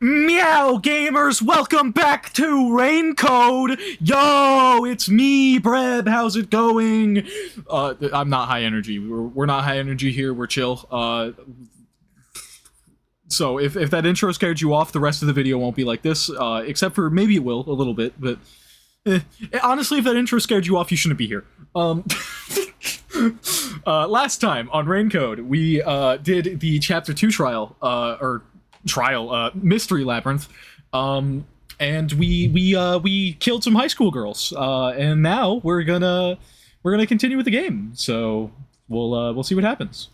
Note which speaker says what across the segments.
Speaker 1: Meow gamers, welcome back to Raincode! Yo, it's me, Breb, how's it going? I'm not high energy. We're not high energy here, we're chill. So if that intro scared you off, the rest of the video won't be like this, except for maybe it will, a little bit, but honestly, if that intro scared you off, you shouldn't be here. Last time on Raincode, we did the Chapter 2 Mystery Labyrinth, and we killed some high school girls, and now we're gonna continue with the game. So we'll see what happens.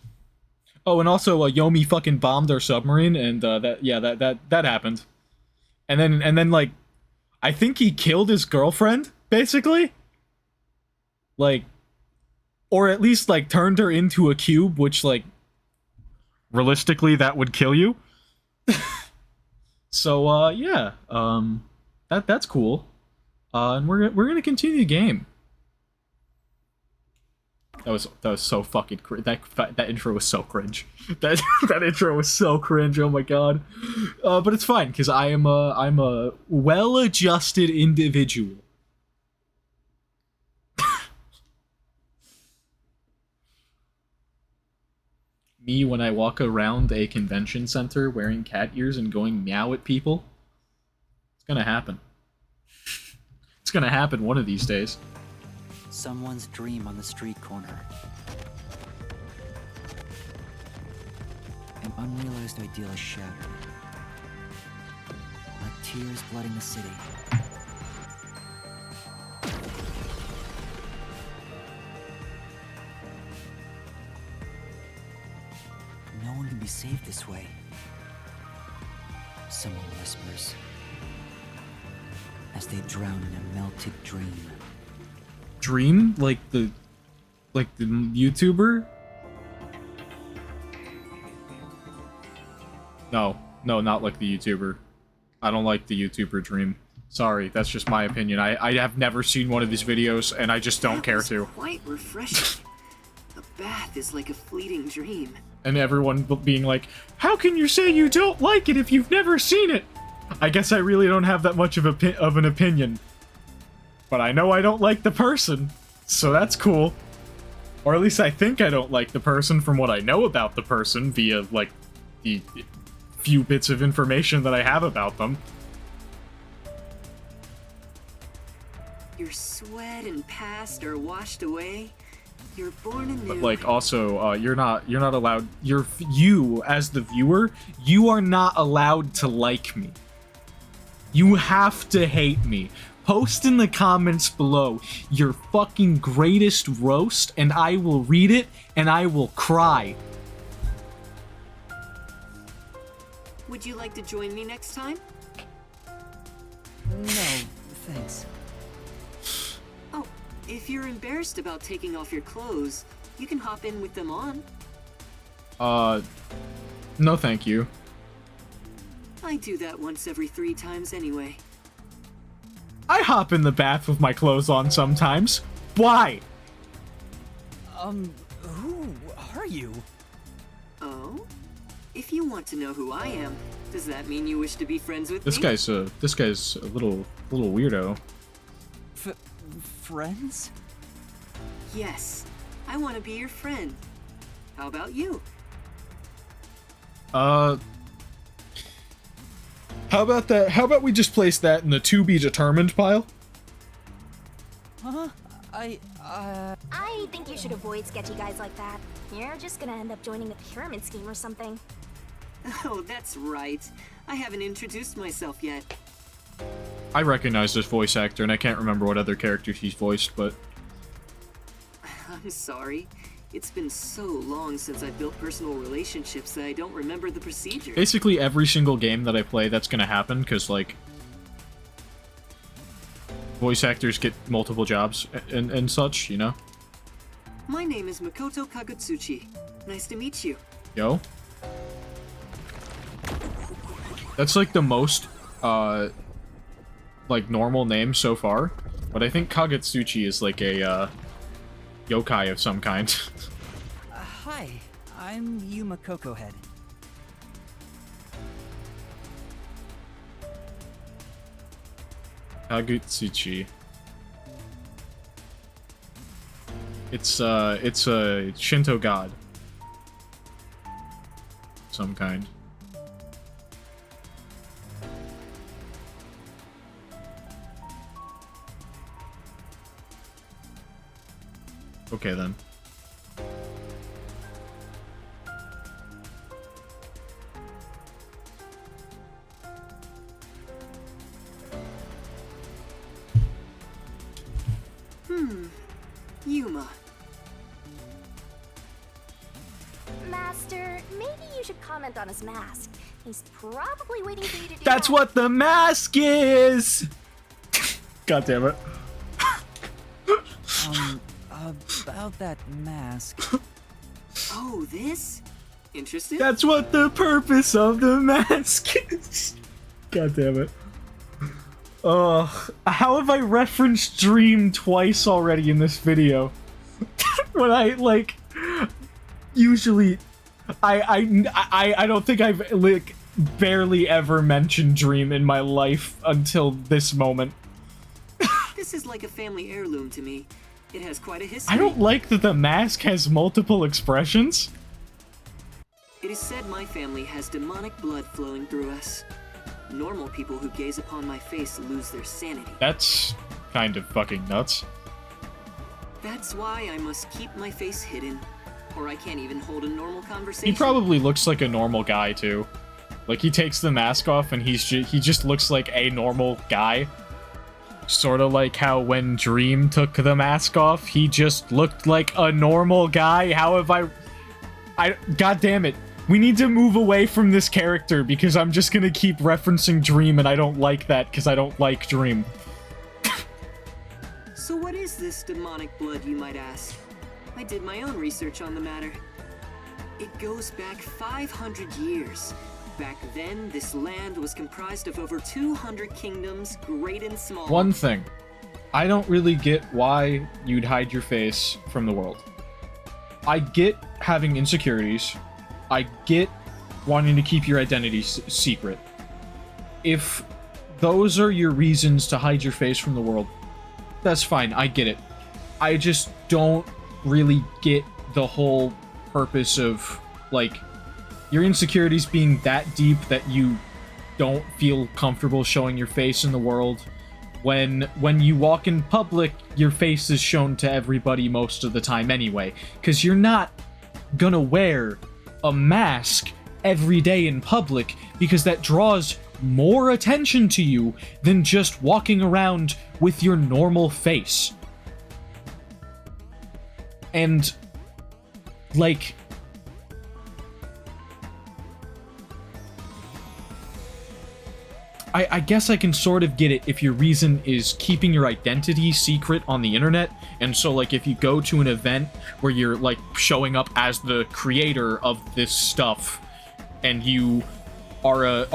Speaker 1: Oh, and also Yomi fucking bombed our submarine, and that happened. And then like, I think he killed his girlfriend, basically. Like, or at least like turned her into a cube, which like realistically that would kill you. So yeah, that's cool. And we're gonna continue the game. That was so fucking that intro was so cringe. That intro was so cringe. Oh my god. But it's fine because I'm a well-adjusted individual. Me when I walk around a convention center wearing cat ears and going meow at people. It's gonna happen. It's gonna happen one of these days.
Speaker 2: Someone's dream on the street corner. An unrealized ideal is shattered. Like tears flooding the city. No one can be saved this way. Someone whispers as they drown in a melted dream.
Speaker 1: Dream? Like the YouTuber? No, not like the YouTuber. I don't like the YouTuber Dream. Sorry, that's just my opinion. I have never seen one of these videos, and I just don't care to.
Speaker 3: Quite refreshing. A bath is like a fleeting dream.
Speaker 1: And everyone being like, how can you say you don't like it if you've never seen it? I guess I really don't have that much of an opinion. But I know I don't like the person, so that's cool. Or at least I think I don't like the person from what I know about the person via, like, the few bits of information that I have about them.
Speaker 3: Your sweat and past are washed away. You're born anew.
Speaker 1: But like, also, you're not allowed. You as the viewer, you are not allowed to like me. You have to hate me. Post in the comments below your fucking greatest roast, and I will read it, and I will cry.
Speaker 3: Would you like to join me next time?
Speaker 2: No, thanks.
Speaker 3: Oh, if you're embarrassed about taking off your clothes, you can hop in with them on.
Speaker 1: No thank you.
Speaker 3: I do that once every 3 times anyway.
Speaker 1: I hop in the bath with my clothes on sometimes. Why?
Speaker 2: Who are you?
Speaker 3: Oh? If you want to know who I am, does that mean you wish to be friends with
Speaker 1: This
Speaker 3: me?
Speaker 1: guy's a little weirdo.
Speaker 2: Friends?
Speaker 3: Yes, I want to be your friend. How about you?
Speaker 1: How about that? How about we just place that in the to be determined pile?
Speaker 2: Huh?
Speaker 4: I think you should avoid sketchy guys like that. You're just gonna end up joining the pyramid scheme or something.
Speaker 3: Oh, that's right. I haven't introduced myself yet.
Speaker 1: I recognize this voice actor, and I can't remember what other characters he's voiced, but...
Speaker 3: I'm sorry. It's been so long since I built personal relationships that I don't remember the procedure.
Speaker 1: Basically every single game that I play, that's gonna happen, because, like... voice actors get multiple jobs and such, you know?
Speaker 3: My name is Makoto Kagutsuchi. Nice to meet you.
Speaker 1: Yo. That's, like, the most, like, normal name so far. But I think Kagutsuchi is, like, a, yokai of some kind.
Speaker 2: Hi, I'm Yuma Cocohead.
Speaker 1: Agutsuchi. It's a Shinto god. Some kind. Okay then.
Speaker 3: Yuma.
Speaker 4: Master, maybe you should comment on his mask. He's probably waiting for you to do
Speaker 1: That's
Speaker 4: that.
Speaker 1: what the mask is! God damn it.
Speaker 2: About that mask.
Speaker 3: Oh, this? Interesting.
Speaker 1: That's what the purpose of the mask is. God damn it. How have I referenced Dream twice already in this video? When I, like, usually, I don't think I've, like, barely ever mentioned Dream in my life until this moment.
Speaker 3: This is like a family heirloom to me. It has quite a history.
Speaker 1: I don't like that the mask has multiple expressions.
Speaker 3: It is said my family has demonic blood flowing through us. Normal people who gaze upon my face lose their sanity.
Speaker 1: That's kind of fucking nuts.
Speaker 3: That's why I must keep my face hidden, or I can't even hold a normal conversation.
Speaker 1: He probably looks like a normal guy too. Like he takes the mask off and he just looks like a normal guy. Sort of like how when Dream took the mask off, he just looked like a normal guy. How have I God damn it. We need to move away from this character because I'm just gonna keep referencing Dream and I don't like that because I don't like Dream.
Speaker 3: So what is this demonic blood, you might ask? I did my own research on the matter. It goes back 500 years. Back then, this land was comprised of over 200 kingdoms, great and small.
Speaker 1: One thing. I don't really get why you'd hide your face from the world. I get having insecurities. I get wanting to keep your identity secret. If those are your reasons to hide your face from the world, that's fine, I get it. I just don't really get the whole purpose of, like, your insecurities being that deep that you don't feel comfortable showing your face in the world. When you walk in public, your face is shown to everybody most of the time anyway, because you're not gonna wear a mask every day in public because that draws more attention to you than just walking around with your normal face. And, like, I guess I can sort of get it if your reason is keeping your identity secret on the internet, and so, like, if you go to an event where you're, like, showing up as the creator of this stuff, and you are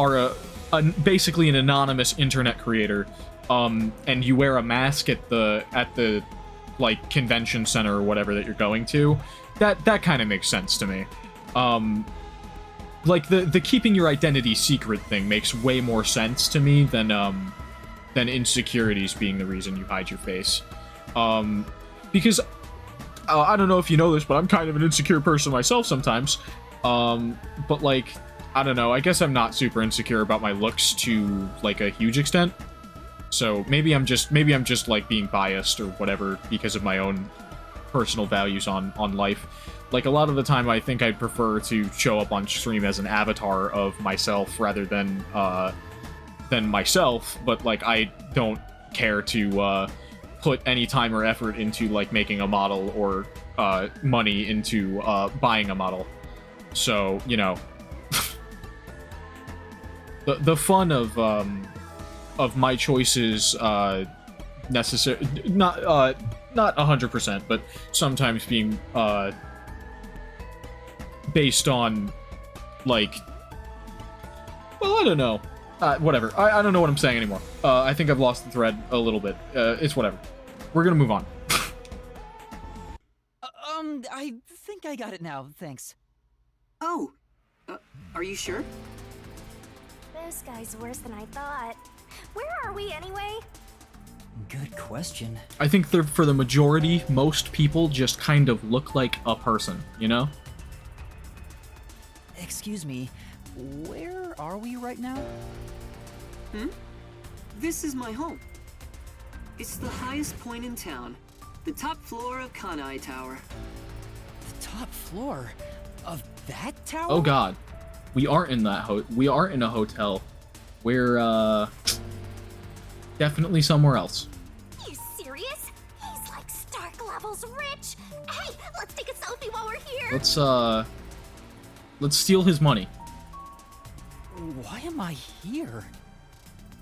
Speaker 1: basically an anonymous internet creator, and you wear a mask at the like convention center or whatever that you're going to, that kind of makes sense to me. Like the keeping your identity secret thing makes way more sense to me than insecurities being the reason you hide your face. Because I don't know if you know this, but I'm kind of an insecure person myself sometimes. But like, I don't know, I guess I'm not super insecure about my looks to like a huge extent. So maybe I'm just like being biased or whatever because of my own personal values on life. Like, a lot of the time I think I'd prefer to show up on stream as an avatar of myself rather than myself, but like I don't care to put any time or effort into like making a model or money into buying a model. So, you know, the fun of my choices necessary not 100%, but sometimes being based on like, well, I don't know, whatever. I don't know what I'm saying anymore. I think I've lost the thread a little bit. It's whatever. We're gonna move on.
Speaker 2: I think I got it now, thanks.
Speaker 3: Oh, are you sure?
Speaker 4: This guy's worse than I thought. Where are we anyway?
Speaker 2: Good question.
Speaker 1: I think for the majority, most people just kind of look like a person, you know?
Speaker 2: Excuse me, where are we right now?
Speaker 3: This is my home. It's the highest point in town, the top floor of Kanai Tower.
Speaker 2: The top floor of that tower?
Speaker 1: Oh god. We aren't in we aren't in a hotel. We're, definitely somewhere else.
Speaker 4: You serious? He's like Stark levels rich. Hey, let's take a selfie while we're here.
Speaker 1: Let's steal his money.
Speaker 2: Why am I here?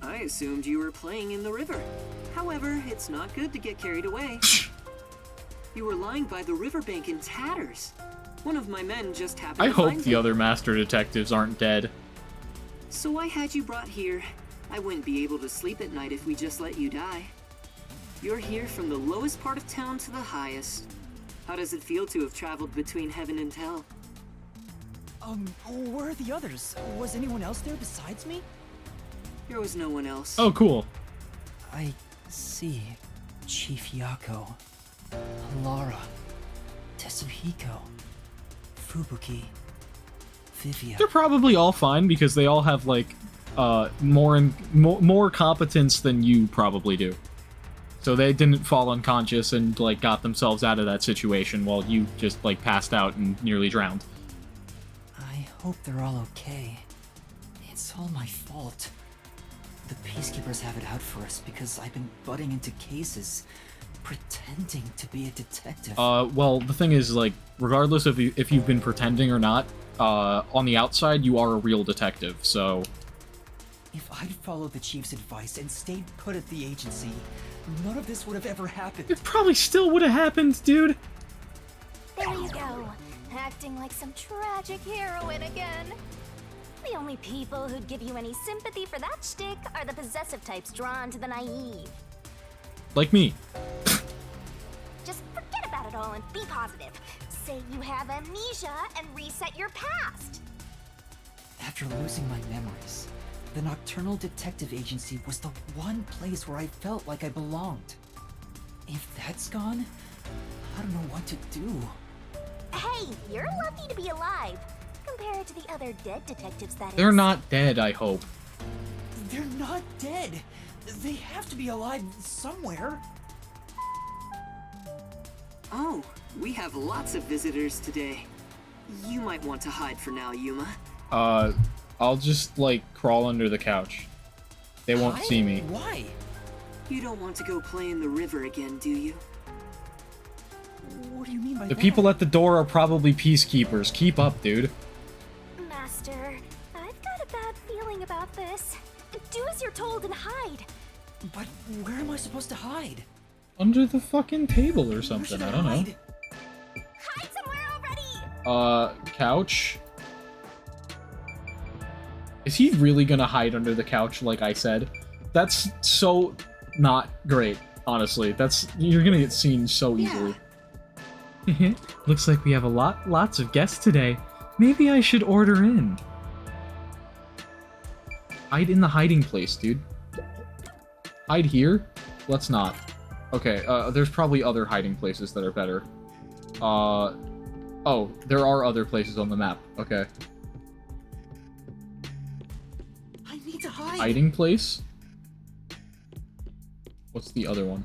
Speaker 3: I assumed you were playing in the river. However, it's not good to get carried away. You were lying by the riverbank in tatters. One of my men just happened
Speaker 1: I
Speaker 3: to
Speaker 1: hope
Speaker 3: find
Speaker 1: the
Speaker 3: you.
Speaker 1: other master detectives aren't dead.
Speaker 3: So I had you brought here. I wouldn't be able to sleep at night if we just let you die. You're here from the lowest part of town to the highest. How does it feel to have traveled between heaven and hell?
Speaker 2: Where are the others? Was anyone else there besides me?
Speaker 3: There was no one else.
Speaker 1: Oh, cool.
Speaker 2: I see. Chief Yako, Lara, Tetsuhiko, Fubuki, Vivia.
Speaker 1: They're probably all fine because they all have, like, more competence than you probably do. So they didn't fall unconscious and, like, got themselves out of that situation while you just, like, passed out and nearly drowned.
Speaker 2: I hope they're all okay. It's all my fault. The peacekeepers have it out for us because I've been butting into cases, pretending to be a detective.
Speaker 1: Well, the thing is, like, regardless of if you've been pretending or not, on the outside, you are a real detective, so...
Speaker 2: If I'd followed the chief's advice and stayed put at the agency, none of this would have ever happened.
Speaker 1: It probably still would have happened, dude.
Speaker 4: There you go, acting like some tragic heroine again. The only people who'd give you any sympathy for that shtick are the possessive types drawn to the naive.
Speaker 1: Like me.
Speaker 4: Just forget about it all and be positive. Say you have amnesia and reset your past.
Speaker 2: After losing my memories, the Nocturnal Detective Agency was the one place where I felt like I belonged. If that's gone, I don't know what to do.
Speaker 4: Hey, you're lucky to be alive. Compared to the other dead detectives, that is.
Speaker 1: They're not dead, I hope.
Speaker 2: They're not dead. They have to be alive somewhere.
Speaker 3: Oh, we have lots of visitors today. You might want to hide for now, Yuma.
Speaker 1: I'll just, like, crawl under the couch. They won't
Speaker 2: Why?
Speaker 1: see me.
Speaker 2: Why?
Speaker 3: You don't want to go play in the river again, do you?
Speaker 2: What do you mean by
Speaker 1: The
Speaker 2: that?
Speaker 1: people at the door are probably peacekeepers. Keep up, dude.
Speaker 4: Master, I've got a bad feeling about this. Do as you're told and hide.
Speaker 2: But where am I supposed to hide?
Speaker 1: Under the fucking table or
Speaker 2: Where
Speaker 1: something,
Speaker 2: should
Speaker 1: I don't know.
Speaker 2: hide?
Speaker 4: Hide somewhere already!
Speaker 1: Couch? Is he really gonna hide under the couch like I said? That's so not great, honestly. You're gonna get seen so easily. Looks like we have lots of guests today. Maybe I should order in. Hide in the hiding place, dude. Hide here? Let's not. Okay, there's probably other hiding places that are better. Oh, there are other places on the map. Okay.
Speaker 2: I need to hide.
Speaker 1: Hiding place? What's the other one?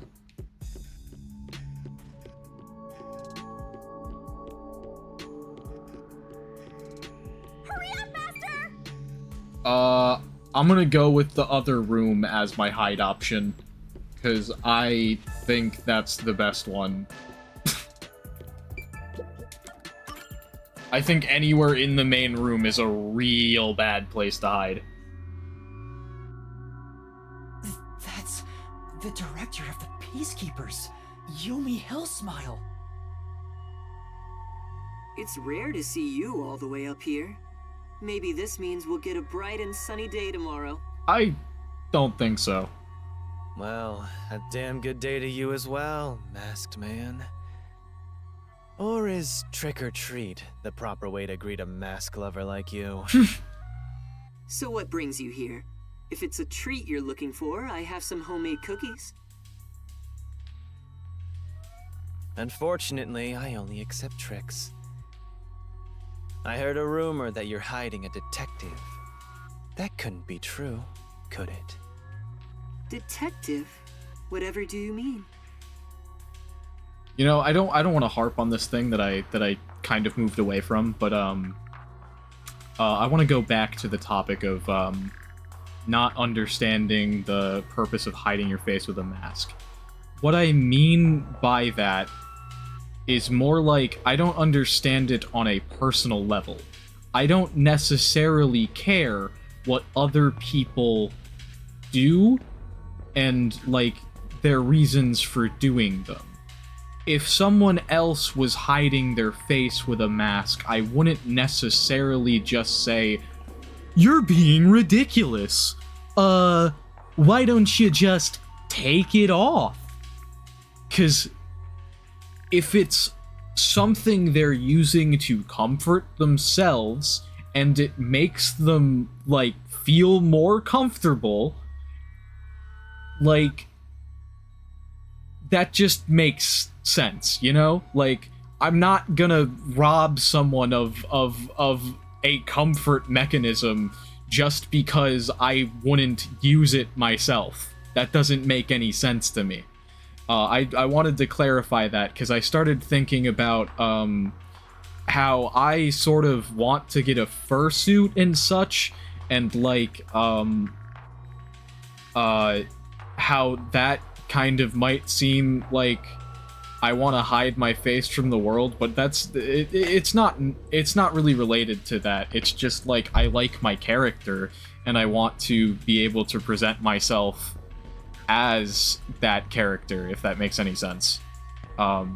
Speaker 4: Hurry up, Master!
Speaker 1: I'm gonna go with the other room as my hide option. Because I think that's the best one. I think anywhere in the main room is a real bad place to hide.
Speaker 2: That's the director of the Peacekeepers, Yumi Hellsmile.
Speaker 3: It's rare to see you all the way up here. Maybe this means we'll get a bright and sunny day tomorrow.
Speaker 1: I don't think so.
Speaker 5: Well, a damn good day to you as well, masked man. Or is trick or treat the proper way to greet a mask lover like you?
Speaker 3: So what brings you here? If it's a treat you're looking for, I have some homemade cookies.
Speaker 5: Unfortunately, I only accept tricks. I heard a rumor that you're hiding a detective. That couldn't be true, could it?
Speaker 3: Detective? Whatever do you mean?
Speaker 1: You know, I don't want to harp on this thing that I kind of moved away from, but I want to go back to the topic of not understanding the purpose of hiding your face with a mask. What I mean by that is more like I don't understand it on a personal level. I don't necessarily care what other people do and, like, their reasons for doing them. If someone else was hiding their face with a mask, I wouldn't necessarily just say, "You're being ridiculous. Why don't you just take it off?" 'Cause if it's something they're using to comfort themselves and it makes them, like, feel more comfortable, like, that just makes sense, you know? Like, I'm not gonna rob someone of a comfort mechanism just because I wouldn't use it myself. That doesn't make any sense to me. I wanted to clarify that because I started thinking about how I sort of want to get a fursuit and such, and like how that kind of might seem like I want to hide my face from the world, but it's not really related to that. It's just like I like my character and I want to be able to present myself as that character, if that makes any sense. But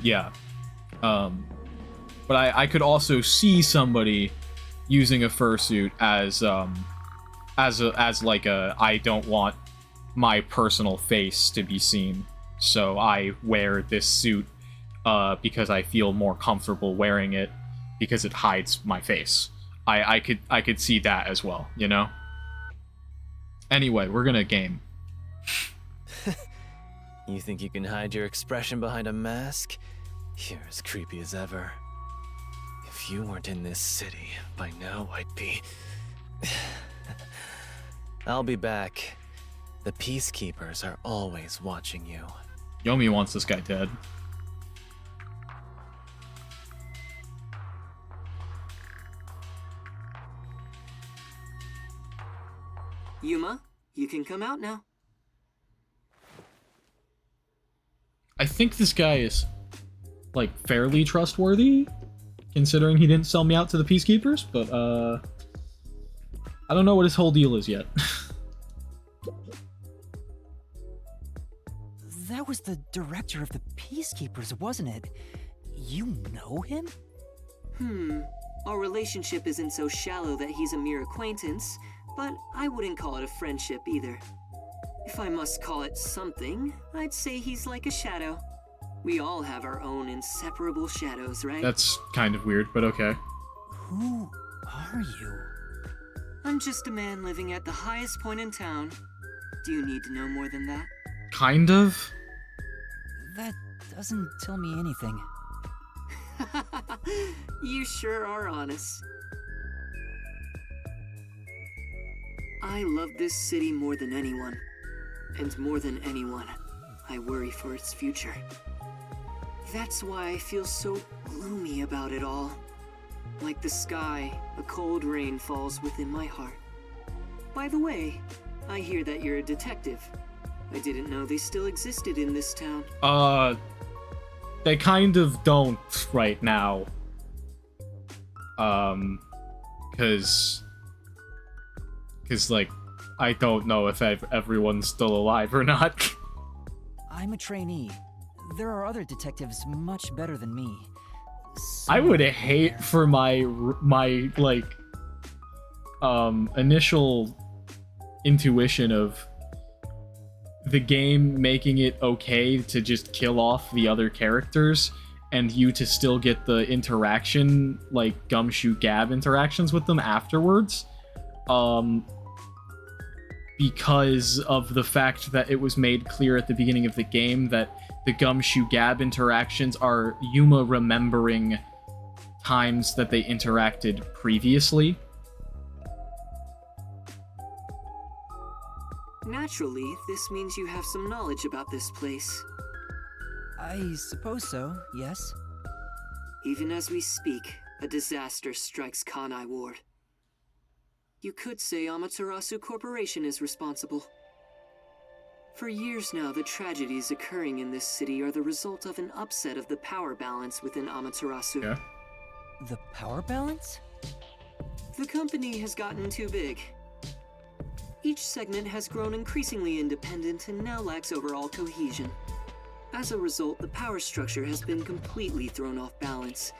Speaker 1: yeah. But I could also see somebody using a fursuit as like a I don't want my personal face to be seen, so I wear this suit because I feel more comfortable wearing it because it hides my face. I could see that as well, you know? Anyway, we're gonna game.
Speaker 5: You think you can hide your expression behind a mask? You're as creepy as ever. If you weren't in this city, by now I'd be... I'll be back. The peacekeepers are always watching you.
Speaker 1: Yomi wants this guy dead.
Speaker 3: Yuma, you can come out now.
Speaker 1: I think this guy is, like, fairly trustworthy, considering he didn't sell me out to the peacekeepers, but, I don't know what his whole deal is yet.
Speaker 2: That was the director of the Peacekeepers, wasn't it? You know him?
Speaker 3: Our relationship isn't so shallow that he's a mere acquaintance, but I wouldn't call it a friendship either. If I must call it something, I'd say he's like a shadow. We all have our own inseparable shadows, right?
Speaker 1: That's kind of weird, but okay.
Speaker 2: Who are you?
Speaker 3: I'm just a man living at the highest point in town. Do you need to know more than that?
Speaker 1: Kind of?
Speaker 2: That doesn't tell me anything.
Speaker 3: You sure are honest. I love this city more than anyone. And more than anyone, I worry for its future. That's why I feel so gloomy about it all. Like the sky, a cold rain falls within my heart. By the way, I hear that you're a detective. I didn't know they still existed in this town.
Speaker 1: They kind of don't right now. Cause like, I don't know if everyone's still alive or not.
Speaker 2: I'm a trainee. There are other detectives much better than me.
Speaker 1: I would
Speaker 2: Somewhere
Speaker 1: hate
Speaker 2: there.
Speaker 1: for my like initial intuition of the game making it okay to just kill off the other characters and you to still get the interaction, like Gumshoe Gab interactions with them afterwards. because of the fact that it was made clear at the beginning of the game that the Gumshoe Gab interactions are Yuma remembering times that they interacted previously.
Speaker 3: Naturally, this means you have some knowledge about this place.
Speaker 2: I suppose so, yes.
Speaker 3: Even as we speak, a disaster strikes Kanai Ward. You could say Amaterasu Corporation is responsible. For years now, the tragedies occurring in this city are the result of an upset of the power balance within Amaterasu.
Speaker 1: Yeah.
Speaker 2: The power balance?
Speaker 3: The company has gotten too big. Each segment has grown increasingly independent and now lacks overall cohesion. As a result, the power structure has been completely thrown off balance.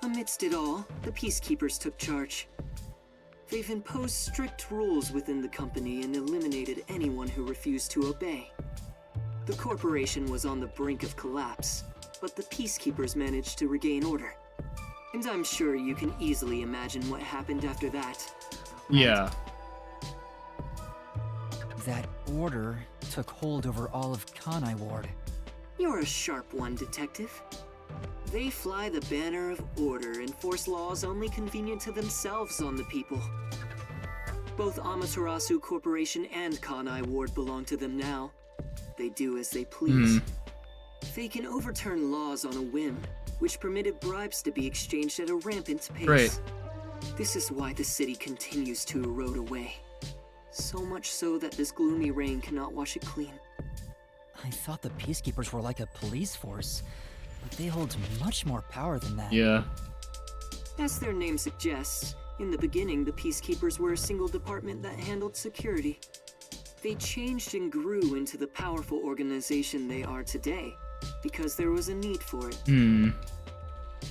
Speaker 3: Amidst it all, the Peacekeepers took charge. They've imposed strict rules within the company and eliminated anyone who refused to obey. The corporation was on the brink of collapse, but the Peacekeepers managed to regain order. And I'm sure you can easily imagine what happened after that.
Speaker 1: Yeah.
Speaker 2: That order took hold over all of Kanai Ward.
Speaker 3: You're a sharp one, Detective. They fly the banner of order and force laws only convenient to themselves on the people. Both Amaterasu Corporation and Kanai Ward belong to them now. They do as they please. They can overturn laws on a whim, which permitted bribes to be exchanged at a rampant pace.
Speaker 1: Right.
Speaker 3: This is why the city continues to erode away. So much so that this gloomy rain cannot wash it clean.
Speaker 2: I thought the Peacekeepers were like a police force, but they hold much more power than that.
Speaker 1: Yeah.
Speaker 3: As their name suggests, in the beginning the Peacekeepers were a single department that handled security. They changed and grew into the powerful organization they are today, because there was a need for it.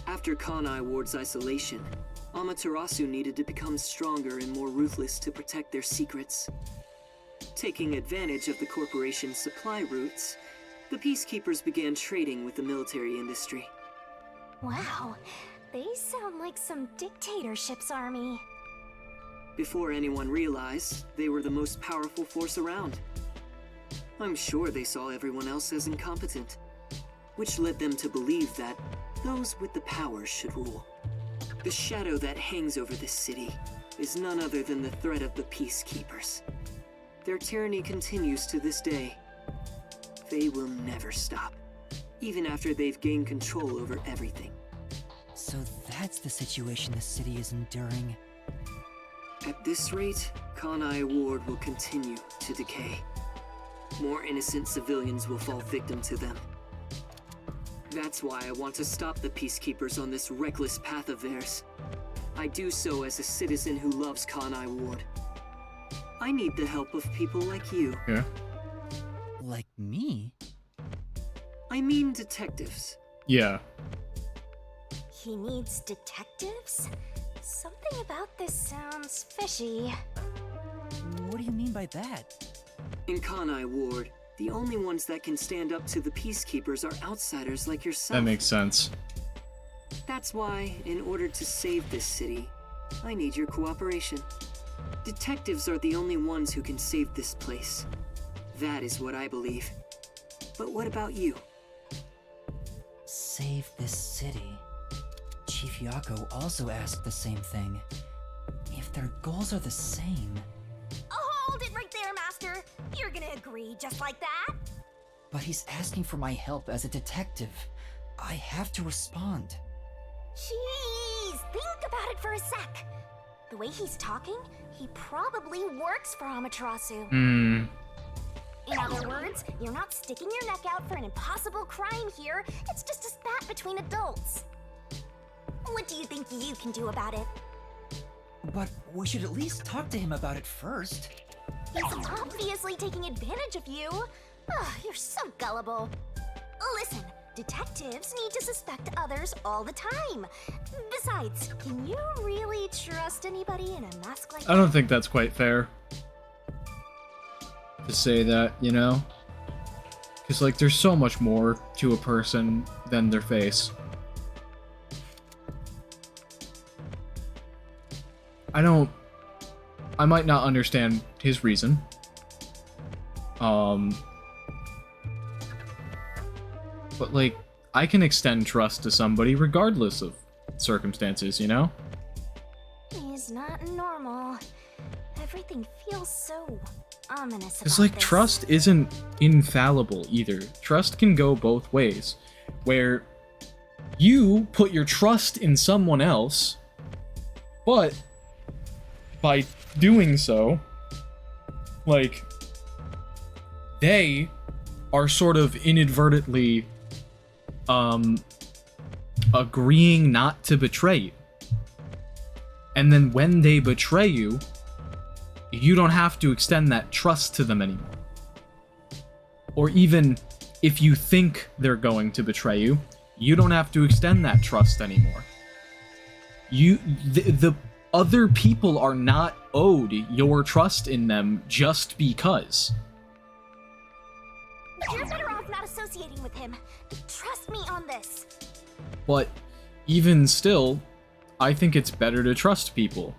Speaker 3: After Kanai Ward's isolation, Amaterasu needed to become stronger and more ruthless to protect their secrets. Taking advantage of the corporation's supply routes, the Peacekeepers began trading with the military industry.
Speaker 4: Wow, they sound like some dictatorship's army.
Speaker 3: Before anyone realized, they were the most powerful force around. I'm sure they saw everyone else as incompetent, which led them to believe that those with the power should rule. The shadow that hangs over this city is none other than the threat of the Peacekeepers. Their tyranny continues to this day. They will never stop, even after they've gained control over everything.
Speaker 2: So that's the situation the city is enduring.
Speaker 3: At this rate, Kanai Ward will continue to decay. More innocent civilians will fall victim to them. That's why I want to stop the Peacekeepers on this reckless path of theirs. I do so as a citizen who loves Kanai Ward. I need the help of people like you.
Speaker 1: Yeah.
Speaker 2: Like me?
Speaker 3: I mean detectives.
Speaker 1: Yeah.
Speaker 4: He needs detectives? Something about this sounds fishy.
Speaker 2: What do you mean by that?
Speaker 3: In Kanai Ward, the only ones that can stand up to the Peacekeepers are outsiders like yourself.
Speaker 1: That makes sense.
Speaker 3: That's why, in order to save this city, I need your cooperation. Detectives are the only ones who can save this place. That is what I believe. But what about you?
Speaker 2: Save this city. Chief Yako also asked the same thing. If their goals are the same...
Speaker 4: Hold it right there, Master! You're gonna agree just like that?
Speaker 2: But he's asking for my help as a detective. I have to respond.
Speaker 4: Jeez, think about it for a sec. The way he's talking, he probably works for Amaterasu. In other words, you're not sticking your neck out for an impossible crime here. It's just a spat between adults. What do you think you can do about it?
Speaker 2: But we should at least talk to him about it first.
Speaker 4: He's obviously taking advantage of you. Ugh, you're so gullible. Listen, detectives need to suspect others all the time. Besides, can you really trust anybody in a mask like that?
Speaker 1: I don't think that's quite fair to say that, you know? Because, like, there's so much more to a person than their face. I might not understand his reason, Um, but like, I can extend trust to somebody regardless of circumstances, you know?
Speaker 4: He's not normal. Everything feels so ominous
Speaker 1: It's
Speaker 4: about
Speaker 1: like
Speaker 4: this.
Speaker 1: trust isn't infallible either. Trust can go both ways, where you put your trust in someone else, but by doing so, like, they are sort of inadvertently agreeing not to betray you. And then when they betray you, you don't have to extend that trust to them anymore. Or even if you think they're going to betray you, you don't have to extend that trust anymore. The other people are not owed your trust in them just because.
Speaker 4: You're better off not associating with him. Trust me on this.
Speaker 1: But even still, I think it's better to trust people,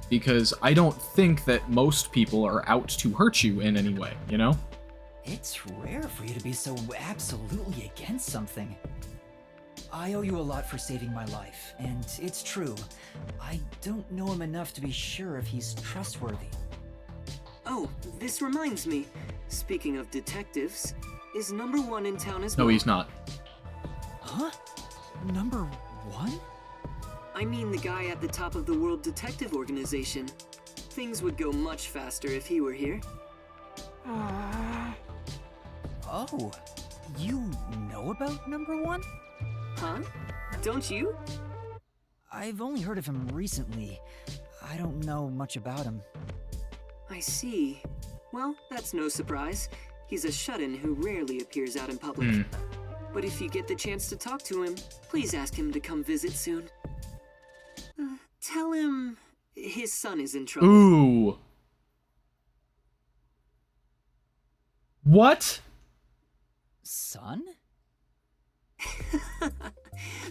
Speaker 1: because I don't think that most people are out to hurt you in any way, you know?
Speaker 2: It's rare for you to be so absolutely against something. I owe you a lot for saving my life, and it's true. I don't know him enough to be sure if he's trustworthy.
Speaker 3: Oh, this reminds me. Speaking of detectives, is number 1 in town as
Speaker 1: No,
Speaker 3: well?
Speaker 1: he's not.
Speaker 2: Huh? Number 1?
Speaker 3: I mean the guy at the top of the World Detective Organization. Things would go much faster if he were here.
Speaker 2: Oh, you know about number 1?
Speaker 3: Huh? Don't you?
Speaker 2: I've only heard of him recently. I don't know much about him.
Speaker 3: I see. Well, that's no surprise. He's a shut-in who rarely appears out in public. But if you get the chance to talk to him, please ask him to come visit soon. Tell him his son is in trouble.
Speaker 1: Ooh. What?
Speaker 2: Son?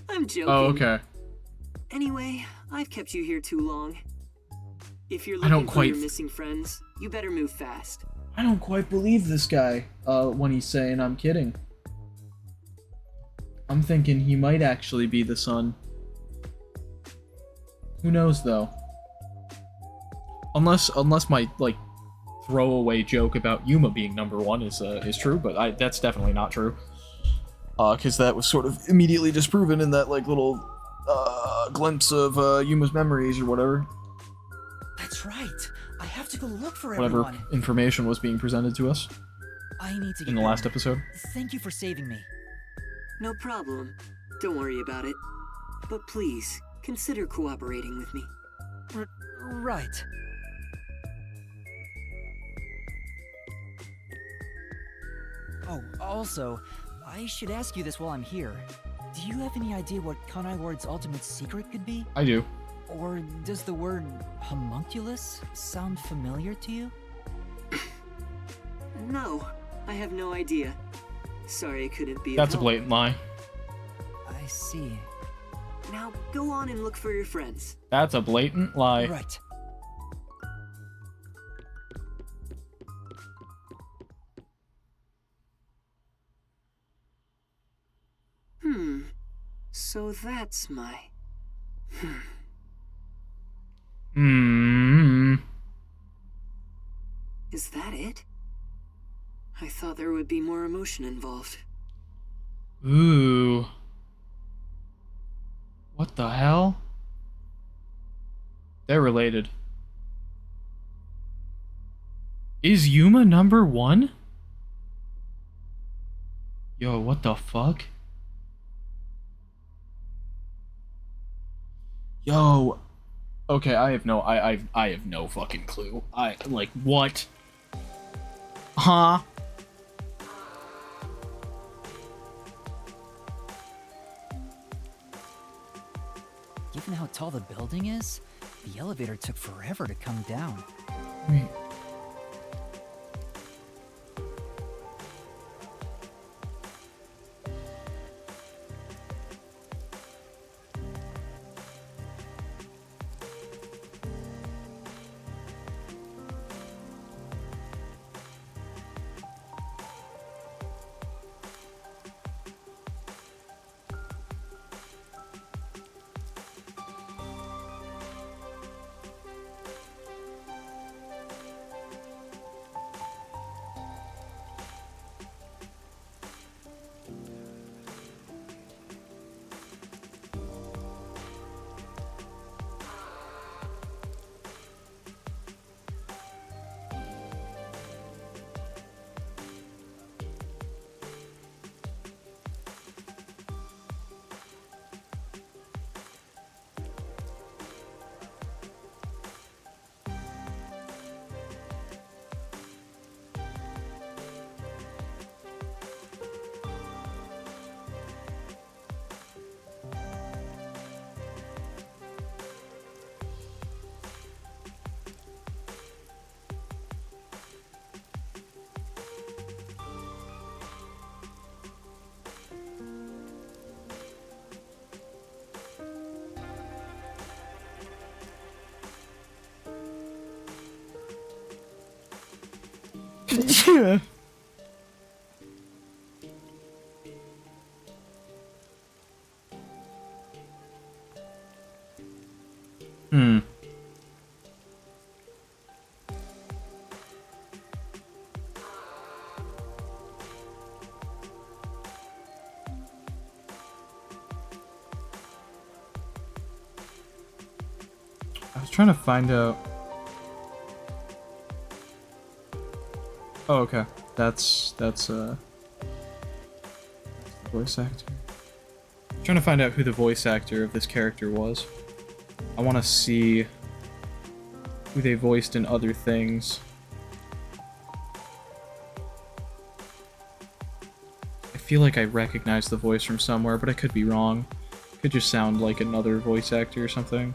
Speaker 3: I'm joking.
Speaker 1: Oh, okay.
Speaker 3: Anyway, I've kept you here too long. If you're
Speaker 1: I don't
Speaker 3: looking for
Speaker 1: quite-
Speaker 3: your missing friends, you better move fast.
Speaker 1: I don't quite believe this guy when he's saying I'm kidding. I'm thinking he might actually be the son. Who knows, though? Unless my, like, throwaway joke about Yuma being number 1 is true, but that's definitely not true. Because that was sort of immediately disproven in that, like, little glimpse of Yuma's memories or whatever.
Speaker 2: That's right. I have to go look for
Speaker 1: Whatever
Speaker 2: everyone.
Speaker 1: information was being presented to us
Speaker 2: I need to get
Speaker 1: in the last
Speaker 2: going.
Speaker 1: episode.
Speaker 2: Thank you for saving me.
Speaker 3: No problem. Don't worry about it. But please, consider cooperating with me.
Speaker 2: Right. Oh, also, I should ask you this while I'm here. Do you have any idea what Kanai Ward's ultimate secret could be?
Speaker 1: I do.
Speaker 2: Or does the word homunculus sound familiar to you?
Speaker 3: No, I have no idea. Sorry I couldn't be of
Speaker 1: That's a
Speaker 3: help.
Speaker 1: blatant lie.
Speaker 2: I see.
Speaker 3: Now go on and look for your friends.
Speaker 1: That's a blatant lie.
Speaker 2: Right.
Speaker 3: So that's my... Is that it? I thought there would be more emotion involved.
Speaker 1: Ooh. What the hell? They're related. Is Yuma number 1? Yo, what the fuck? Yo. Okay, I have no I have no fucking clue. Like what? Huh?
Speaker 2: Given how tall the building is, the elevator took forever to come down.
Speaker 1: Wait. Hmm. I was trying to find out. Oh, okay. That's the voice actor. I'm trying to find out who the voice actor of this character was. I want to see who they voiced in other things. I feel like I recognize the voice from somewhere, but I could be wrong. Could just sound like another voice actor or something.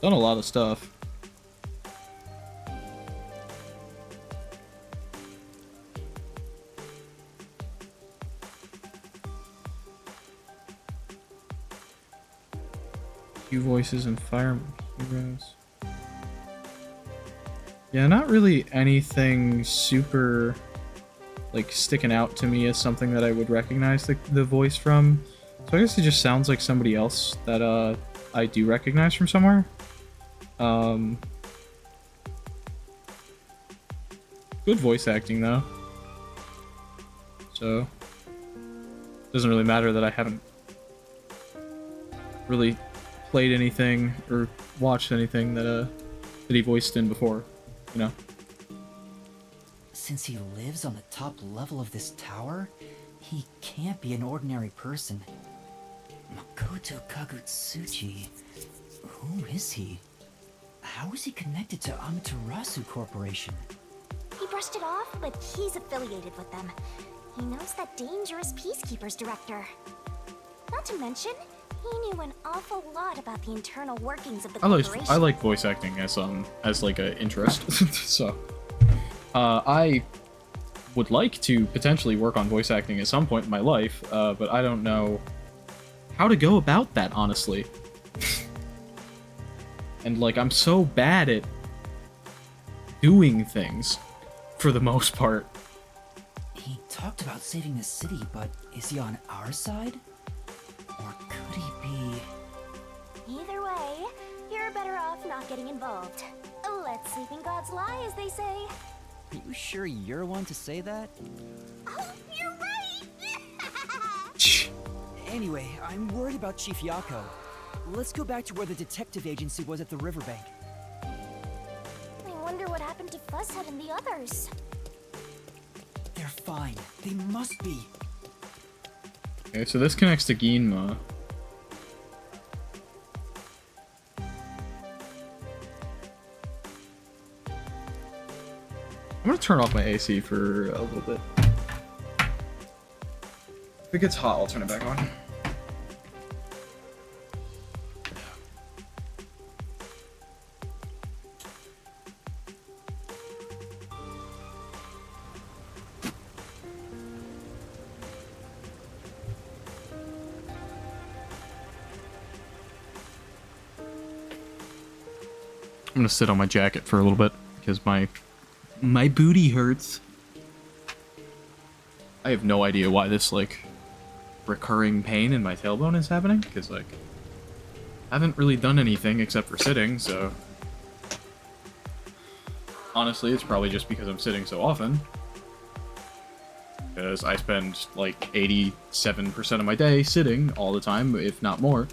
Speaker 1: Done a lot of stuff. Few voices in Fire Heroes. Yeah, not really anything super like sticking out to me as something that I would recognize the voice from. So I guess it just sounds like somebody else that I do recognize from somewhere. Good voice acting though. So doesn't really matter that I haven't really played anything or watched anything that he voiced in before, you know.
Speaker 2: Since he lives on the top level of this tower, he can't be an ordinary person. Makoto Kagutsuchi. Who is he? How is he connected to Amaterasu Corporation?
Speaker 4: He brushed it off, but he's affiliated with them. He knows that dangerous Peacekeepers director. Not to mention, he knew an awful lot about the internal workings of the corporation.
Speaker 1: I like voice acting as like a interest. So I would like to potentially work on voice acting at some point in my life, but I don't know how to go about that, honestly. And like, I'm so bad at doing things for the most part.
Speaker 2: He talked about saving the city, but is he on our side? Or could he be...
Speaker 4: Either way, you're better off not getting involved. Let sleeping gods lie, as they say.
Speaker 2: Are you sure you're one to say that?
Speaker 4: Oh, you're right!
Speaker 2: Anyway, I'm worried about Chief Yako. Let's go back to where the detective agency was at the riverbank.
Speaker 4: I wonder what happened to Fuzzhead and the others.
Speaker 2: They're fine. They must be.
Speaker 1: Okay, so this connects to Ginma. I'm gonna turn off my AC for a little bit. If it gets hot, I'll turn it back on. I'm gonna sit on my jacket for a little bit because my booty hurts. I have no idea why this like recurring pain in my tailbone is happening, because like I haven't really done anything except for sitting, so honestly it's probably just because I'm sitting so often, because I spend like 87% of my day sitting all the time, if not more.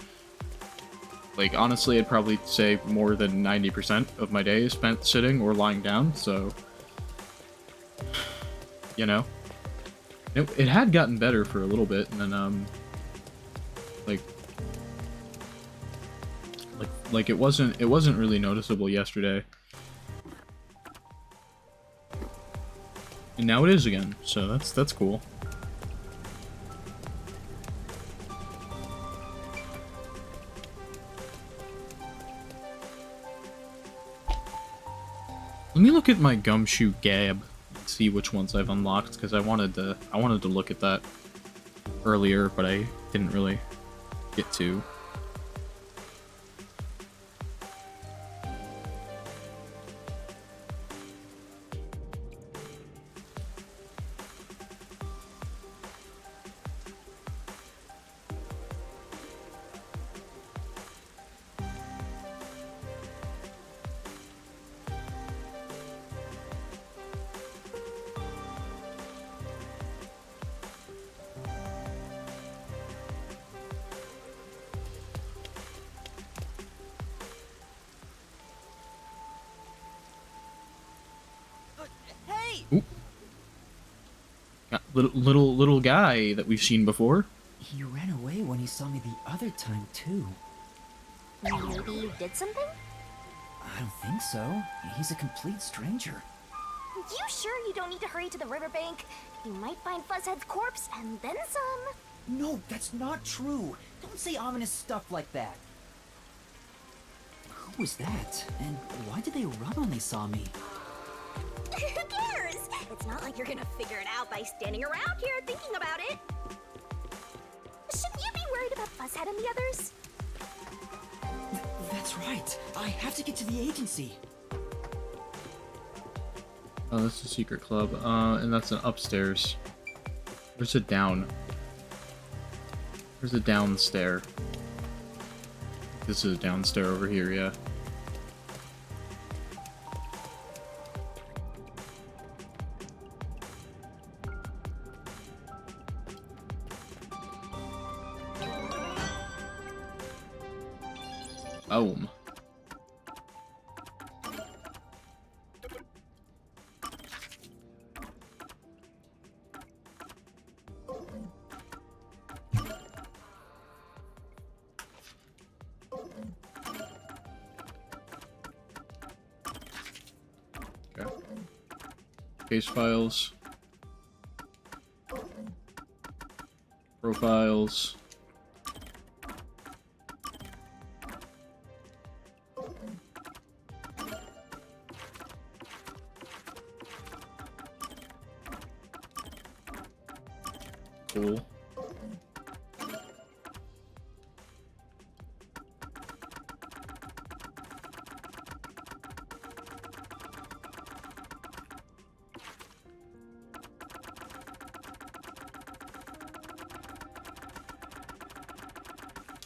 Speaker 1: Like, honestly, I'd probably say more than 90% of my day is spent sitting or lying down, so... You know? It had gotten better for a little bit, and then, Like, it wasn't really noticeable yesterday. And now it is again, so that's cool. Let me look at my gumshoe Gab see which ones I've unlocked because I wanted to look at that earlier, but I didn't really get to.
Speaker 2: Hey!
Speaker 1: Got little guy that we've seen before.
Speaker 2: He ran away when he saw me the other time, too.
Speaker 4: Maybe you did something?
Speaker 2: I don't think so. He's a complete stranger.
Speaker 4: You sure you don't need to hurry to the riverbank? You might find Fuzzhead's corpse and then some.
Speaker 2: No, that's not true. Don't say ominous stuff like that. Who was that? And why did they run when they saw me?
Speaker 4: Who cares? It's not like you're gonna figure it out by standing around here thinking about it. Shouldn't you be worried about Fuzzhead and the others?
Speaker 2: That's right. I have to get to the agency.
Speaker 1: Oh, that's the secret club. And that's an upstairs. Where's a down? Where's a downstair? This is a downstair over here, yeah. Boom. Okay. Case files. Profiles. Cool.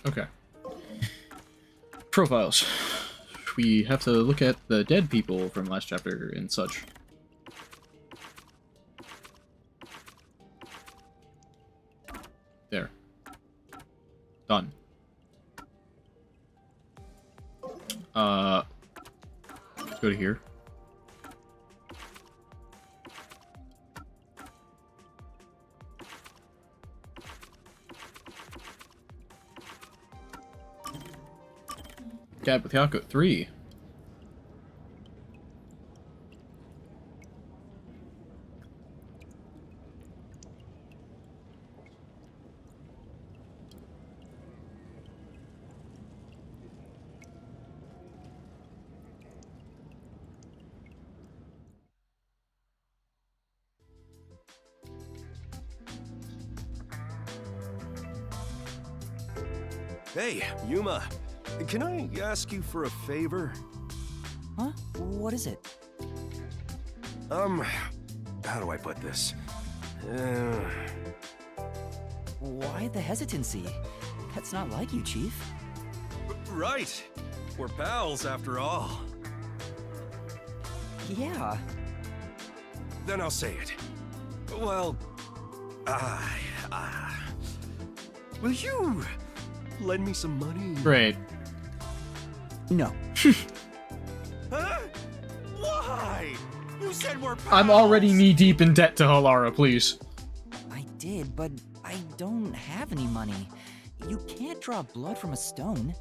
Speaker 1: Okay. Profiles. We have to look at the dead people from last chapter and such. There. Done. Let's go to here. Gab with Yako 3.
Speaker 6: Hey, Yuma. Can I ask you for a favor?
Speaker 2: Huh? What is it?
Speaker 6: How do I put this?
Speaker 2: Why the hesitancy? That's not like you, Chief.
Speaker 6: Right. We're pals after all.
Speaker 2: Yeah.
Speaker 6: Then I'll say it. Well, will you lend me some money?
Speaker 1: Great.
Speaker 2: No.
Speaker 6: Huh? Why? You said we're pals.
Speaker 1: I'm already knee-deep in debt to Halara, please.
Speaker 2: I did, but I don't have any money. You can't draw blood from a stone.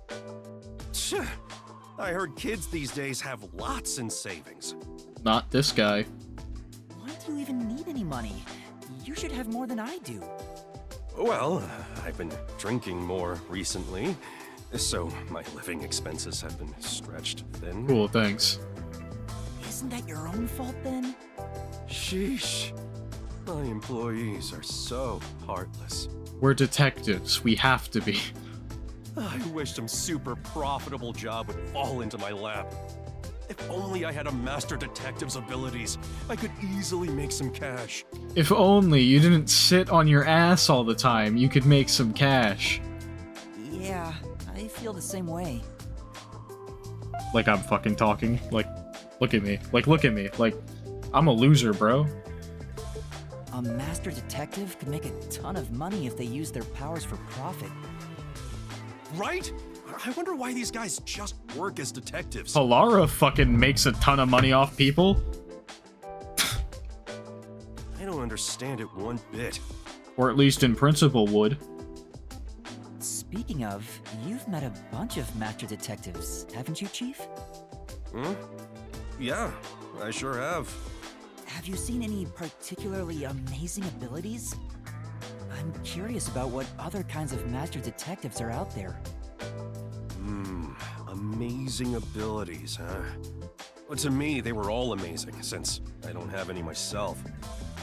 Speaker 6: Tch, I heard kids these days have lots in savings.
Speaker 1: Not this guy.
Speaker 2: Why do you even need any money? You should have more than I do.
Speaker 6: Well, I've been drinking more recently, so my living expenses have been stretched thin.
Speaker 1: Cool, thanks.
Speaker 2: Isn't that your own fault then?
Speaker 6: Sheesh. My employees are so heartless.
Speaker 1: We're detectives. We have to be.
Speaker 6: I wish some super profitable job would fall into my lap. If only I had a master detective's abilities, I could easily make some cash.
Speaker 1: If only you didn't sit on your ass all the time, you could make some cash.
Speaker 2: Yeah, I feel the same way.
Speaker 1: Like I'm fucking talking. Like, look at me. Like, look at me. Like, I'm a loser, bro.
Speaker 2: A master detective could make a ton of money if they used their powers for profit.
Speaker 6: Right? I wonder why these guys just work as detectives.
Speaker 1: Halara fucking makes a ton of money off people.
Speaker 6: I don't understand it one bit.
Speaker 1: Or at least in principle would.
Speaker 2: Speaking of, you've met a bunch of master detectives, haven't you, Chief?
Speaker 6: Hmm? Yeah, I sure have.
Speaker 2: Have you seen any particularly amazing abilities? I'm curious about what other kinds of master detectives are out there.
Speaker 6: Amazing abilities, huh? Well, to me, they were all amazing, since I don't have any myself.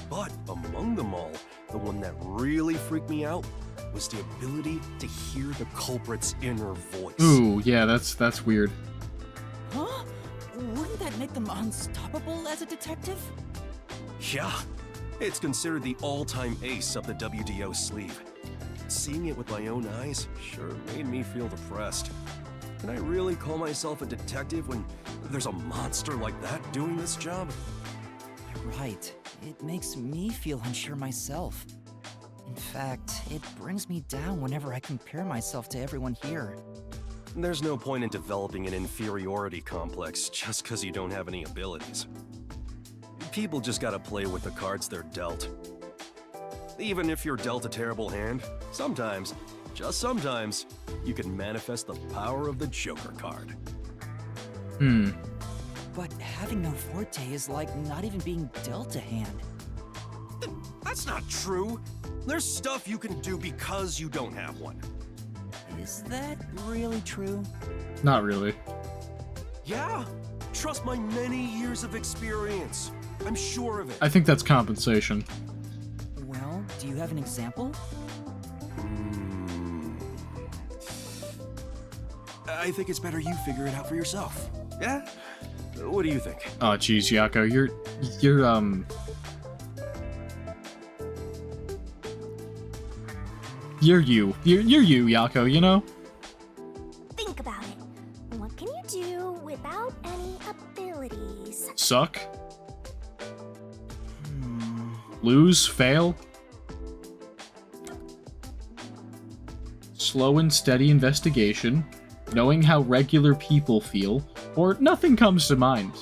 Speaker 6: But among them all, the one that really freaked me out was the ability to hear the culprit's inner voice.
Speaker 1: Ooh, yeah, that's weird.
Speaker 2: Huh? Wouldn't that make them unstoppable as a detective?
Speaker 6: Yeah, it's considered the all-time ace up the WDO sleeve. Seeing it with my own eyes sure made me feel depressed. Can I really call myself a detective when there's a monster like that doing this job?
Speaker 2: Right. It makes me feel unsure myself. In fact, it brings me down whenever I compare myself to everyone here.
Speaker 6: There's no point in developing an inferiority complex just because you don't have any abilities. People just gotta play with the cards they're dealt. Even if you're dealt a terrible hand, sometimes, just sometimes, you can manifest the power of the Joker card.
Speaker 2: But having no forte is like not even being dealt a hand.
Speaker 6: That's not true. There's stuff you can do because you don't have one.
Speaker 2: Is that really true?
Speaker 1: Not really.
Speaker 6: Yeah, trust my many years of experience. I'm sure of it.
Speaker 1: I think that's compensation.
Speaker 2: Well, do you have an example?
Speaker 6: I think it's better you figure it out for yourself. Yeah? What do you think?
Speaker 1: Oh, jeez, Yako, you're You're you, Yako, you know?
Speaker 4: Think about it. What can you do without any abilities?
Speaker 1: Suck? Lose? Fail? Slow and steady investigation, knowing how regular people feel, or nothing comes to mind.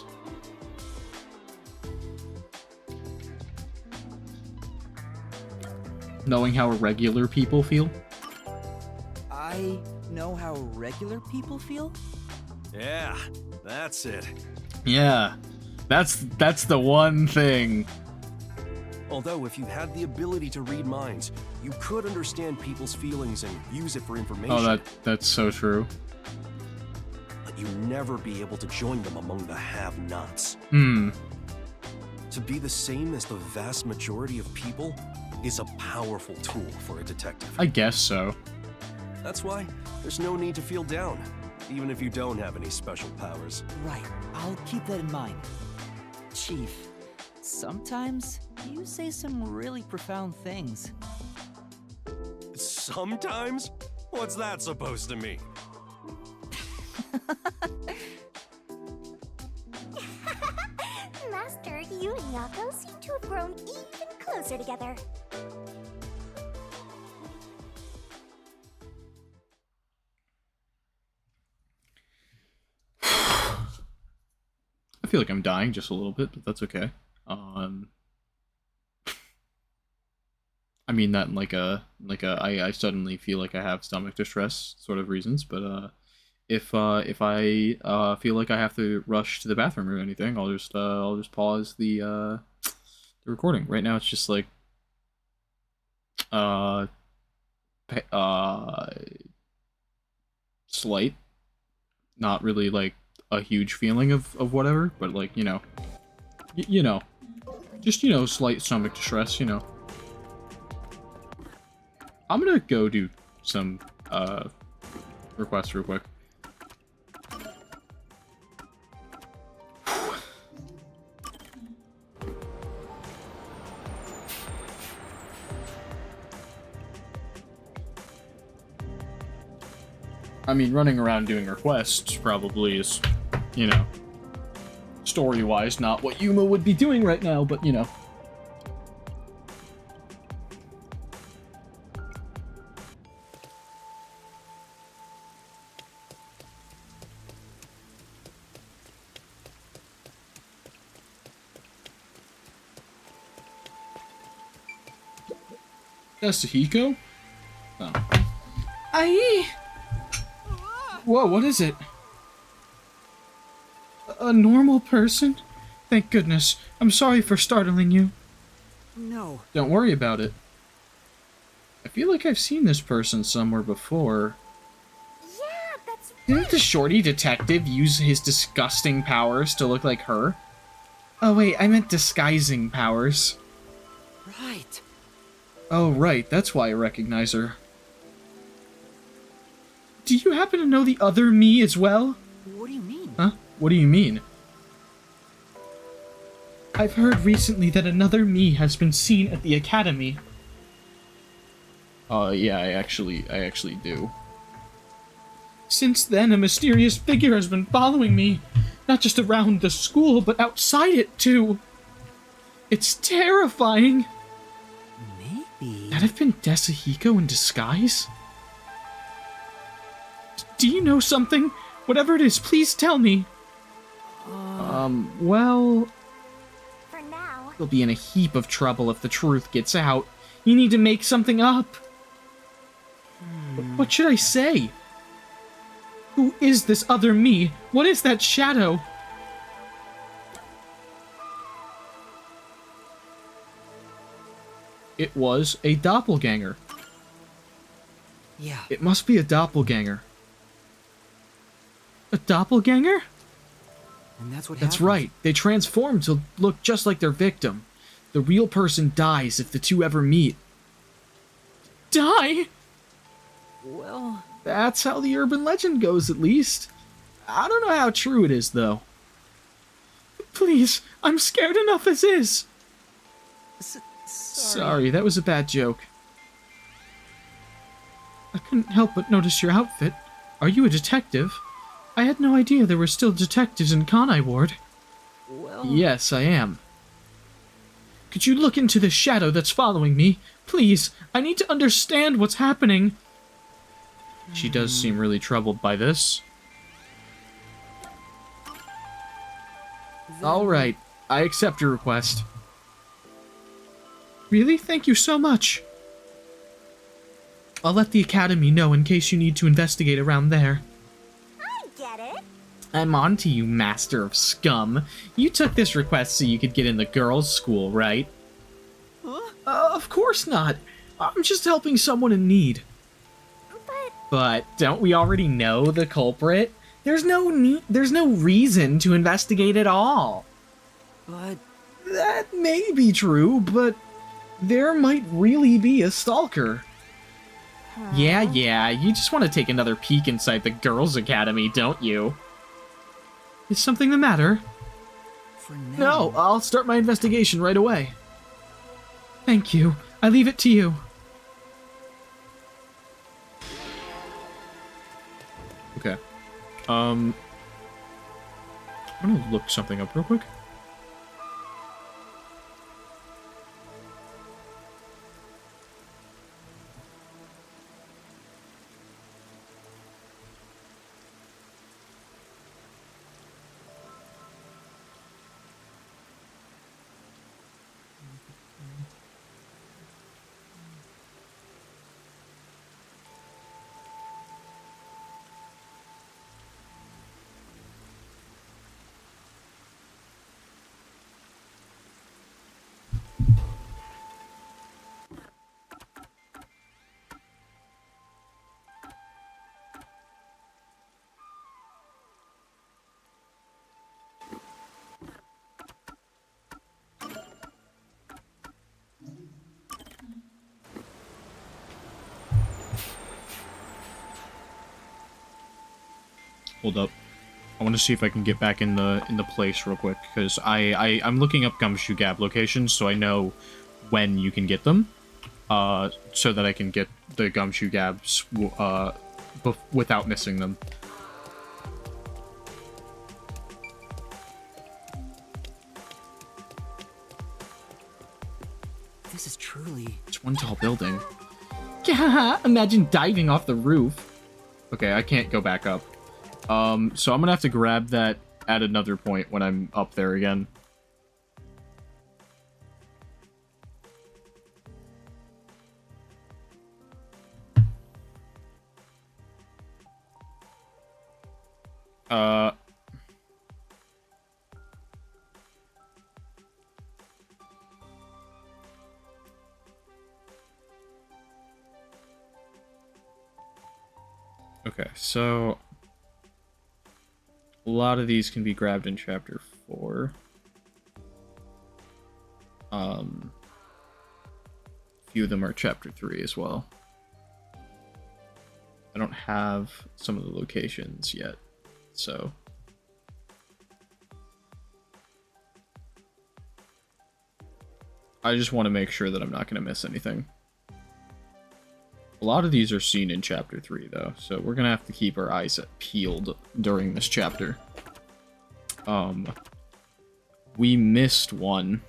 Speaker 1: Knowing how regular people feel?
Speaker 2: I know how regular people feel?
Speaker 6: Yeah, that's it.
Speaker 1: Yeah, that's the one thing.
Speaker 6: Although, if you had the ability to read minds, you could understand people's feelings and use it for information.
Speaker 1: Oh, that's so true.
Speaker 6: But you'd never be able to join them among the have-nots. To be the same as the vast majority of people is a powerful tool for a detective.
Speaker 1: I guess so.
Speaker 6: That's why there's no need to feel down, even if you don't have any special powers.
Speaker 2: Right, I'll keep that in mind. Chief, sometimes you say some really profound things.
Speaker 6: Sometimes? What's that supposed to mean?
Speaker 4: Master, you and Yako seem to have grown even closer together.
Speaker 1: I feel like I'm dying just a little bit, but that's okay. I mean that in I suddenly feel like I have stomach distress sort of reasons, but if I feel like I have to rush to the bathroom or anything, I'll just pause the recording. Right now it's just like slight, not really like a huge feeling of whatever, but like, you know. Just, you know, slight stomach distress, you know. I'm gonna go do some, requests real quick. I mean, running around doing requests probably is, you know, story-wise not what Yuma would be doing right now, but, you know. Yasuhiko? Oh. Ai! Whoa, what is it? A normal person? Thank goodness. I'm sorry for startling you.
Speaker 2: No.
Speaker 1: Don't worry about it. I feel like I've seen this person somewhere before.
Speaker 4: Yeah, that's
Speaker 1: Didn't the shorty detective use his disgusting powers to look like her? Oh wait, I meant disguising powers.
Speaker 2: Right.
Speaker 1: Oh right, that's why I recognize her. Do you happen to know the other me as well?
Speaker 2: What do you mean?
Speaker 1: Huh? What do you mean? I've heard recently that another me has been seen at the academy. Yeah, I actually do. Since then, a mysterious figure has been following me. Not just around the school, but outside it, too. It's terrifying.
Speaker 2: Maybe.
Speaker 1: That have been Desahiko in disguise? Do you know something? Whatever it is, please tell me. Well...
Speaker 4: for now.
Speaker 1: You'll be in a heap of trouble if the truth gets out. You need to make something up. What should I say? Who is this other me? What is that shadow? It was a doppelganger.
Speaker 2: Yeah.
Speaker 1: It must be a doppelganger. A doppelganger?
Speaker 2: And that's what
Speaker 1: That's
Speaker 2: happened.
Speaker 1: right. They transform to look just like their victim. The real person dies if the two ever meet. Die?
Speaker 2: Well,
Speaker 1: That's how the urban legend goes, at least. I don't know how true it is, though. Please, I'm scared enough as is. Sorry, that was a bad joke. I couldn't help but notice your outfit. Are you a detective? I had no idea there were still detectives in Kanai Ward.
Speaker 2: Well.
Speaker 1: Yes, I am. Could you look into the shadow that's following me? Please, I need to understand what's happening. She does seem really troubled by this. Alright, I accept your request. Really? Thank you so much. I'll let the Academy know in case you need to investigate around there.
Speaker 4: I get it.
Speaker 1: I'm on to you, Master of Scum. You took this request so you could get in the girls' school, right?
Speaker 2: Huh?
Speaker 1: Of course not. I'm just helping someone in need. But don't we already know the culprit? There's no reason to investigate at all.
Speaker 2: But
Speaker 1: That may be true, but there might really be a stalker. Yeah, you just want to take another peek inside the girls' academy, don't you? Is something the matter?
Speaker 2: for now.
Speaker 1: No, I'll start my investigation right away. Thank you. I leave it to you. Okay. I'm gonna look something up real quick. Hold up. I want to see if I can get back in the place real quick, because I'm looking up Gumshoe Gap locations so I know when you can get them, so that I can get the Gumshoe Gabs without missing them.
Speaker 2: This is truly...
Speaker 1: It's one tall building. Yeah, imagine diving off the roof. Okay, I can't go back up. So I'm gonna have to grab that at another point when I'm up there again. Okay, so a lot of these can be grabbed in chapter 4. A few of them are chapter 3 as well. I don't have some of the locations yet, so I just want to make sure that I'm not going to miss anything. A lot of these are seen in chapter 3 though, so we're going to have to keep our eyes peeled during this chapter. We missed one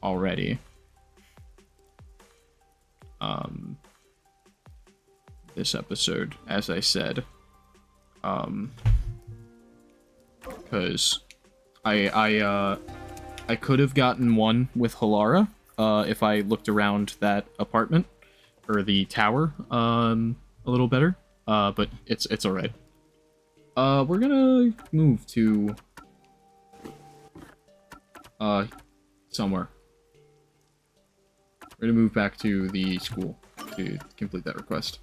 Speaker 1: already. This episode, as I said, because I could have gotten one with Halara, if I looked around that apartment or the tower, a little better, but it's all right. We're gonna move to somewhere. We're gonna move back to the school to complete that request.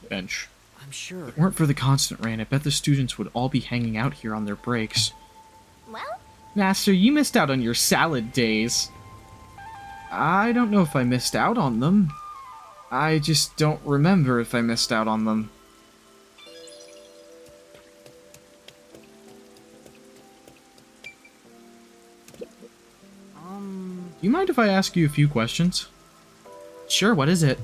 Speaker 1: Bench.
Speaker 2: I'm sure.
Speaker 1: If it weren't for the constant rain, I bet the students would all be hanging out here on their breaks.
Speaker 4: Well,
Speaker 1: Master, you missed out on your salad days. I don't know if I missed out on them. I just don't remember if I missed out on them. Do you mind if I ask you a few questions? Sure, what is it?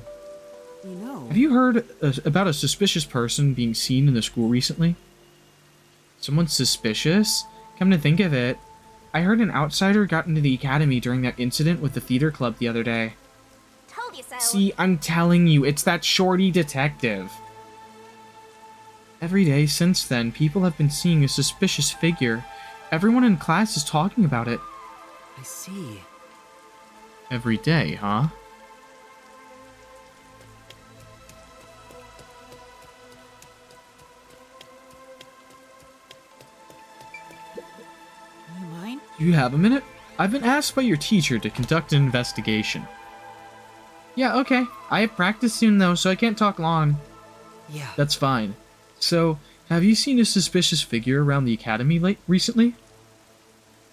Speaker 2: You know...
Speaker 1: Have you heard about a suspicious person being seen in the school recently? Someone suspicious? Come to think of it, I heard an outsider got into the academy during that incident with the theater club the other day.
Speaker 4: told you so.
Speaker 1: See, I'm telling you, it's that shorty detective. Every day since then, people have been seeing a suspicious figure. Everyone in class is talking about it.
Speaker 2: I see.
Speaker 1: Every day, huh?
Speaker 2: You mind?
Speaker 1: Do you have a minute? I've been asked by your teacher to conduct an investigation. Yeah, okay. I have practice soon though, so I can't talk long.
Speaker 2: Yeah.
Speaker 1: That's fine. So, have you seen a suspicious figure around the academy recently?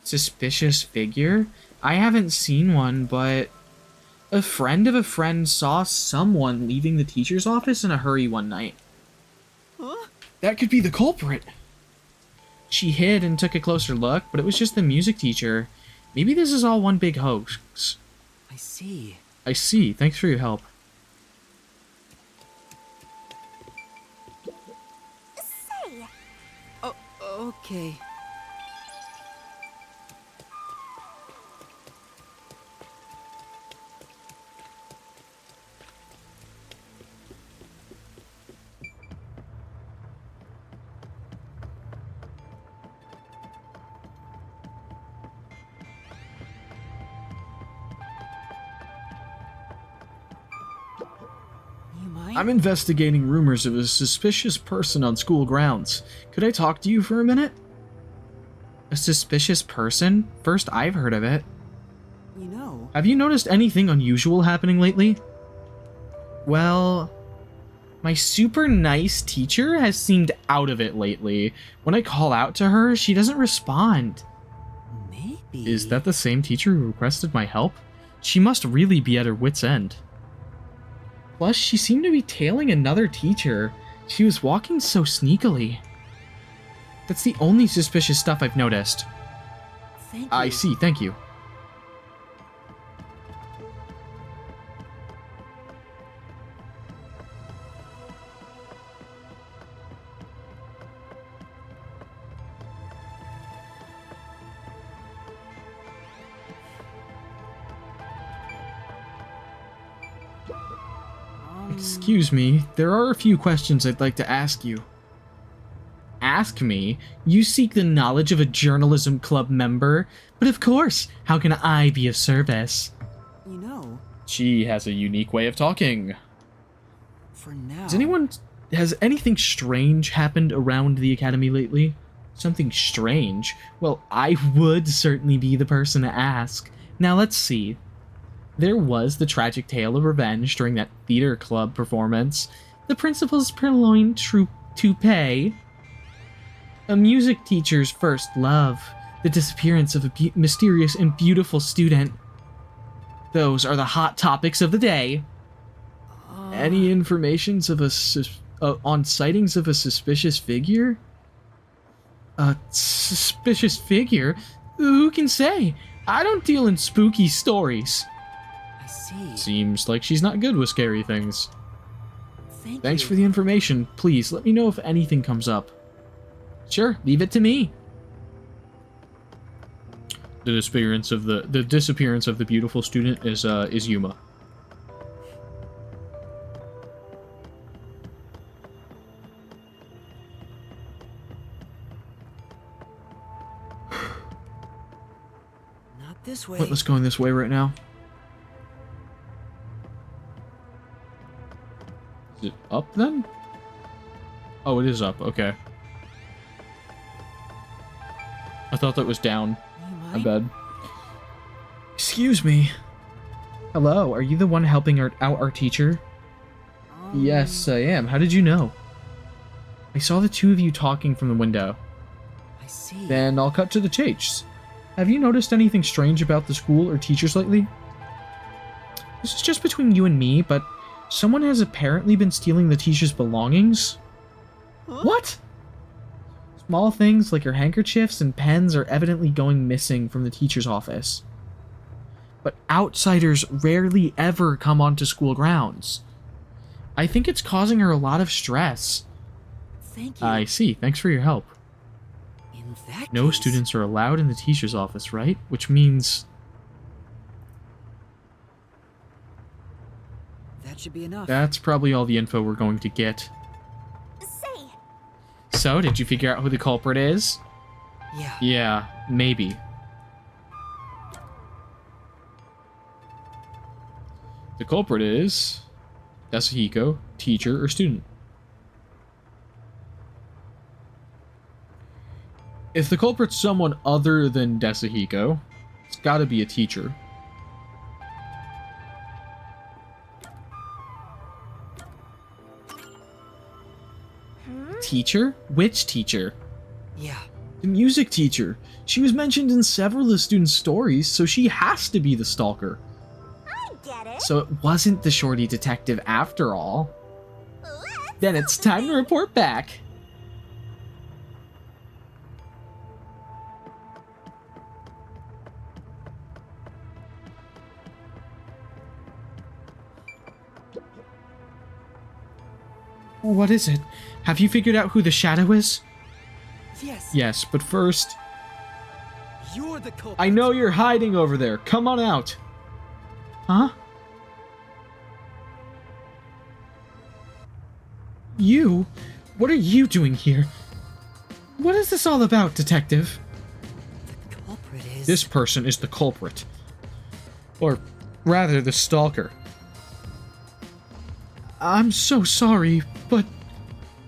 Speaker 1: Suspicious figure? I haven't seen one, but a friend of a friend saw someone leaving the teacher's office in a hurry one night.
Speaker 2: Huh?
Speaker 1: That could be the culprit. She hid and took a closer look, but it was just the music teacher. Maybe this is all one big hoax.
Speaker 2: I see.
Speaker 1: I see. Thanks for your help.
Speaker 4: Say,
Speaker 2: Oh, okay. mind?
Speaker 1: I'm investigating rumors of a suspicious person on school grounds. Could I talk to you for a minute? A suspicious person? First I've heard of it.
Speaker 2: You know,
Speaker 1: Have you noticed anything unusual happening lately? Well, my super nice teacher has seemed out of it lately. When I call out to her, she doesn't respond.
Speaker 2: maybe...
Speaker 1: Is that the same teacher who requested my help? She must really be at her wit's end. Plus, she seemed to be tailing another teacher. She was walking so sneakily. That's the only suspicious stuff I've noticed.
Speaker 2: Thank you.
Speaker 1: I see, thank you. Excuse me, there are a few questions I'd like to ask you. Ask me? You seek the knowledge of a journalism club member? But of course, how can I be of service?
Speaker 2: You know,
Speaker 1: She has a unique way of talking.
Speaker 2: for now...
Speaker 1: Has anything strange happened around the academy lately? Something strange? Well, I would certainly be the person to ask. Now let's see. There was the tragic tale of revenge during that theater club performance, the principal's purloined toupee, a music teacher's first love, the disappearance of a mysterious and beautiful student. Those are the hot topics of the day. Any informations of on sightings of a suspicious figure? A suspicious figure? Who can say? I don't deal in spooky stories.
Speaker 2: I see.
Speaker 1: Seems like she's not good with scary things. Thanks
Speaker 2: you.
Speaker 1: for the information. Please, let me know if anything comes up. Sure, leave it to me. The disappearance of the beautiful student is Yuma.
Speaker 2: Not this way.
Speaker 1: Pointless going this way right now. Is it up then? Oh, it is up. Okay. I thought that was down.
Speaker 2: You
Speaker 1: My
Speaker 2: mind?
Speaker 1: bad. Excuse me. Hello, are you the one helping out our teacher? Yes, I am. How did you know? I saw the two of you talking from the window.
Speaker 2: I see.
Speaker 1: Then I'll cut to the chase. Have you noticed anything strange about the school or teachers lately? This is just between you and me, but someone has apparently been stealing the teacher's belongings. What? Small things like her handkerchiefs and pens are evidently going missing from the teacher's office. But outsiders rarely ever come onto school grounds. I think it's causing her a lot of stress.
Speaker 2: Thank you.
Speaker 1: I see. Thanks for your help.
Speaker 2: In that
Speaker 1: No
Speaker 2: case,
Speaker 1: students are allowed in the teacher's office, right? Which means...
Speaker 2: that should be enough.
Speaker 1: that's probably all the info we're going to get.
Speaker 4: Say,
Speaker 1: So, did you figure out who the culprit is?
Speaker 2: Yeah.
Speaker 1: Yeah, maybe. The culprit is... Yasuhiko, teacher or student. If the culprit's someone other than Desahiko, it's gotta be a teacher. Teacher? Which teacher?
Speaker 2: Yeah.
Speaker 1: The music teacher. She was mentioned in several of the students' stories, so she has to be the stalker.
Speaker 4: I get it.
Speaker 1: So it wasn't the shorty detective after all.
Speaker 4: Let's
Speaker 1: Then it's time to report back. What is it? Have you figured out who the shadow is?
Speaker 2: Yes.
Speaker 1: Yes, but first,
Speaker 2: You're the culprit.
Speaker 1: I know you're hiding over there. Come on out. Huh? You? What are you doing here? What is this all about, detective?
Speaker 2: The culprit is...
Speaker 1: This person is the culprit. Or rather, the stalker. I'm so sorry, but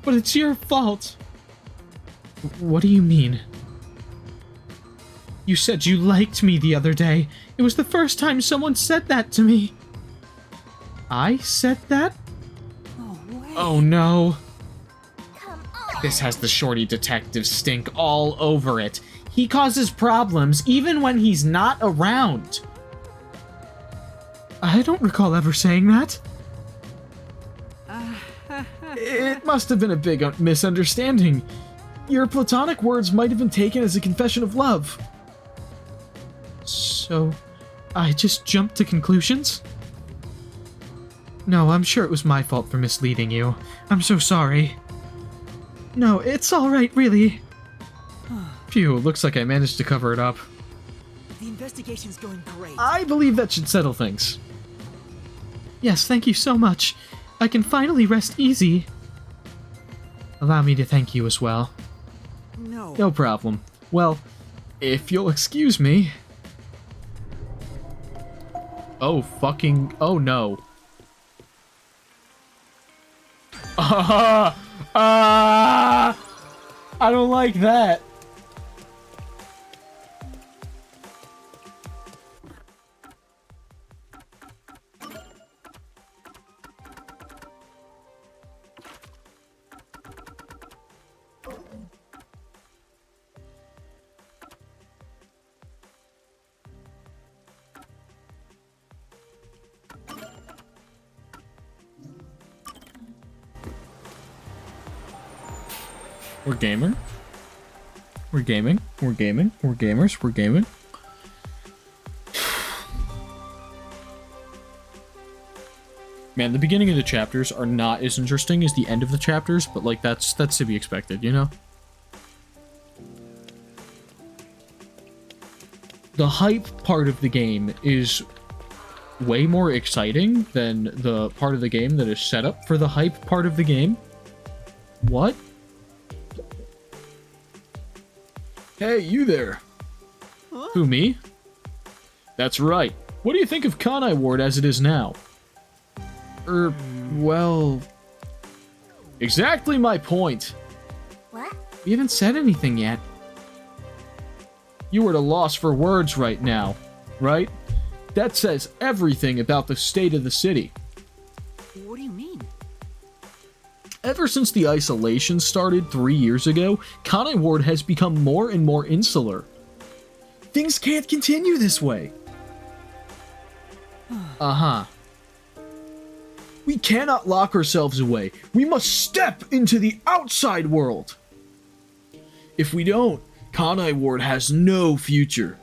Speaker 1: it's your fault. What do you mean? You said you liked me the other day. It was the first time someone said that to me. I said that?
Speaker 2: No way.
Speaker 1: Oh no.
Speaker 4: Come on.
Speaker 1: This has the shorty detective stink all over it. He causes problems even when he's not around. I don't recall ever saying that. It must have been a big misunderstanding. Your platonic words might have been taken as a confession of love. So, I just jumped to conclusions? No, I'm sure it was my fault for misleading you. I'm so sorry. No, it's alright, really. Phew, looks like I managed to cover it up.
Speaker 2: The investigation's going great.
Speaker 1: I believe that should settle things. Yes, thank you so much. I can finally rest easy. Allow me to thank you as well.
Speaker 2: No.
Speaker 1: No problem. Well, if you'll excuse me... Oh, fucking... Oh, no. I don't like that. We're gaming. We're gaming. We're gaming. We're gamers. We're gaming. Man, the beginning of the chapters are not as interesting as the end of the chapters, but like that's to be expected, you know? The hype part of the game is way more exciting than the part of the game that is set up for the hype part of the game. What? Hey, you there. Huh? Who, me? That's right. What do you think of Kanai Ward as it is now? Well... Exactly my point.
Speaker 4: What?
Speaker 1: We haven't said anything yet. You are at a loss for words right now, right? That says everything about the state of the city.
Speaker 2: What do you mean?
Speaker 1: Ever since the isolation started 3 years ago, Kanai Ward has become more and more insular. Things can't continue this way. Uh-huh. We cannot lock ourselves away. We must step into the outside world. If we don't, Kanai Ward has no future.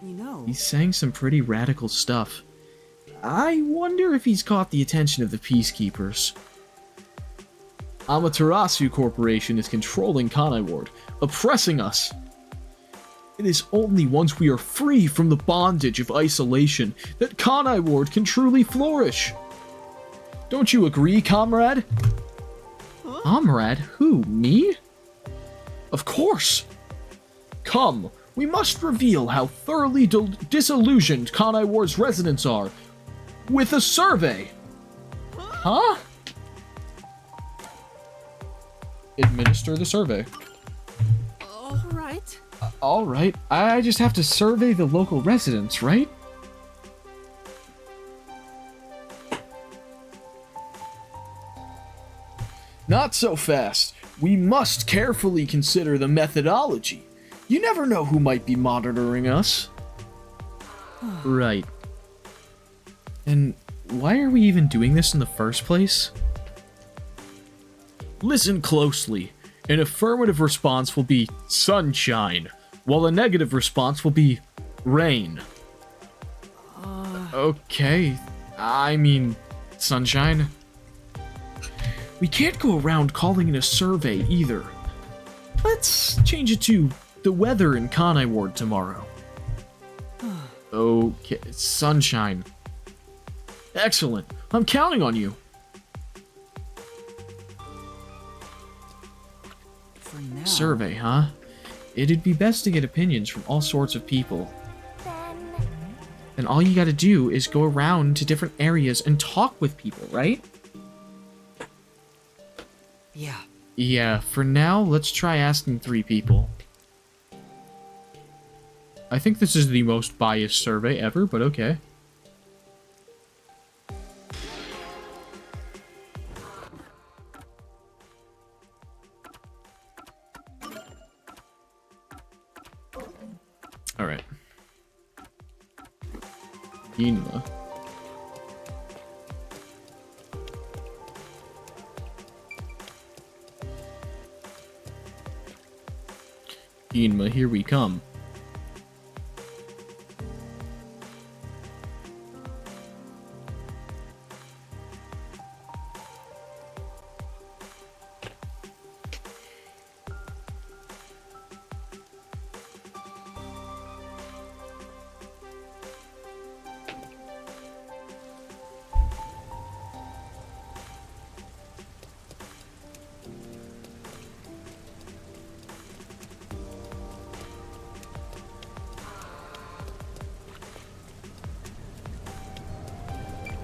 Speaker 2: We know.
Speaker 1: He's saying some pretty radical stuff. I wonder if he's caught the attention of the Peacekeepers. Amaterasu Corporation is controlling Kanai Ward, oppressing us. It is only once we are free from the bondage of isolation that Kanai Ward can truly flourish. Don't you agree, comrade? Huh? Comrade? Who, me? Of course. Come, we must reveal how thoroughly disillusioned Kanai Ward's residents are with a survey. Huh? Administer the survey.
Speaker 2: Alright.
Speaker 1: Alright, I just have to survey the local residents, right? Not so fast. We must carefully consider the methodology. You never know who might be monitoring us. Right. And why are we even doing this in the first place? Listen closely. An affirmative response will be sunshine, while a negative response will be rain. Okay. I mean, sunshine. We can't go around calling it a survey either. Let's change it to the weather in Kanai Ward tomorrow. Okay, sunshine. Excellent. I'm counting on you.
Speaker 2: For now.
Speaker 1: Survey, huh? It'd be best to get opinions from all sorts of people. Then all you gotta do is go around to different areas and talk with people, right?
Speaker 2: Yeah.
Speaker 1: Yeah, for now, let's try asking 3 people. I think this is the most biased survey ever, but okay. Alright. Inma. Inma, here we come.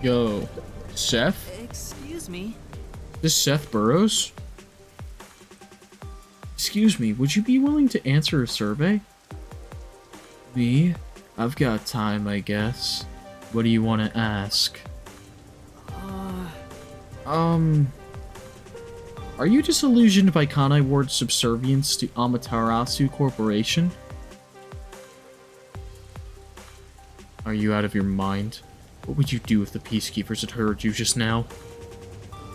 Speaker 1: Yo, Seth?
Speaker 2: Excuse me.
Speaker 1: This Seth Burrows? Excuse me, would you be willing to answer a survey? Me? I've got time, I guess. What do you want to ask? Are you disillusioned by Kanai Ward's subservience to Amaterasu Corporation? Are you out of your mind? What would you do if the Peacekeepers had heard you just now?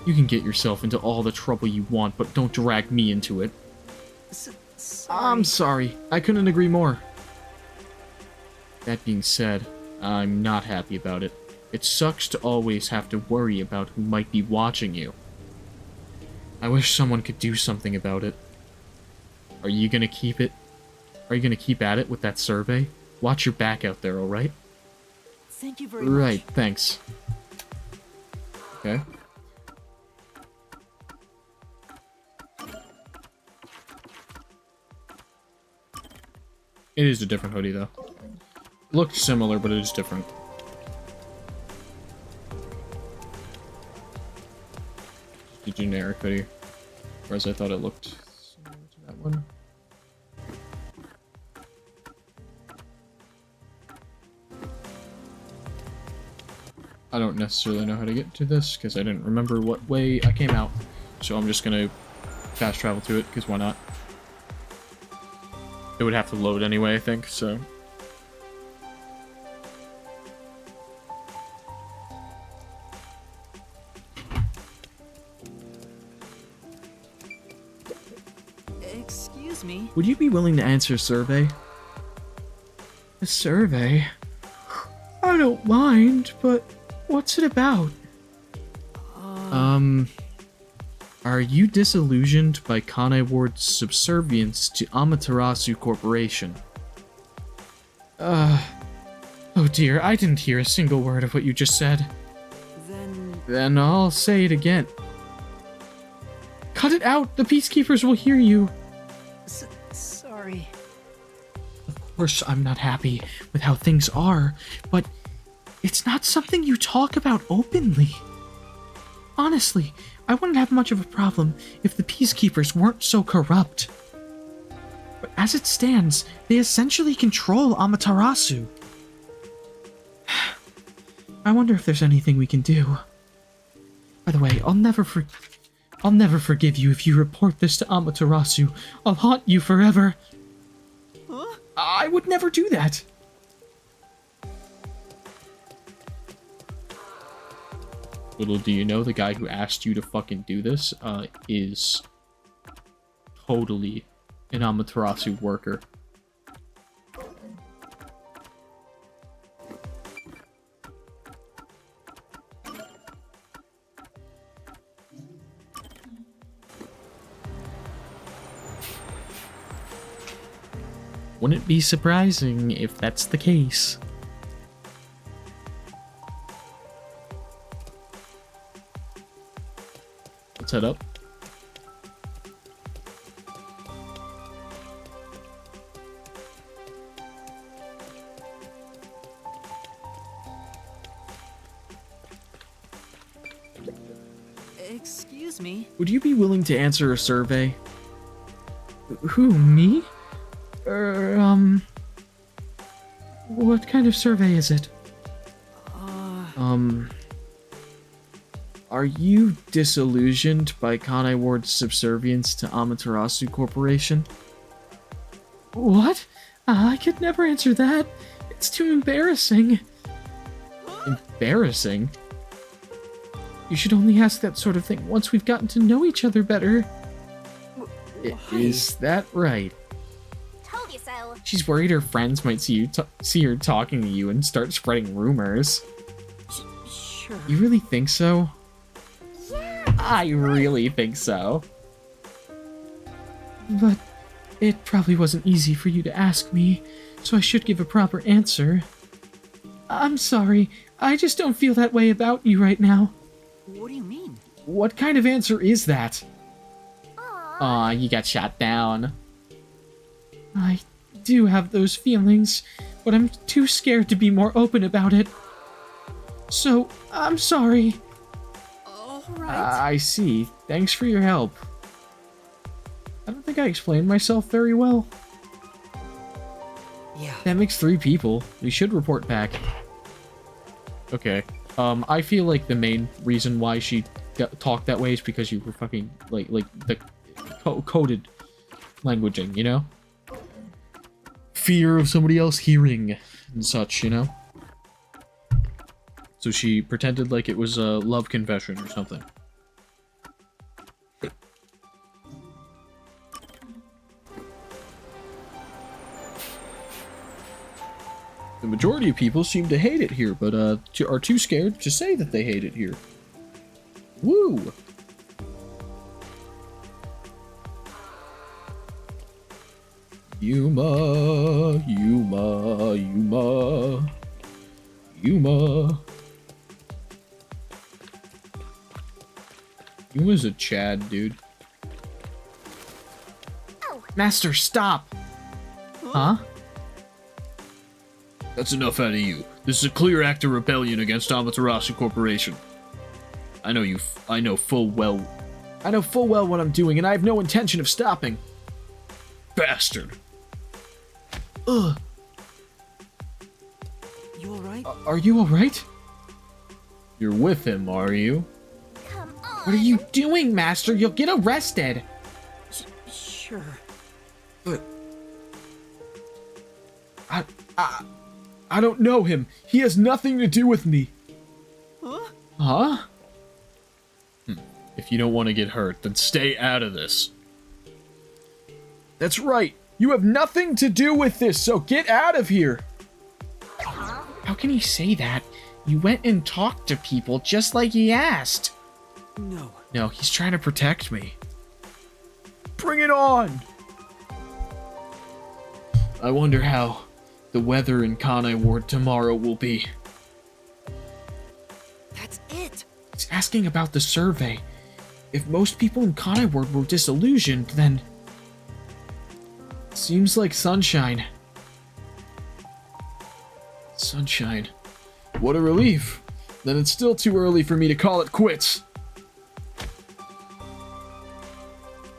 Speaker 1: You can get yourself into all the trouble you want, but don't drag me into it.
Speaker 2: Sorry.
Speaker 1: I'm sorry. I couldn't agree more. That being said, I'm not happy about it. It sucks to always have to worry about who might be watching you. I wish someone could do something about it. Are you gonna keep it? Are you gonna keep at it with that survey? Watch your back out there, alright?
Speaker 2: Thank you very much.
Speaker 1: Right, thanks. Okay. It is a different hoodie, though. Looked similar, but it is different. The generic hoodie. Whereas I thought it looked similar to that one. I don't necessarily know how to get to this, because I didn't remember what way I came out. So I'm just gonna fast travel to it, because why not? It would have to load anyway, I think, so...
Speaker 2: Excuse me.
Speaker 1: Would you be willing to answer a survey? A survey? I don't mind, but what's it about? Are you disillusioned by Kanai Ward's subservience to Amaterasu Corporation? Oh dear, I didn't hear a single word of what you just said. Then I'll say it again. Cut it out! The Peacekeepers will hear you!
Speaker 2: Sorry.
Speaker 1: Of course, I'm not happy with how things are, but it's not something you talk about openly. Honestly, I wouldn't have much of a problem if the Peacekeepers weren't so corrupt. But as it stands, they essentially control Amaterasu. I wonder if there's anything we can do. By the way, I'll never forgive you if you report this to Amaterasu. I'll haunt you forever.
Speaker 2: Huh?
Speaker 1: I would never do that. Little do you know, the guy who asked you to fucking do this, is totally an Amaterasu worker. Wouldn't it be surprising if that's the case? Let's head up.
Speaker 2: Excuse Excuse me.
Speaker 1: Would you be willing to answer a survey? Who, me? What kind of survey is it? Are you disillusioned by Kanai Ward's subservience to Amaterasu Corporation? What? I could never answer that. It's too embarrassing. Embarrassing? You should only ask that sort of thing once we've gotten to know each other better. Is that right?
Speaker 4: Told you so.
Speaker 1: She's worried her friends might see her talking to you and start spreading rumors.
Speaker 2: Sure.
Speaker 1: You really think so?
Speaker 4: Yeah.
Speaker 1: I really think so. But it probably wasn't easy for you to ask me, so I should give a proper answer. I'm sorry, I just don't feel that way about you right now.
Speaker 2: What do you mean?
Speaker 1: What kind of answer is that?
Speaker 4: Aw.
Speaker 1: Aw, you got shot down. I do have those feelings, but I'm too scared to be more open about it. So, I'm sorry.
Speaker 2: Alright.
Speaker 1: I see. Thanks for your help. I don't think I explained myself very well.
Speaker 2: Yeah.
Speaker 1: That makes 3 people. We should report back. Okay. I feel like the main reason why she talked that way is because you were fucking, like the coded languaging, you know? Fear of somebody else hearing and such, you know? So she pretended like it was a love confession or something. The majority of people seem to hate it here, but are too scared to say that they hate it here. Woo! Yuma, Yuma, Yuma, Yuma. Yuma's a Chad, dude.
Speaker 4: Oh.
Speaker 1: Master, stop! Huh? That's enough out of you. This is a clear act of rebellion against Amaterasu Corporation. I know full well what I'm doing, and I have no intention of stopping. Bastard. Ugh.
Speaker 2: You alright?
Speaker 1: Are you alright? You're with him, are you?
Speaker 4: Come on.
Speaker 1: What are you doing, Master? You'll get arrested.
Speaker 2: Sure.
Speaker 1: But... I don't know him. He has nothing to do with me.
Speaker 2: Huh?
Speaker 1: Huh? If you don't want to get hurt, then stay out of this. That's right. You have nothing to do with this, so get out of here. How can he say that? You went and talked to people just like he asked.
Speaker 2: No.
Speaker 1: No, he's trying to protect me. Bring it on! I wonder how the weather in Kanai Ward tomorrow will be.
Speaker 2: That's it!
Speaker 1: He's asking about the survey. If most people in Kanai Ward were disillusioned, then... Seems like sunshine. Sunshine. What a relief. Then it's still too early for me to call it quits.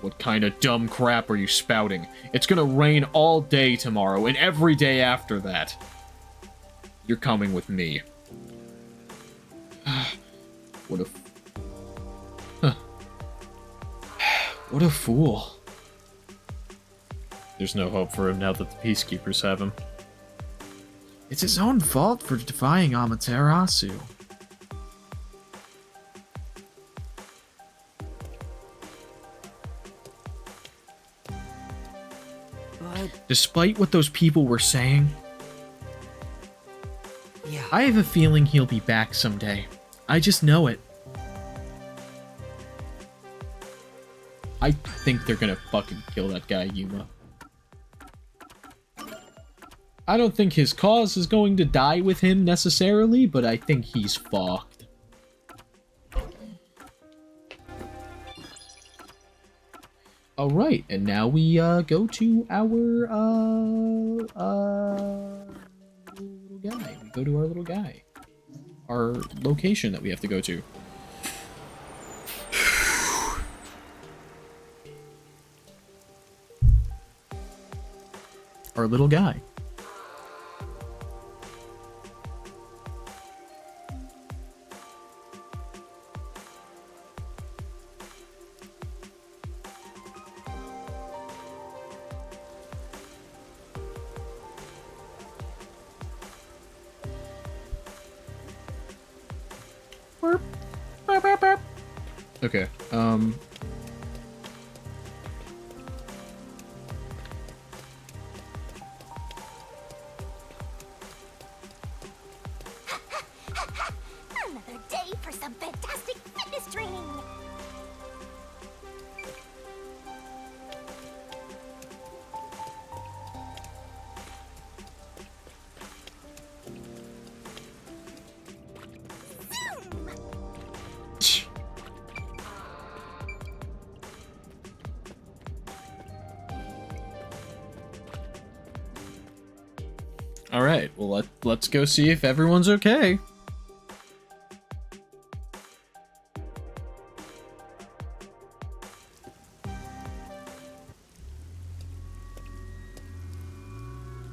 Speaker 1: What kind of dumb crap are you spouting? It's gonna rain all day tomorrow and every day after that. You're coming with me. What a... Huh. What a fool. There's no hope for him now that the Peacekeepers have him. It's his own fault for defying Amaterasu.
Speaker 2: But...
Speaker 1: Despite what those people were saying,
Speaker 2: yeah.
Speaker 1: I have a feeling he'll be back someday. I just know it. I think they're gonna fucking kill that guy, Yuma. I don't think his cause is going to die with him necessarily, but I think he's fucked. Alright, and now we go to our little guy. We go to our little guy. Our location that we have to go to. our little guy. Okay,
Speaker 4: Another day for some fantastic fitness training.
Speaker 1: all right. Well, let's go see if everyone's okay.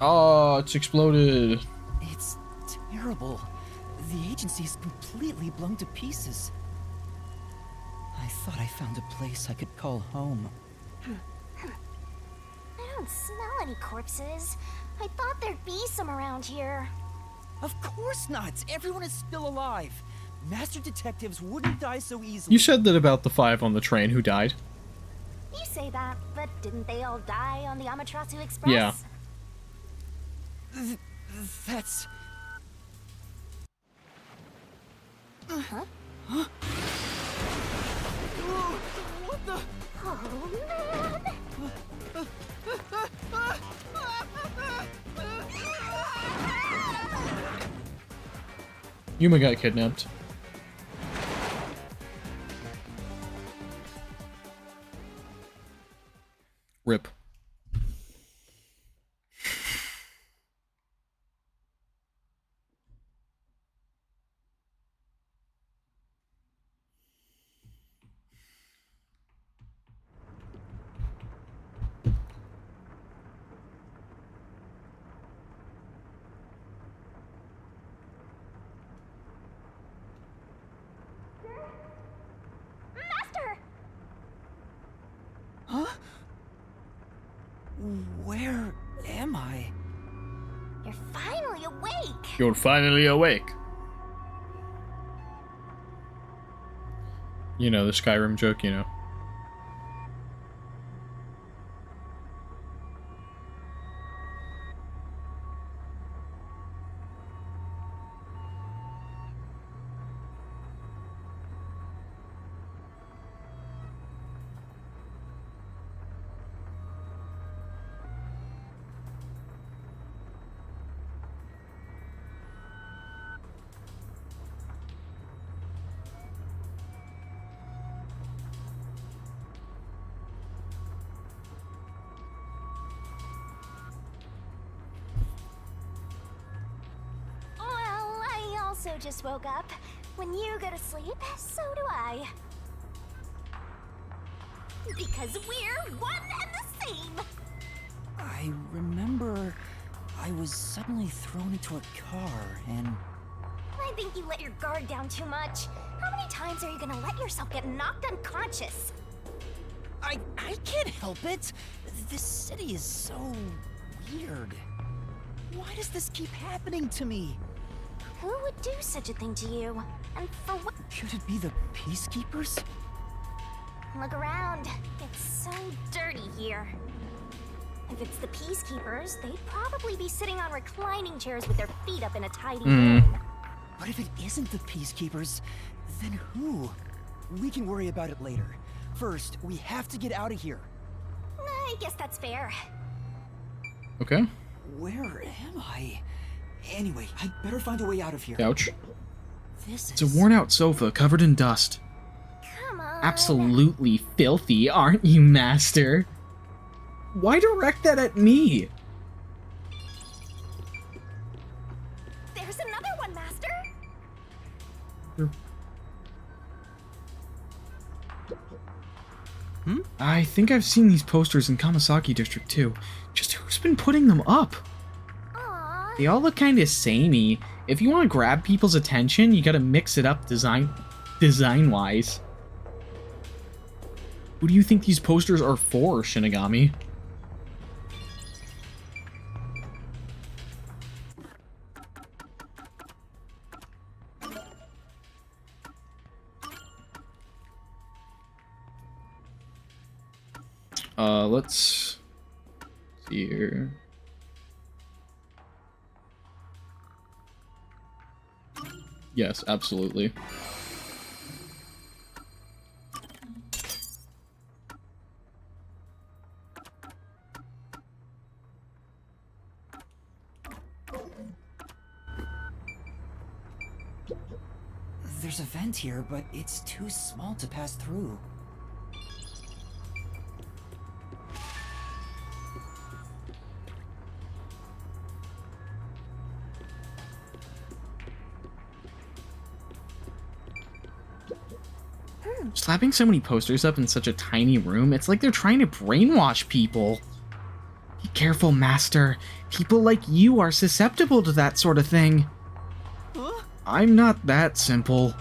Speaker 1: Oh, it's exploded.
Speaker 2: It's terrible. The agency is completely blown to pieces. I thought I found a place I could call home.
Speaker 4: I don't smell any corpses. I thought there'd be some around here.
Speaker 2: Of course not! Everyone is still alive! Master detectives wouldn't die so easily.
Speaker 1: You said that about the 5 on the train who died.
Speaker 4: You say that, but didn't they all die on the Amaterasu Express?
Speaker 1: Yeah.
Speaker 2: That's...
Speaker 4: Huh?
Speaker 2: What the...
Speaker 4: Oh, man!
Speaker 1: Yuma got kidnapped. Rip.
Speaker 4: Master!
Speaker 2: Huh? Where am I?
Speaker 4: You're finally awake!
Speaker 1: You're finally awake. You know, the Skyrim joke, you know.
Speaker 4: Well, I also just woke up. When you go to sleep, so do I. Because we're one and the same!
Speaker 2: I remember I was suddenly thrown into a car and...
Speaker 4: I think you let your guard down too much. How many times are you gonna let yourself get knocked unconscious?
Speaker 2: I can't help it! This city is so... weird. Why does this keep happening to me?
Speaker 4: Who would do such a thing to you? And for what?
Speaker 2: Could it be the Peacekeepers?
Speaker 4: Look around. It's so dirty here. If it's the Peacekeepers, they'd probably be sitting on reclining chairs with their feet up in a tidy room.
Speaker 2: But if it isn't the Peacekeepers, then who? We can worry about it later. First, we have to get out of here.
Speaker 4: I guess that's fair.
Speaker 1: Okay.
Speaker 2: Where am I? Anyway, I'd better find a way out of here.
Speaker 1: Ouch.
Speaker 2: This
Speaker 1: It's a
Speaker 2: is...
Speaker 1: worn out sofa covered in dust.
Speaker 4: Come on.
Speaker 1: Absolutely filthy, aren't you, Master? Why direct that at me?
Speaker 4: There's another one, Master.
Speaker 1: I think I've seen these posters in Kamasaki District too. Just who's been putting them up?
Speaker 4: Aww.
Speaker 1: They all look kind of samey. If you want to grab people's attention, you gotta mix it up design-wise. Who do you think these posters are for, Shinigami? Let's see here. Yes, absolutely.
Speaker 2: There's a vent here, but it's too small to pass through.
Speaker 1: Slapping so many posters up in such a tiny room, it's like they're trying to brainwash people. Be careful, Master. People like you are susceptible to that sort of thing.
Speaker 2: Huh?
Speaker 1: I'm not that simple.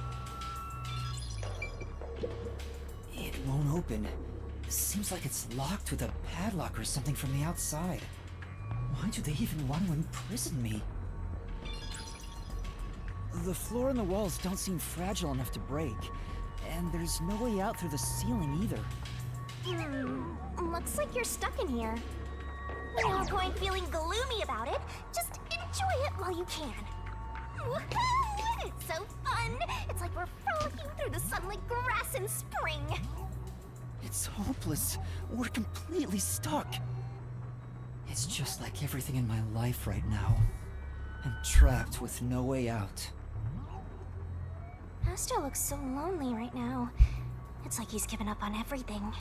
Speaker 2: It won't open. Seems like it's locked with a padlock or something from the outside. Why do they even want to imprison me? The floor and the walls don't seem fragile enough to break. And there's no way out through the ceiling either.
Speaker 4: Looks like you're stuck in here. No point feeling gloomy about it. Just enjoy it while you can. Woohoo! It's so fun! It's like we're frolicking through the sun like grass in spring.
Speaker 2: It's hopeless. We're completely stuck. It's just like everything in my life right now. I'm trapped with no way out.
Speaker 4: Master looks so lonely right now. It's like he's given up on everything.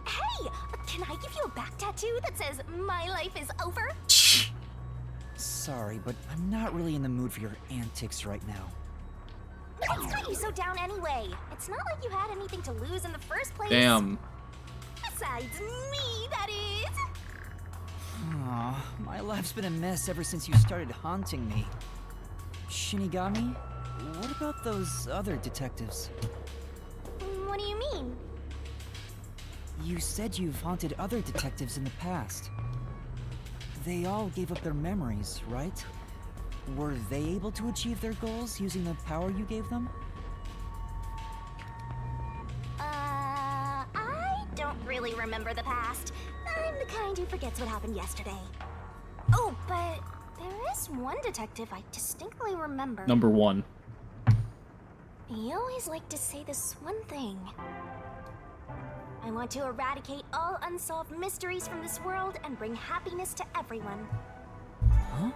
Speaker 4: Hey! Can I give you a back tattoo that says, "My life is over"?
Speaker 2: Sorry, but I'm not really in the mood for your antics right now.
Speaker 4: What's got you so down anyway? It's not like you had anything to lose in the first place.
Speaker 1: Damn.
Speaker 4: Besides me, that is.
Speaker 2: Aw, my life's been a mess ever since you started haunting me. Shinigami, what about those other detectives?
Speaker 4: What do you mean?
Speaker 2: You said you've haunted other detectives in the past. They all gave up their memories, right? Were they able to achieve their goals using the power you gave them?
Speaker 4: I don't really remember the past. I'm the kind who forgets what happened yesterday. Oh, but there is one detective I distinctly remember.
Speaker 1: Number 1.
Speaker 4: He always liked to say this one thing. I want to eradicate all unsolved mysteries from this world and bring happiness to everyone.
Speaker 2: Huh?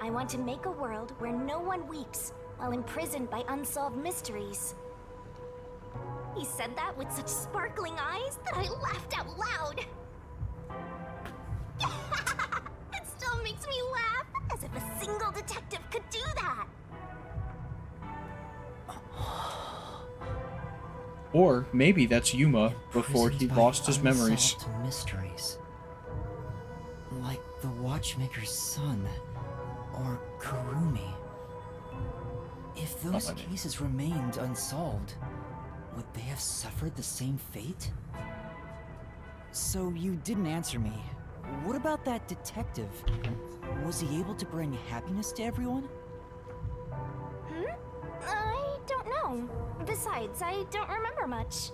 Speaker 4: I want to make a world where no one weeps while imprisoned by unsolved mysteries. He said that with such sparkling eyes that I laughed out loud. It still makes me laugh, as if a single detective could do that.
Speaker 1: Or maybe that's Yuma before he
Speaker 2: Imprisoned by
Speaker 1: lost his memories.
Speaker 2: unsolved mysteries. Like the Watchmaker's son, or Kurumi. If those
Speaker 1: Not my name.
Speaker 2: cases remained unsolved, would they have suffered the same fate? So you didn't answer me. What about that detective? Was he able to bring happiness to everyone?
Speaker 4: I don't know. Besides, I don't remember much.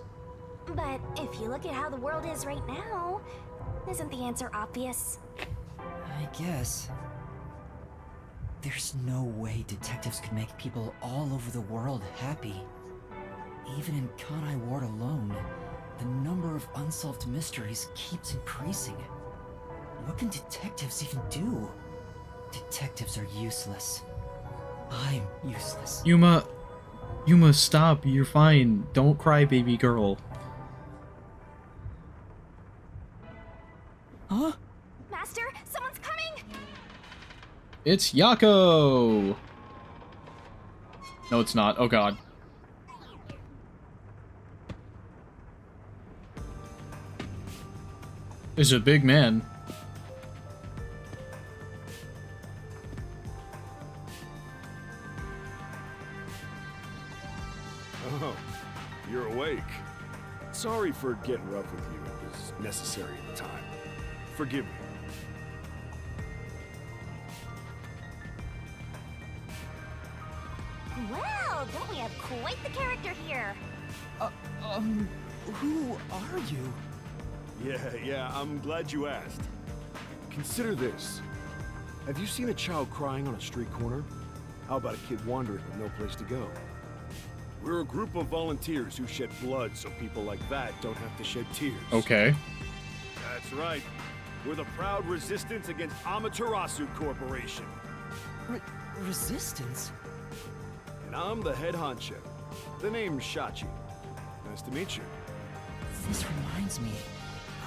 Speaker 4: But if you look at how the world is right now, isn't the answer obvious?
Speaker 2: I guess. There's no way detectives could make people all over the world happy. Even in Kanai Ward alone, the number of unsolved mysteries keeps increasing. What can detectives even do? Detectives are useless. I'm useless.
Speaker 1: Yuma, stop. You're fine. Don't cry, baby girl.
Speaker 2: Huh?
Speaker 4: Master, someone's coming!
Speaker 1: It's Yako! No, it's not. Oh god. He's a big man.
Speaker 7: Oh, you're awake. Sorry for getting rough with you. It was necessary at the time. Forgive me.
Speaker 4: Well, don't we have quite the character here?
Speaker 2: Who are you?
Speaker 7: Yeah, I'm glad you asked. Consider this. Have you seen a child crying on a street corner? How about a kid wandering with no place to go? We're a group of volunteers who shed blood so people like that don't have to shed tears.
Speaker 1: Okay.
Speaker 7: That's right. We're the proud resistance against Amaterasu Corporation.
Speaker 2: Resistance?
Speaker 7: And I'm the head honcho. The name's Shachi. Nice to meet you.
Speaker 2: This reminds me.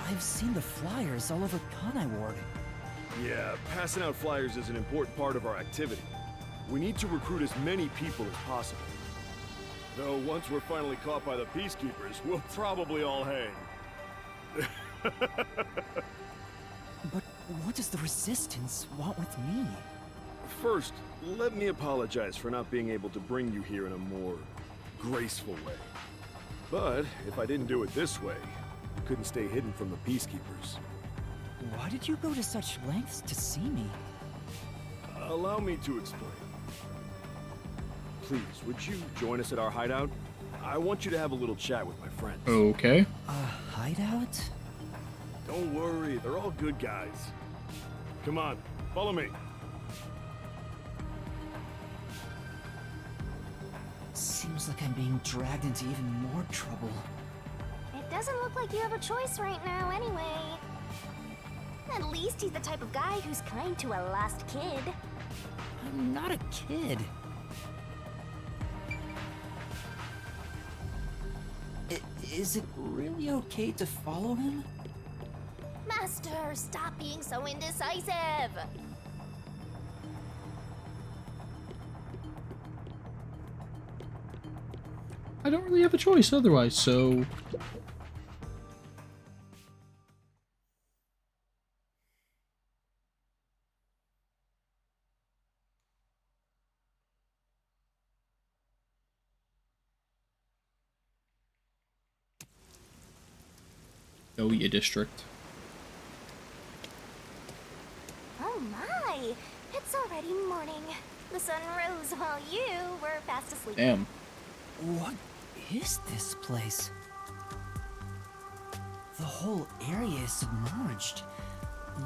Speaker 2: I've seen the flyers all over Kanai Ward.
Speaker 7: Yeah, passing out flyers is an important part of our activity. We need to recruit as many people as possible. Though once we're finally caught by the peacekeepers, we'll probably all hang.
Speaker 2: But what does the Resistance want with me?
Speaker 7: First, let me apologize for not being able to bring you here in a more graceful way. But if I didn't do it this way, you couldn't stay hidden from the peacekeepers.
Speaker 2: Why did you go to such lengths to see me?
Speaker 7: Allow me to explain. Please, would you join us at our hideout? I want you to have a little chat with my friends.
Speaker 1: Okay.
Speaker 2: A hideout?
Speaker 7: Don't worry, they're all good guys. Come on, follow me.
Speaker 2: Seems like I'm being dragged into even more trouble.
Speaker 4: It doesn't look like you have a choice right now, anyway. At least he's the type of guy who's kind to a lost kid.
Speaker 2: I'm not a kid. Is it really okay to follow him?
Speaker 4: Master, stop being so indecisive!
Speaker 1: I don't really have a choice otherwise, so... Oya District.
Speaker 4: Oh my! It's already morning. The sun rose while you were fast asleep.
Speaker 1: Damn.
Speaker 2: What is this place? The whole area is submerged.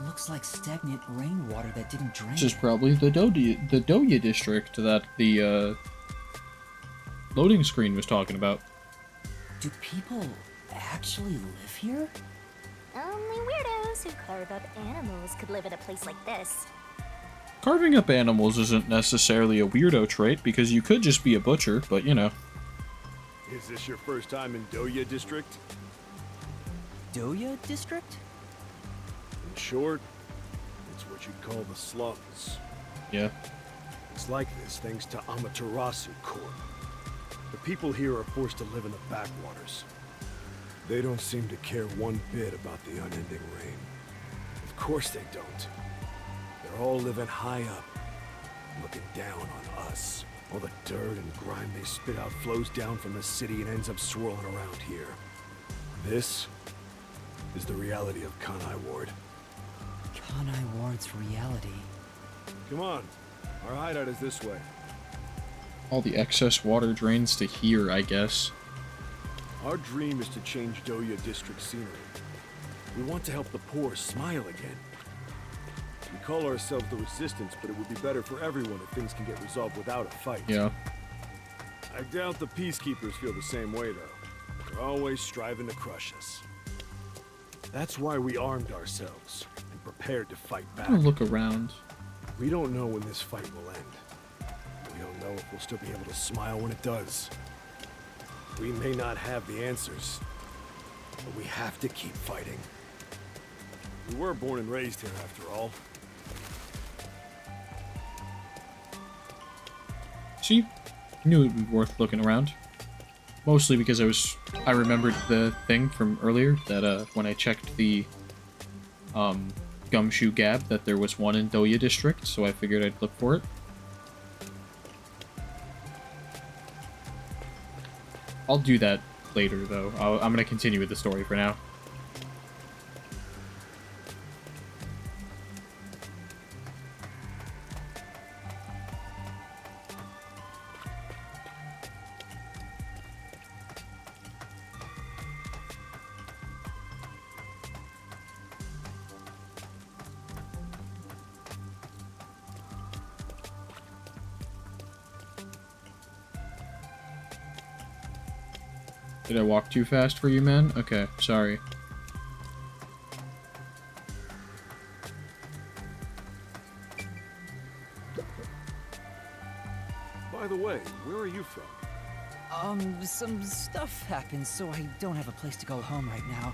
Speaker 2: Looks like stagnant rainwater that didn't drain.
Speaker 1: This is probably the Doya District that the loading screen was talking about.
Speaker 2: Do people actually live here?
Speaker 4: Only weirdos who carve up animals could live in a place like this.
Speaker 1: Carving up animals isn't necessarily a weirdo trait, because you could just be a butcher, but you know.
Speaker 7: Is this your first time in Doya District?
Speaker 2: Doya District?
Speaker 7: In short, it's what you'd call the slums.
Speaker 1: Yeah.
Speaker 7: It's like this thanks to Amaterasu Corp. The people here are forced to live in the backwaters. They don't seem to care one bit about the unending rain. Of course they don't. They're all living high up, looking down on us. All the dirt and grime they spit out flows down from the city and ends up swirling around here. This is the reality of Kanai Ward.
Speaker 2: Kanai Ward's reality.
Speaker 7: Come on, our hideout is this way.
Speaker 1: All the excess water drains to here, I guess.
Speaker 7: Our dream is to change Doya District scenery. We want to help the poor smile again. We call ourselves the Resistance, but it would be better for everyone if things can get resolved without a fight.
Speaker 1: Yeah.
Speaker 7: I doubt the peacekeepers feel the same way, though. They're always striving to crush us. That's why we armed ourselves and prepared to fight back.
Speaker 1: I'm gonna look around.
Speaker 7: We don't know when this fight will end. We don't know if we'll still be able to smile when it does. We may not have the answers, but we have to keep fighting. We were born and raised here, after all.
Speaker 1: See? Knew it would be worth looking around. Mostly because I remembered the thing from earlier that when I checked the Gumshoe Gap that there was one in Doya District, so I figured I'd look for it. I'll do that later though. I'm gonna continue with the story for now. Did I walk too fast for you, man? Okay, sorry.
Speaker 7: By the way, where are you from?
Speaker 2: Some stuff happened, so I don't have a place to go home right now.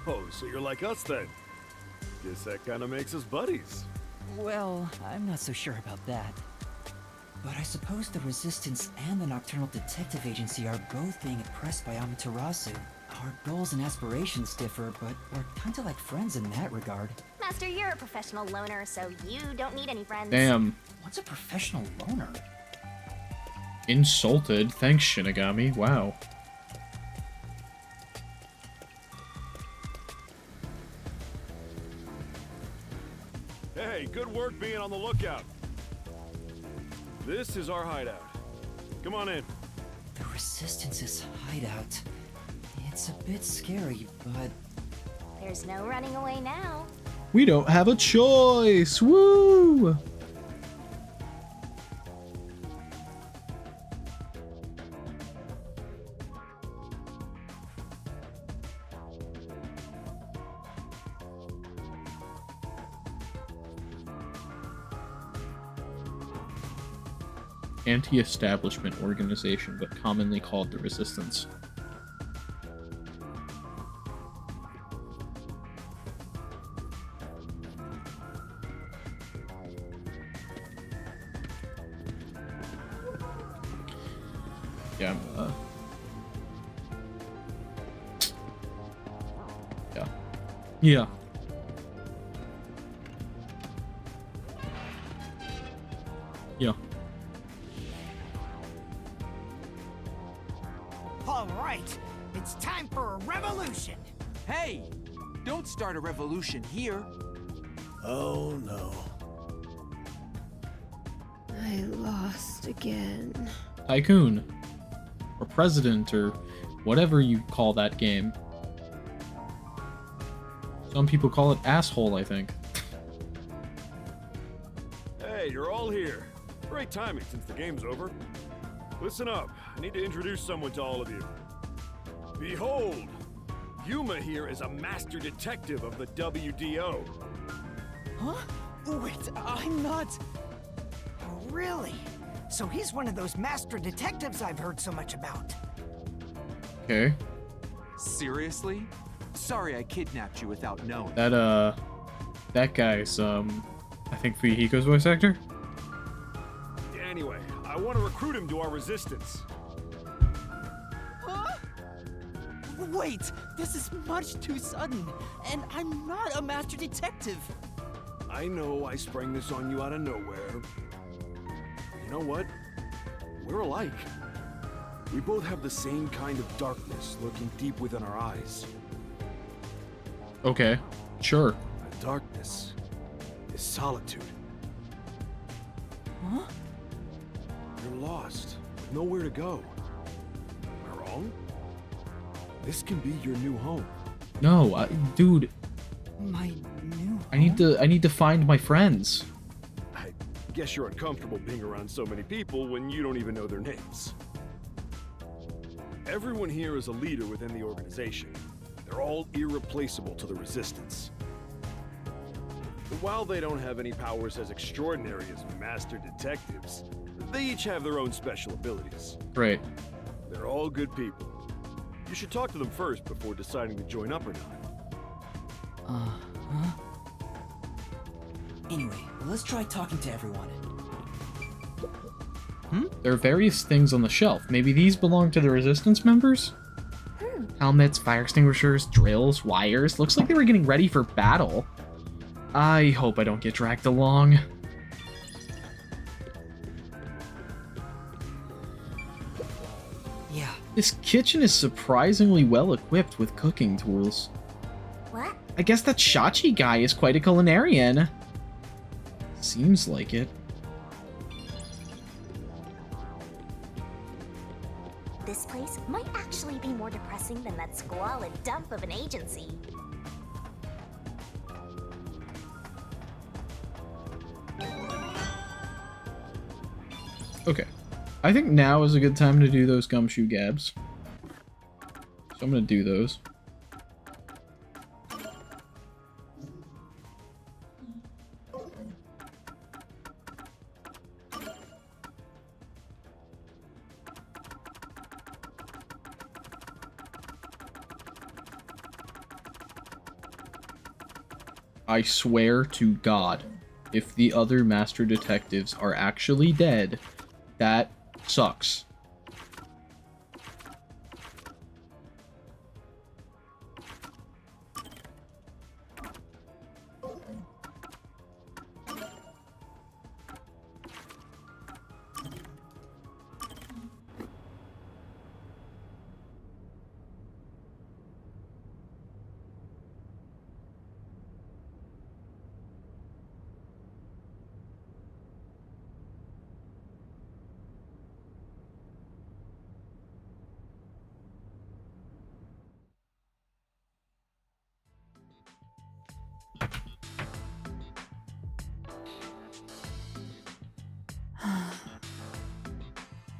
Speaker 7: Oh, so you're like us then. Guess that kind of makes us buddies.
Speaker 2: Well, I'm not so sure about that. But I suppose the Resistance and the Nocturnal Detective Agency are both being oppressed by Amaterasu. Our goals and aspirations differ, but we're kinda like friends in that regard.
Speaker 4: Master, you're a professional loner, so you don't need any friends.
Speaker 1: Damn.
Speaker 2: What's a professional loner?
Speaker 1: Insulted. Thanks, Shinigami. Wow.
Speaker 7: Hey, good work being on the lookout. This is our hideout. Come on in.
Speaker 2: The Resistance's hideout. It's a bit scary, but...
Speaker 4: There's no running away now.
Speaker 1: We don't have a choice! Woo! Anti-establishment organization, but commonly called the Resistance. Yeah, yeah. Yeah. Yeah.
Speaker 8: All right, it's time for a revolution.
Speaker 9: Hey! Don't start a revolution here.
Speaker 10: Oh no.
Speaker 11: I lost again.
Speaker 1: Tycoon. Or President, or whatever you call that game. Some people call it asshole, I think.
Speaker 7: Hey, you're all here. Great timing since the game's over. Listen up. I need to introduce someone to all of you. Behold! Yuma here is a master detective of the WDO.
Speaker 8: Huh? Wait, I'm not... Oh, really? So he's one of those master detectives I've heard so much about.
Speaker 1: Okay.
Speaker 9: Seriously? Sorry I kidnapped you without knowing.
Speaker 1: That guy's, I think Fuyuhiko's voice actor?
Speaker 7: Anyway, I want to recruit him to our resistance.
Speaker 8: Huh? Wait, this is much too sudden, and I'm not a master detective.
Speaker 7: I know I sprang this on you out of nowhere. You know what? We're alike. We both have the same kind of darkness lurking deep within our eyes.
Speaker 1: Okay. Sure.
Speaker 7: That darkness is solitude.
Speaker 8: Huh?
Speaker 7: You're lost, with nowhere to go. Am I wrong? This can be your new home.
Speaker 1: No, dude,
Speaker 8: My new
Speaker 1: I need to find my friends.
Speaker 7: I guess you're uncomfortable being around so many people when you don't even know their names. Everyone here is a leader within the organization. They're all irreplaceable to the Resistance. But while they don't have any powers as extraordinary as master detectives, they each have their own special abilities.
Speaker 1: Great.
Speaker 7: They're all good people. You should talk to them first before deciding to join up or not.
Speaker 2: Huh? Anyway, let's try talking to everyone.
Speaker 1: There are various things on the shelf. Maybe these belong to the Resistance members? Helmets, fire extinguishers, drills, wires. Looks like they were getting ready for battle. I hope I don't get dragged along.
Speaker 2: Yeah.
Speaker 1: This kitchen is surprisingly well equipped with cooking tools.
Speaker 4: What?
Speaker 1: I guess that Shachi guy is quite a culinarian. Seems like it.
Speaker 4: This place might actually be more depressing than that squalid dump of an agency.
Speaker 1: Okay. I think now is a good time to do those gumshoe gabs. So I'm gonna do those. I swear to God, if the other master detectives are actually dead, that sucks.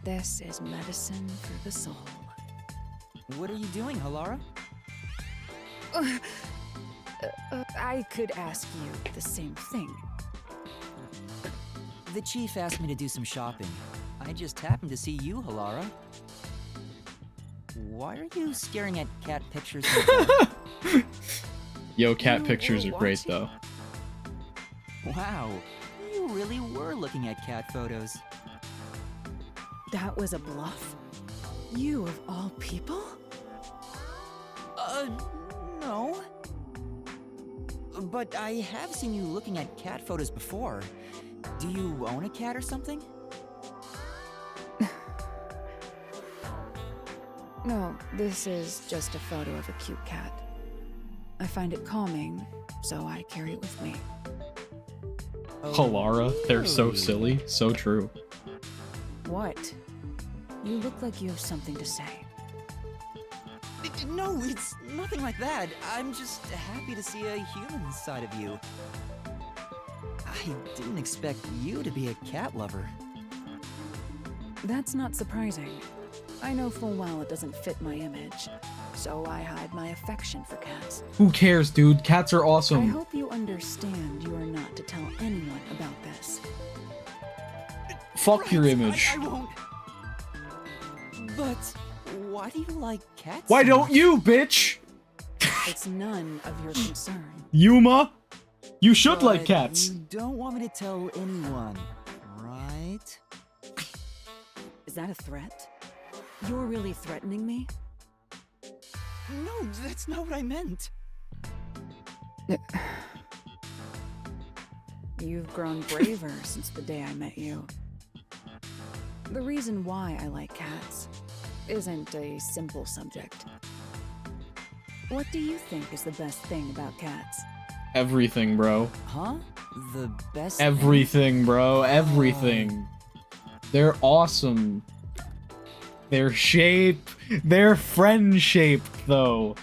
Speaker 12: This is medicine for the soul.
Speaker 2: What are you doing, Halara?
Speaker 12: I could ask you the same thing.
Speaker 2: The chief asked me to do some shopping. I just happened to see you, Halara. Why are you staring at cat pictures?
Speaker 1: Yo, cat
Speaker 12: You
Speaker 1: pictures
Speaker 12: were
Speaker 1: are great
Speaker 12: watching?
Speaker 1: though.
Speaker 2: Wow, you really were looking at cat photos.
Speaker 12: That was a bluff? You of all people?
Speaker 2: No. But I have seen you looking at cat photos before. Do you own a cat or something?
Speaker 12: No, this is just a photo of a cute cat. I find it calming, so I carry it with me.
Speaker 1: Halara, they're so
Speaker 2: really?
Speaker 1: silly, so true.
Speaker 12: What? You look like you have something to say.
Speaker 2: No, it's nothing like that. I'm just happy to see a human side of you. I didn't expect you to be a cat lover.
Speaker 12: That's not surprising. I know full well it doesn't fit my image, so I hide my affection for cats.
Speaker 1: Who cares, dude? Cats are
Speaker 12: I
Speaker 1: awesome.
Speaker 12: hope you understand you are not to tell anyone about this.
Speaker 1: Fuck your image.
Speaker 2: I won't. But why do you like cats?
Speaker 1: Why
Speaker 2: so
Speaker 1: don't
Speaker 2: much?
Speaker 1: you, bitch?
Speaker 12: It's none of your concern.
Speaker 1: Yuma? You should like
Speaker 2: But
Speaker 1: cats.
Speaker 2: You don't want me to tell anyone, right?
Speaker 12: Is that a threat? You're really threatening me?
Speaker 2: No, that's not what I meant.
Speaker 12: You've grown braver since the day I met you. The reason why I like cats isn't a simple subject. What do you think is the best thing about cats?
Speaker 1: Everything, bro.
Speaker 2: Huh? The best.
Speaker 1: Everything, bro. Everything. They're awesome. Their shape. Their friend-shaped, though.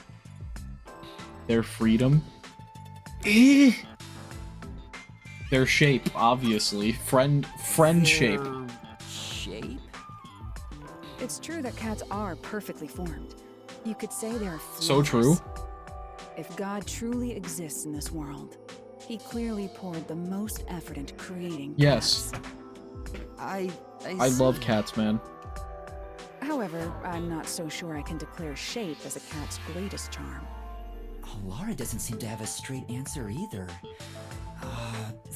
Speaker 1: Their freedom. Eh. Their shape, obviously. Friend shape.
Speaker 2: Their shape?
Speaker 12: It's true that cats are perfectly formed. You could say they're
Speaker 1: So true.
Speaker 12: flawless. If God truly exists in this world, he clearly poured the most effort into creating
Speaker 1: Yes.
Speaker 12: cats.
Speaker 2: I
Speaker 1: love
Speaker 2: see.
Speaker 1: cats, man.
Speaker 12: However, I'm not so sure I can declare shape as a cat's greatest charm.
Speaker 2: Laura doesn't seem to have a straight answer either.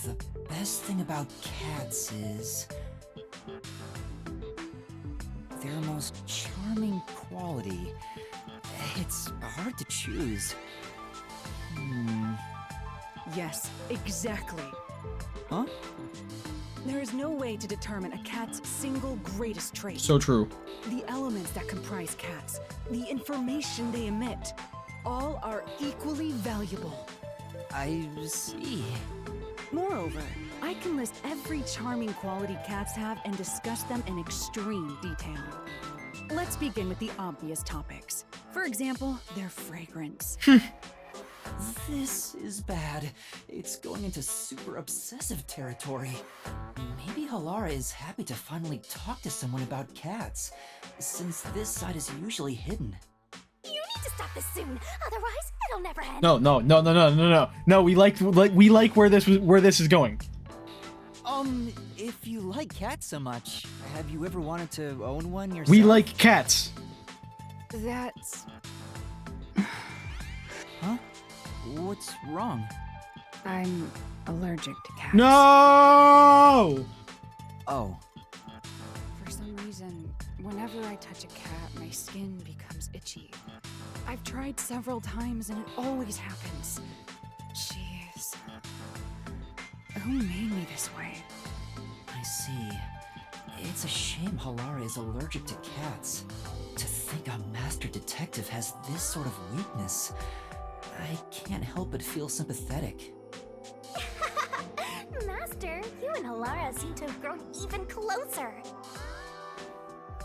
Speaker 2: The best thing about cats is... their most charming quality. It's hard to choose.
Speaker 12: Yes, exactly.
Speaker 2: Huh?
Speaker 12: There is no way to determine a cat's single greatest trait.
Speaker 1: So true.
Speaker 12: The elements that comprise cats, the information they emit, all are equally valuable.
Speaker 2: I see.
Speaker 12: Moreover, I can list every charming quality cats have and discuss them in extreme detail. Let's begin with the obvious topics. For example, their fragrance.
Speaker 2: This is bad. It's going into super obsessive territory. Maybe Halara is happy to finally talk to someone about cats, since this side is usually hidden.
Speaker 4: You need to stop this soon, otherwise it'll never end.
Speaker 1: No. We like where this is going.
Speaker 2: If you like cats so much, have you ever wanted to own one yourself?
Speaker 1: We like cats.
Speaker 12: That's...
Speaker 2: Huh? What's wrong?
Speaker 12: I'm allergic to cats.
Speaker 1: No!
Speaker 2: Oh.
Speaker 12: For some reason, whenever I touch a cat, my skin becomes itchy. I've tried several times and it always happens. Jeez. Who made me this way?
Speaker 2: I see. It's a shame Halara is allergic to cats. To think a master detective has this sort of weakness. I can't help but feel sympathetic.
Speaker 4: Master, you and Halara seem to have grown even closer.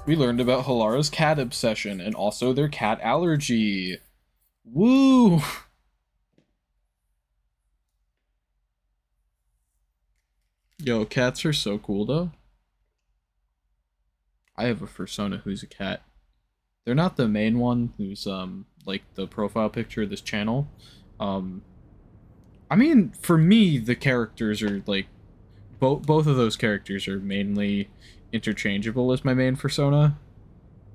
Speaker 1: We learned about Halara's cat obsession and also their cat allergy. Woo! Yo, cats are so cool though. I have a persona who's a cat. They're not the main one who's like the profile picture of this channel. I mean, for me, the characters are like both of those characters are mainly interchangeable as my main persona.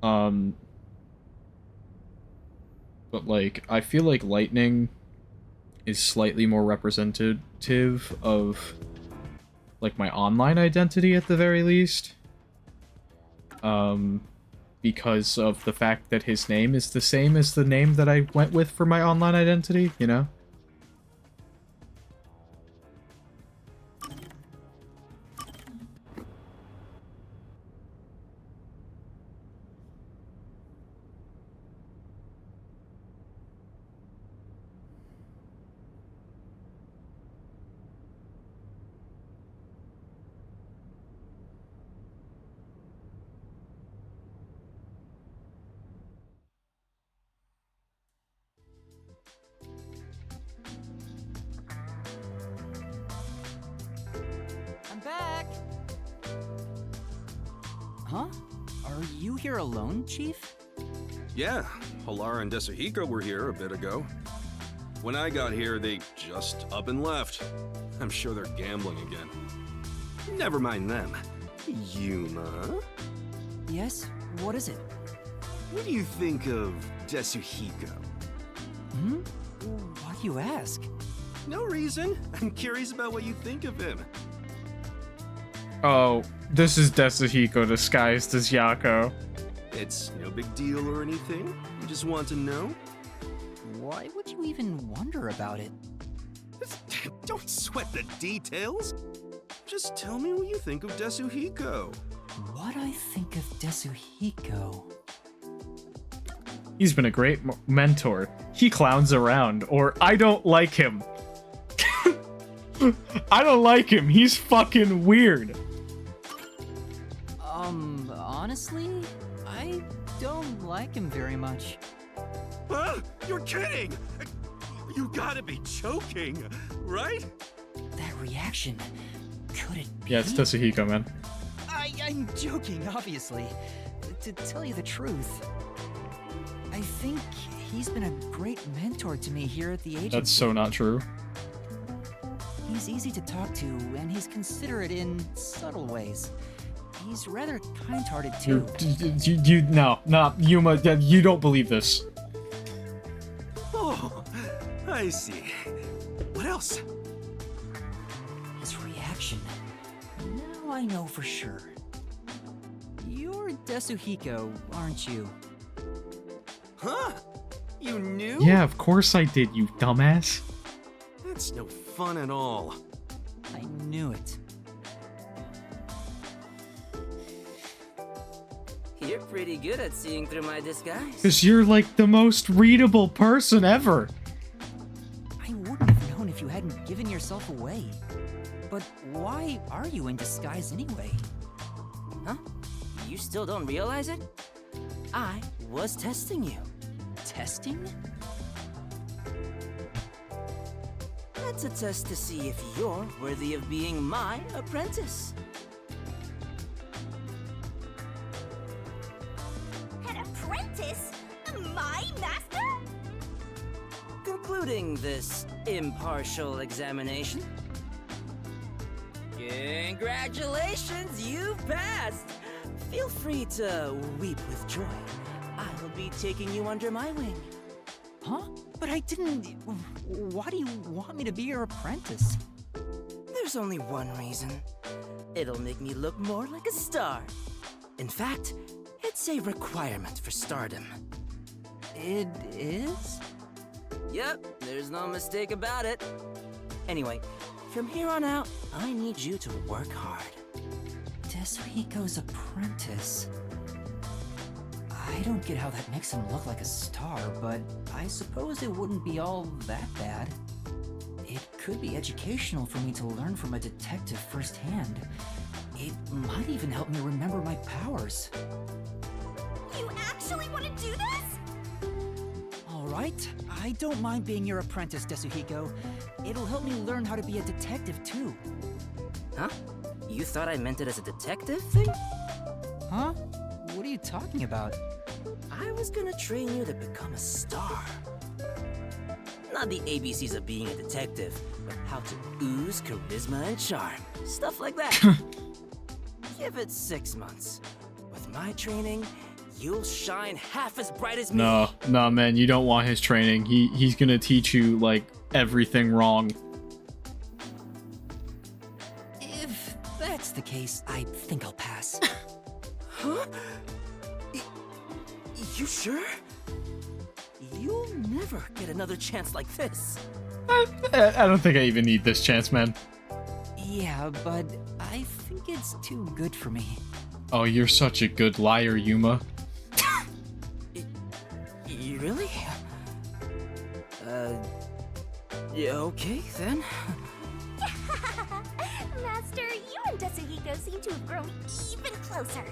Speaker 1: But like I feel like Lightning is slightly more representative of like my online identity at the very least. Because of the fact that his name is the same as the name that I went with for my online identity, you know?
Speaker 2: I'm back! Huh? Are you here alone, Chief?
Speaker 6: Yeah, Halara and Desuhiko were here a bit ago. When I got here, they just up and left. I'm sure they're gambling again. Never mind them. Yuma?
Speaker 2: Yes? What is it?
Speaker 6: What do you think of Desuhiko?
Speaker 2: Hmm? Why do you ask?
Speaker 6: No reason. I'm curious about what you think of him.
Speaker 1: Oh, this is Desuhiko disguised as Yako.
Speaker 6: It's no big deal or anything. You just want to know?
Speaker 2: Why would you even wonder about it?
Speaker 6: Don't sweat the details. Just tell me what you think of Desuhiko.
Speaker 2: What I think of Desuhiko?
Speaker 1: He's been a great mentor. He clowns around, or I don't like him. I don't like him. He's fucking weird.
Speaker 2: Honestly, I don't like him very much.
Speaker 6: Huh? You're kidding! You gotta be joking, right?
Speaker 2: That reaction, could it be?
Speaker 1: Yeah, it's Desuhiko, man.
Speaker 2: I'm joking, obviously. To tell you the truth, I think he's been a great mentor to me here at the agency.
Speaker 1: That's so not true.
Speaker 2: He's easy to talk to, and he's considerate in subtle ways. He's rather kind-hearted too.
Speaker 1: No, Yuma, you don't believe this.
Speaker 6: Oh, I see. What else?
Speaker 2: His reaction. Now I know for sure. You're Desuhiko, aren't you?
Speaker 6: Huh? You knew?
Speaker 1: Yeah, of course I did, you dumbass.
Speaker 6: That's no fun at all.
Speaker 2: I knew it.
Speaker 13: You're pretty good at seeing through my disguise.
Speaker 1: Because you're like the most readable person ever.
Speaker 2: I wouldn't have known if you hadn't given yourself away. But why are you in disguise anyway?
Speaker 13: Huh? You still don't realize it? I was testing you.
Speaker 2: Testing?
Speaker 13: That's a test to see if you're worthy of being my apprentice.
Speaker 4: An apprentice? My master?
Speaker 13: Concluding this impartial examination. Congratulations, you've passed! Feel free to weep with joy. I'll be taking you under my wing.
Speaker 2: Huh? But I didn't... Why do you want me to be your apprentice?
Speaker 13: There's only one reason. It'll make me look more like a star. In fact, it's a requirement for stardom.
Speaker 2: It is?
Speaker 13: Yep, there's no mistake about it. Anyway, from here on out, I need you to work hard.
Speaker 2: Desuhiko's apprentice. I don't get how that makes him look like a star, but I suppose it wouldn't be all that bad. It could be educational for me to learn from a detective firsthand. It might even help me remember my powers.
Speaker 4: You actually want to do this?
Speaker 2: Alright, I don't mind being your apprentice, Desuhiko. It'll help me learn how to be a detective too.
Speaker 13: Huh? You thought I meant it as a detective thing?
Speaker 2: Huh? What are you talking about?
Speaker 13: I was gonna train you to become a star. Not the ABCs of being a detective, but how to ooze charisma and charm. Stuff like that. Give it 6 months. With my training, you'll shine half as bright as me.
Speaker 1: No, man, you don't want his training. He's gonna teach you, like, everything wrong.
Speaker 2: If that's the case, I think I'll pass.
Speaker 13: Huh? You sure? You'll never get another chance like this.
Speaker 1: I don't think I even need this chance, man.
Speaker 2: Yeah, but I think it's too good for me.
Speaker 1: Oh, you're such a good liar, Yuma.
Speaker 13: You really? Yeah, okay, then.
Speaker 4: Master, you and Desuhiko seem to have grown even closer.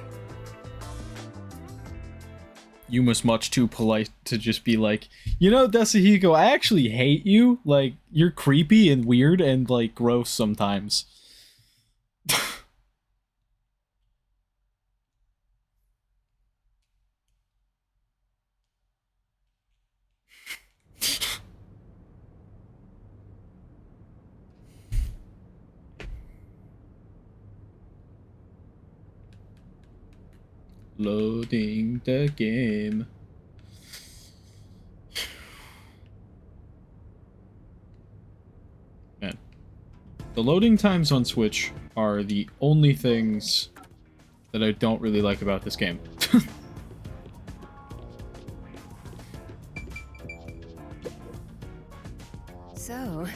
Speaker 1: Yuma's much too polite to just be like, you know, Desuhiko, I actually hate you. Like, you're creepy and weird and, like, gross sometimes. Loading the game. Man. The loading times on Switch are the only things that I don't really like about this game.
Speaker 11: So,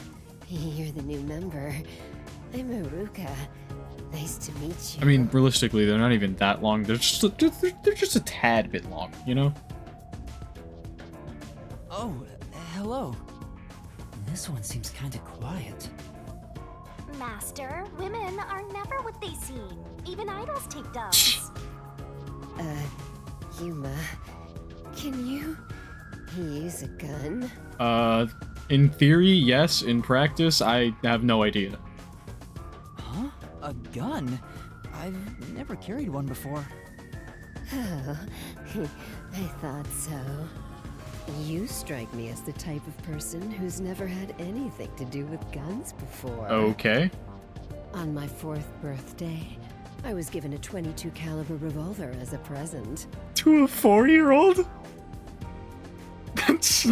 Speaker 11: you're the new member. I'm Haruka. Nice to meet you.
Speaker 1: I mean, realistically, they're not even that long. They're just a tad bit long, you know?
Speaker 2: Oh, hello. This one seems kinda quiet.
Speaker 4: Master, women are never what they seem. Even idols take dumps.
Speaker 11: Yuma, can you use a gun?
Speaker 1: In theory, yes. In practice, I have no idea.
Speaker 2: Huh? A gun? I've never carried one before.
Speaker 11: Oh, I thought so. You strike me as the type of person who's never had anything to do with guns before.
Speaker 1: Okay.
Speaker 11: On my 4th birthday, I was given a .22 caliber revolver as a present.
Speaker 1: To a 4-year-old? That's,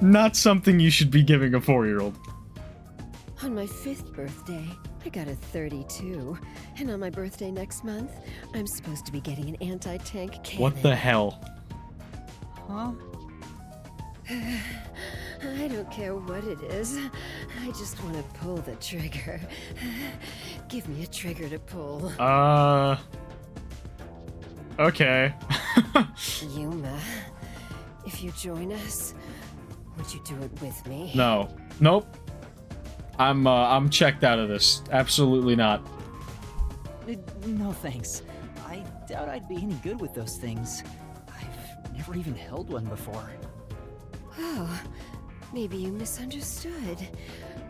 Speaker 1: not something you should be giving a 4-year-old.
Speaker 11: On my 5th birthday, I got a 32, and on my birthday next month, I'm supposed to be getting an anti-tank cannon.
Speaker 1: What the hell?
Speaker 2: Huh?
Speaker 11: I don't care what it is. I just want to pull the trigger. Give me a trigger to pull.
Speaker 1: Okay.
Speaker 11: Yuma, if you join us, would you do it with me?
Speaker 1: No. Nope. I'm checked out of this. Absolutely not.
Speaker 2: No thanks. I doubt I'd be any good with those things. I've never even held one before.
Speaker 11: Oh, maybe you misunderstood.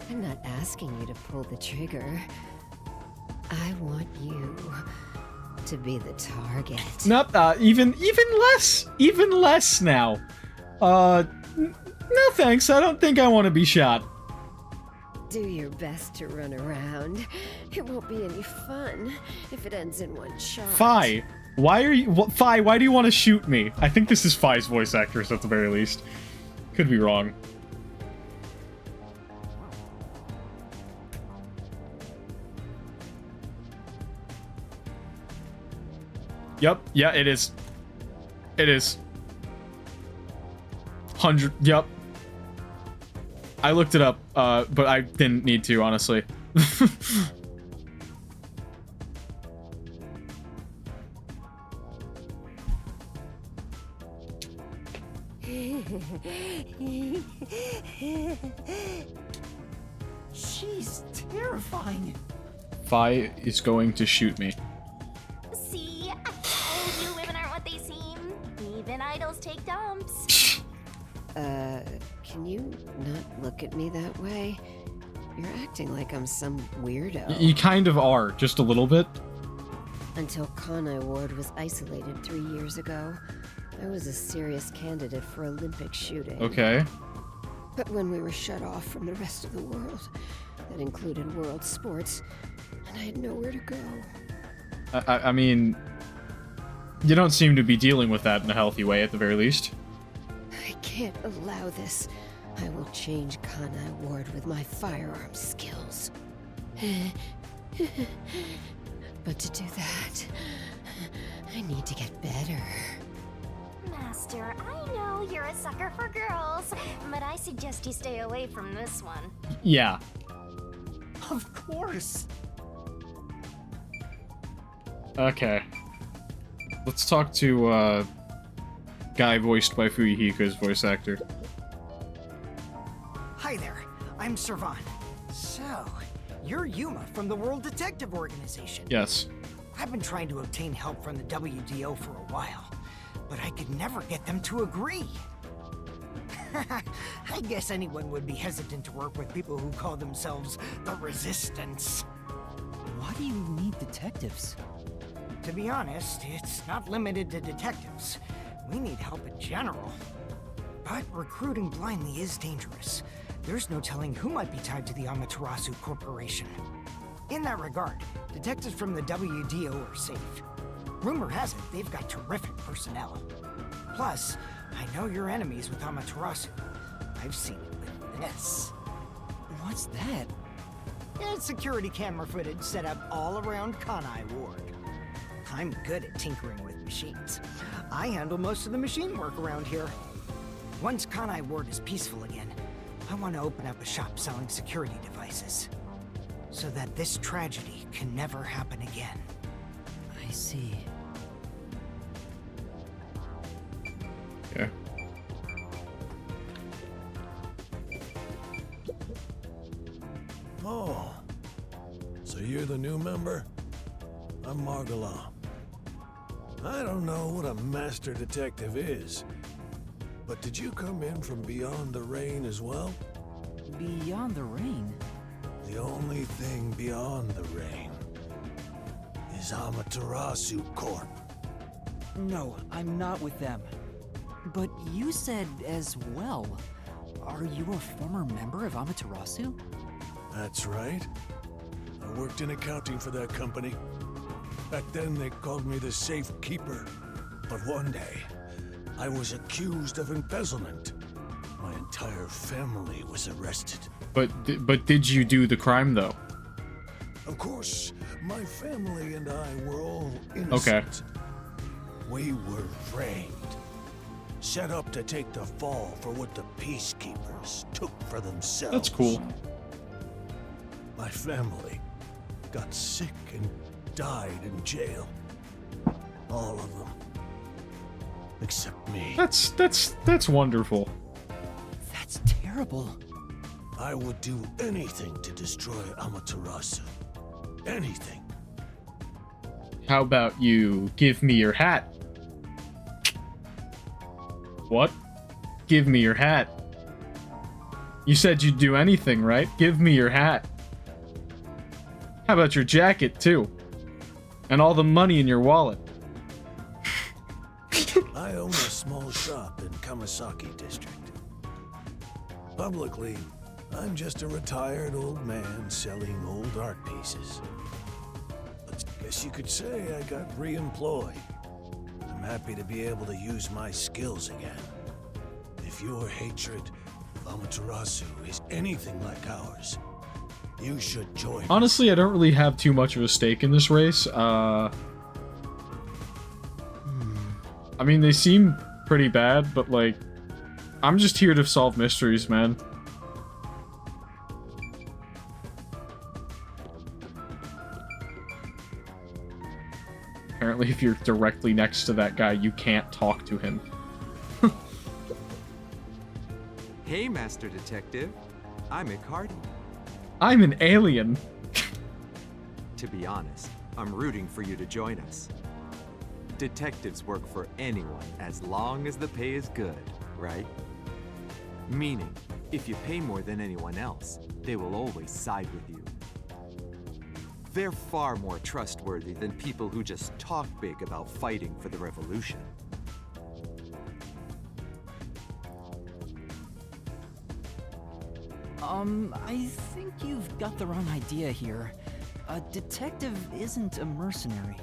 Speaker 11: I'm not asking you to pull the trigger. I want you to be the target.
Speaker 1: Nope. Even less now. No thanks. I don't think I want to be shot.
Speaker 11: Do your best to run around. It won't be any fun if it ends in one shot.
Speaker 1: Fi, why are you? Fi, why do you want to shoot me? I think this is Fi's voice actress at the very least. Could be wrong. Yep. Yeah, it is. It is. 100. Yep. I looked it up, but I didn't need to, honestly.
Speaker 2: She's terrifying.
Speaker 1: Fi is going to shoot me.
Speaker 4: See, I told you women aren't what they seem. Even idols take dumps.
Speaker 11: Can you not look at me that way? You're acting like I'm some weirdo.
Speaker 1: You kind of are, just a little bit.
Speaker 11: Until Kanai Ward was isolated 3 years ago, I was a serious candidate for Olympic shooting.
Speaker 1: Okay.
Speaker 11: But when we were shut off from the rest of the world, that included world sports, and I had nowhere to go.
Speaker 1: I mean, you don't seem to be dealing with that in a healthy way, at the very least.
Speaker 11: I can't allow this. I will change Kanai Ward with my firearm skills. But to do that, I need to get better.
Speaker 4: Master, I know you're a sucker for girls, but I suggest you stay away from this one.
Speaker 1: Yeah.
Speaker 2: Of course.
Speaker 1: Okay. Let's talk to, guy voiced by Fuyuhiko's voice actor.
Speaker 8: Hi there, I'm Servan. So, you're Yuma from the World Detective Organization.
Speaker 1: Yes.
Speaker 8: I've been trying to obtain help from the WDO for a while, but I could never get them to agree. I guess anyone would be hesitant to work with people who call themselves the Resistance.
Speaker 2: Why do you need detectives?
Speaker 8: To be honest, it's not limited to detectives. We need help in general. But recruiting blindly is dangerous. There's no telling who might be tied to the Amaterasu Corporation. In that regard, detectives from the WDO are safe. Rumor has it they've got terrific personnel. Plus, I know you're enemies with Amaterasu. I've seen it with this.
Speaker 2: What's that?
Speaker 8: It's security camera footage set up all around Kanai Ward. I'm good at tinkering with machines. I handle most of the machine work around here. Once Kanai Ward is peaceful again, I want to open up a shop selling security devices. So that this tragedy can never happen again.
Speaker 2: I see.
Speaker 1: Okay.
Speaker 10: Oh, so you're the new member? I'm Margala. I don't know what a master detective is, but did you come in from beyond the rain as well?
Speaker 2: Beyond the rain?
Speaker 10: The only thing beyond the rain is Amaterasu Corp.
Speaker 2: No, I'm not with them. But you said as well. Are you a former member of Amaterasu?
Speaker 10: That's right. I worked in accounting for that company. Back then they called me the safe keeper. But one day, I was accused of embezzlement. My entire family was arrested.
Speaker 1: But did you do the crime, though?
Speaker 10: Of course, my family and I were all
Speaker 1: Okay.
Speaker 10: innocent. We were framed. Set up to take the fall for what the peacekeepers took for themselves.
Speaker 1: That's cool.
Speaker 10: My family got sick and died in jail. All of them. Except me.
Speaker 1: That's wonderful.
Speaker 2: That's terrible.
Speaker 10: I would do anything to destroy Amaterasu. Anything.
Speaker 1: How about you give me your hat? What? Give me your hat. You said you'd do anything, right? Give me your hat. How about your jacket, too? And all the money in your wallet.
Speaker 10: I own a small shop in Kamasaki District. Publicly, I'm just a retired old man selling old art pieces. But I guess you could say I got re-employed. I'm happy to be able to use my skills again. If your hatred of Amaterasu is anything like ours, you should join.
Speaker 1: Honestly, I don't really have too much of a stake in this race. I mean, they seem pretty bad, but like, I'm just here to solve mysteries, man. Apparently, if you're directly next to that guy, you can't talk to him.
Speaker 9: Hey, Master Detective. I'm Icardi.
Speaker 1: I'm an alien.
Speaker 9: To be honest, I'm rooting for you to join us. Detectives work for anyone as long as the pay is good, right? Meaning, if you pay more than anyone else, they will always side with you. They're far more trustworthy than people who just talk big about fighting for the revolution.
Speaker 2: I think you've got the wrong idea here. A detective isn't a mercenary.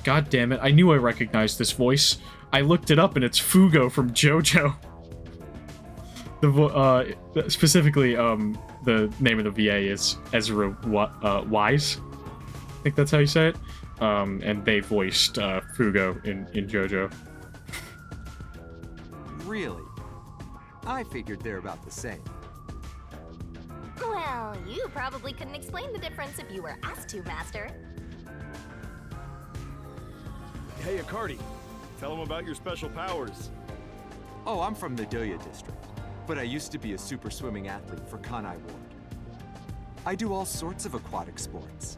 Speaker 1: God damn it, I knew I recognized this voice. I looked it up and it's Fugo from JoJo. Specifically, the name of the VA is Ezra Wise. I think that's how you say it. And they voiced Fugo in JoJo.
Speaker 9: Really? I figured they're about the same.
Speaker 4: Well, you probably couldn't explain the difference if you were asked to, Master.
Speaker 7: Hey, Icardi. Tell him about your special powers.
Speaker 9: Oh, I'm from the Doya district, but I used to be a super swimming athlete for Kanai Ward. I do all sorts of aquatic sports.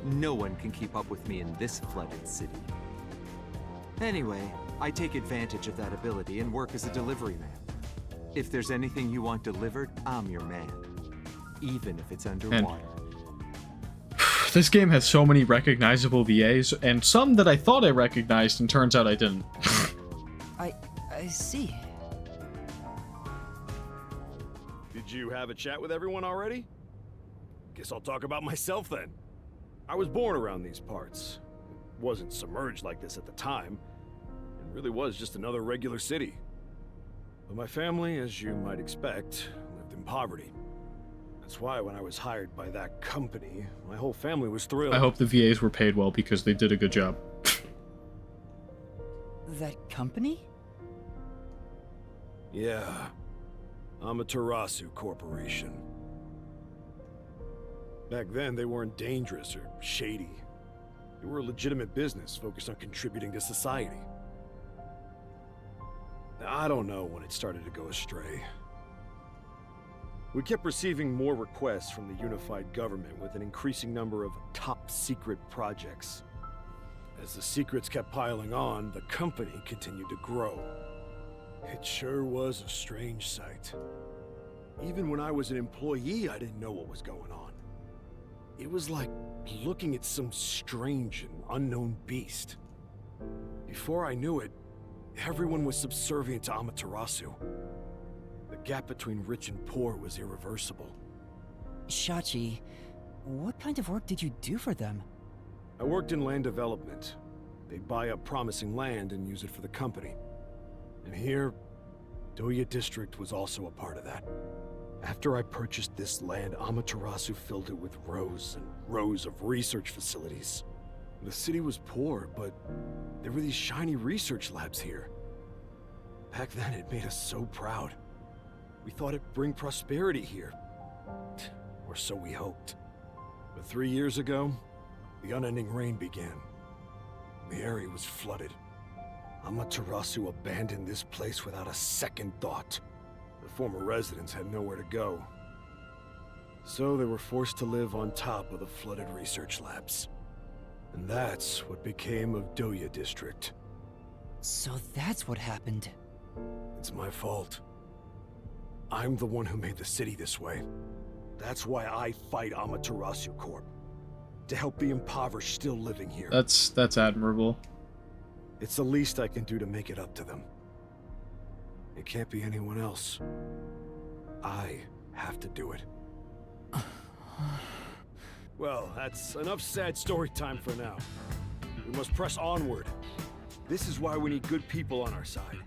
Speaker 9: No one can keep up with me in this flooded city. Anyway, I take advantage of that ability and work as a delivery man. If there's anything you want delivered, I'm your man. Even if it's underwater.
Speaker 1: This game has so many recognizable VAs, and some that I thought I recognized, and turns out I didn't.
Speaker 2: I see.
Speaker 7: Did you have a chat with everyone already? Guess I'll talk about myself then. I was born around these parts. Wasn't submerged like this at the time. It really was just another regular city. But my family, as you might expect, lived in poverty. That's why when I was hired by that company, my whole family was thrilled.
Speaker 1: I hope the VAs were paid well because they did a good job.
Speaker 2: That company?
Speaker 7: Yeah. Amaterasu Corporation. Back then, they weren't dangerous or shady. They were a legitimate business focused on contributing to society. Now, I don't know when it started to go astray. We kept receiving more requests from the unified government with an increasing number of top-secret projects. As the secrets kept piling on, the company continued to grow. It sure was a strange sight. Even when I was an employee, I didn't know what was going on. It was like looking at some strange and unknown beast. Before I knew it, everyone was subservient to Amaterasu. The gap between rich and poor was irreversible.
Speaker 2: Shachi, what kind of work did you do for them?
Speaker 7: I worked in land development. They'd buy up promising land and use it for the company. And here, Doya District was also a part of that. After I purchased this land, Amaterasu filled it with rows and rows of research facilities. The city was poor, but there were these shiny research labs here. Back then, it made us so proud. We thought it'd bring prosperity here. Or so we hoped. But 3 years ago, the unending rain began. The area was flooded. Amaterasu abandoned this place without a second thought. The former residents had nowhere to go. So they were forced to live on top of the flooded research labs. And that's what became of Doya District.
Speaker 2: So that's what happened.
Speaker 7: It's my fault. I'm the one who made the city this way. That's why I fight Amaterasu Corp. To help the impoverished still living here.
Speaker 1: That's admirable.
Speaker 7: It's the least I can do to make it up to them. It can't be anyone else. I have to do it. Well, that's enough sad story time for now. We must press onward. This is why we need good people on our side.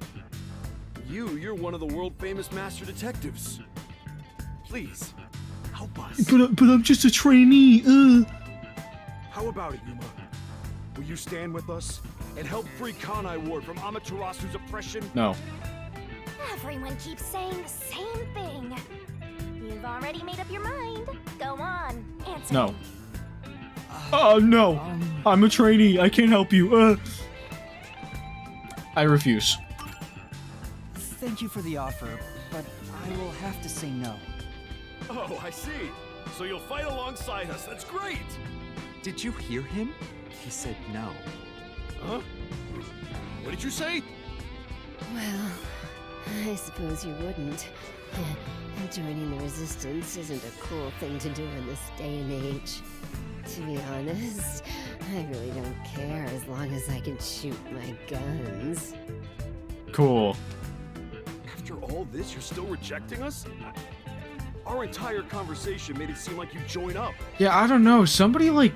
Speaker 7: You're one of the world-famous master detectives. Please, help us.
Speaker 1: But I'm just a trainee.
Speaker 7: How about it, Yuma? Will you stand with us and help free Kanai Ward from Amaterasu's oppression?
Speaker 1: No.
Speaker 4: Everyone keeps saying the same thing. You've already made up your mind. Go on, answer.
Speaker 1: No. Oh no! I'm a trainee. I can't help you. I refuse.
Speaker 2: Thank you for the offer, but I will have to say no.
Speaker 7: Oh, I see. So you'll fight alongside us. That's great.
Speaker 9: Did you hear him? He said no.
Speaker 7: Huh? What did you say?
Speaker 11: Well, I suppose you wouldn't. Joining the Resistance isn't a cool thing to do in this day and age. To be honest, I really don't care as long as I can shoot my guns.
Speaker 1: Cool.
Speaker 7: After all this, you're still rejecting us? Our entire conversation made it seem like you join up.
Speaker 1: Yeah, I don't know. Somebody, like,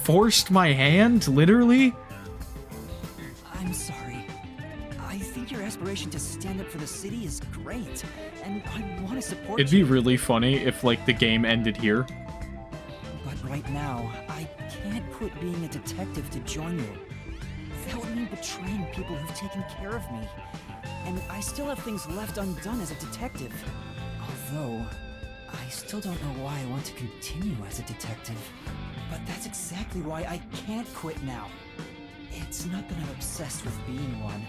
Speaker 1: forced my hand, literally?
Speaker 2: I'm sorry. I think your aspiration to stand up for the city is great, and I want to support
Speaker 1: It'd be really funny if, like, the game ended here.
Speaker 2: But right now, I can't quit being a detective to join you. That would mean betraying people who've taken care of me. And I still have things left undone as a detective. Although, I still don't know why I want to continue as a detective. But that's exactly why I can't quit now. It's not that I'm obsessed with being one.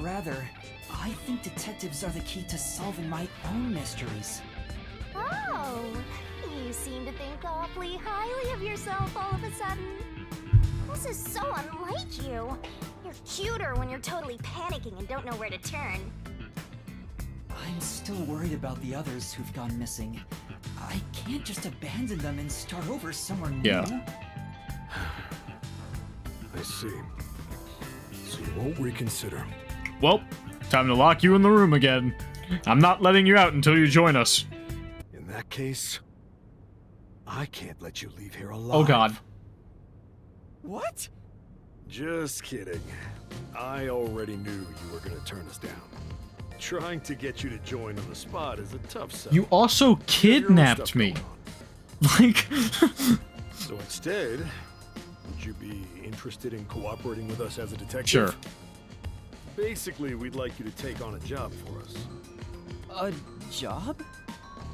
Speaker 2: Rather, I think detectives are the key to solving my own mysteries.
Speaker 4: Oh, you seem to think awfully highly of yourself all of a sudden. This is so unlike you. You're cuter when you're totally panicking and don't know where to turn.
Speaker 2: I'm still worried about the others who've gone missing. I can't just abandon them and start over somewhere new.
Speaker 1: Yeah.
Speaker 7: I see. So you won't reconsider.
Speaker 1: Well, time to lock you in the room again. I'm not letting you out until you join us.
Speaker 7: In that case, I can't let you leave here alive.
Speaker 1: Oh god.
Speaker 7: What? Just kidding. I already knew you were gonna turn us down. Trying to get you to join on the spot is a tough sell.
Speaker 1: You also kidnapped me. Like...
Speaker 7: So instead, would you be interested in cooperating with us as a detective?
Speaker 1: Sure.
Speaker 7: Basically, we'd like you to take on a job for us.
Speaker 2: A job?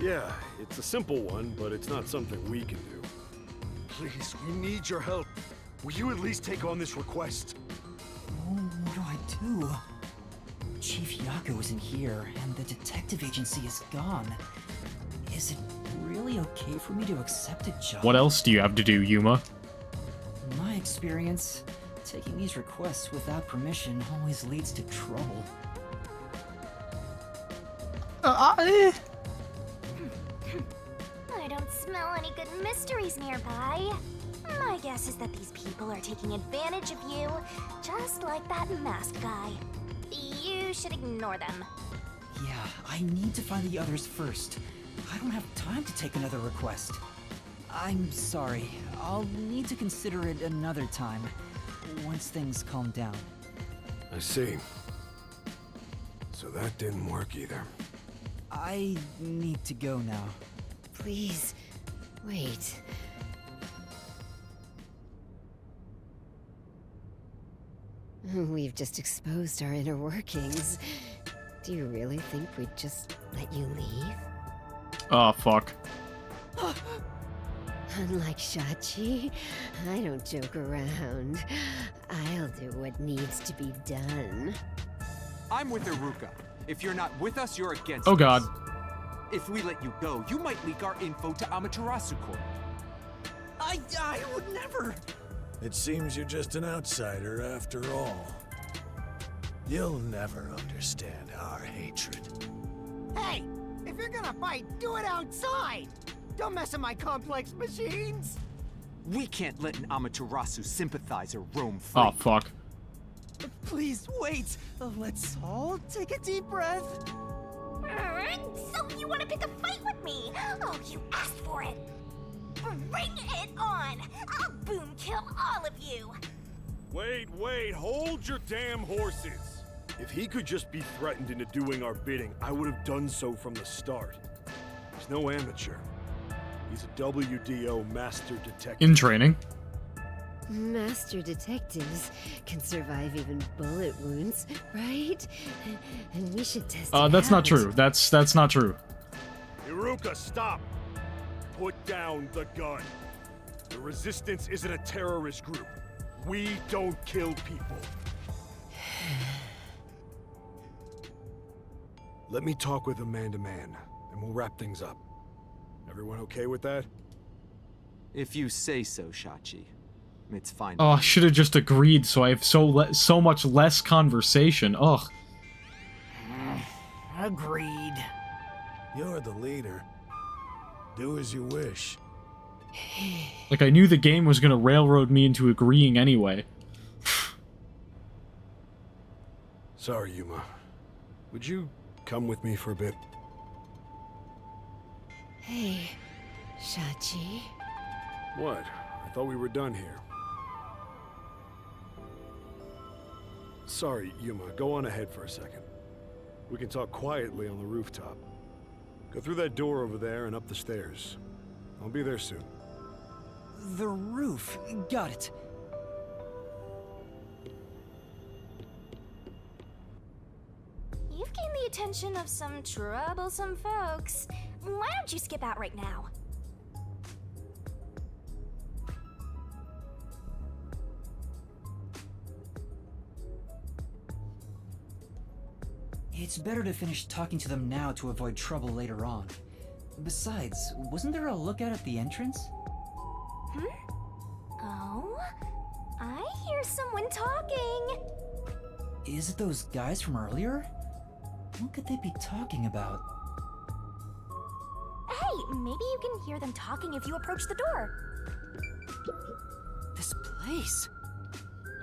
Speaker 7: Yeah, it's a simple one, but it's not something we can do. Please, we need your help. Will you at least take on this request?
Speaker 2: Oh, what do I do? Chief Yaku isn't here, and the detective agency is gone. Is it really okay for me to accept a job?
Speaker 1: What else do you have to do, Yuma?
Speaker 2: In my experience, taking these requests without permission always leads to trouble.
Speaker 4: I don't smell any good mysteries nearby. My guess is that these people are taking advantage of you, just like that masked guy. You should ignore them.
Speaker 2: Yeah, I need to find the others first. I don't have time to take another request. I'm sorry. I'll need to consider it another time, once things calm down.
Speaker 7: I see. So that didn't work either.
Speaker 2: I need to go now.
Speaker 11: Please, wait. We've just exposed our inner workings. Do you really think we'd just let you leave?
Speaker 1: Oh, fuck.
Speaker 11: Unlike Shachi, I don't joke around. I'll do what needs to be done.
Speaker 9: I'm with Iruka. If you're not with us, you're against
Speaker 1: Oh
Speaker 9: us.
Speaker 1: god.
Speaker 9: If we let you go, you might leak our info to Amaterasu Corp.
Speaker 2: I would never.
Speaker 10: It seems you're just an outsider after all. You'll never understand our hatred.
Speaker 8: Hey, if you're gonna fight, do it outside. Don't mess with my complex machines.
Speaker 9: We can't let an Amaterasu sympathizer roam free.
Speaker 1: Oh, fuck.
Speaker 2: Please wait. Let's all take a deep breath.
Speaker 4: So you want to pick a fight with me? Oh, you asked for it. Bring it on. I'll boom kill all of you.
Speaker 7: Wait, hold your damn horses. If he could just be threatened into doing our bidding, I would have done so from the start. He's no amateur. He's a WDO master detective.
Speaker 1: In training.
Speaker 11: Master detectives can survive even bullet wounds, right? And we should test it
Speaker 1: That's not
Speaker 11: out.
Speaker 1: true. That's not true.
Speaker 7: Iruka, stop! Put down the gun. The Resistance isn't a terrorist group. We don't kill people. Let me talk with Amanda Man, and we'll wrap things up. Everyone okay with that?
Speaker 9: If you say so, Shachi. It's fine.
Speaker 1: Oh, I should have just agreed so I have so much less conversation. Ugh.
Speaker 8: Agreed.
Speaker 10: You're the leader. Do as you wish.
Speaker 1: Like, I knew the game was gonna railroad me into agreeing anyway.
Speaker 7: Sorry, Yuma. Would you come with me for a bit?
Speaker 11: Hey, Shachi.
Speaker 7: What? I thought we were done here. Sorry, Yuma. Go on ahead for a second. We can talk quietly on the rooftop. Go through that door over there and up the stairs. I'll be there soon.
Speaker 2: The roof. Got it.
Speaker 4: You've gained the attention of some troublesome folks. Why don't you skip out right now?
Speaker 2: It's better to finish talking to them now to avoid trouble later on. Besides, wasn't there a lookout at the entrance?
Speaker 4: Oh? I hear someone talking.
Speaker 2: Is it those guys from earlier? What could they be talking about?
Speaker 4: Hey, maybe you can hear them talking if you approach the door.
Speaker 2: This place.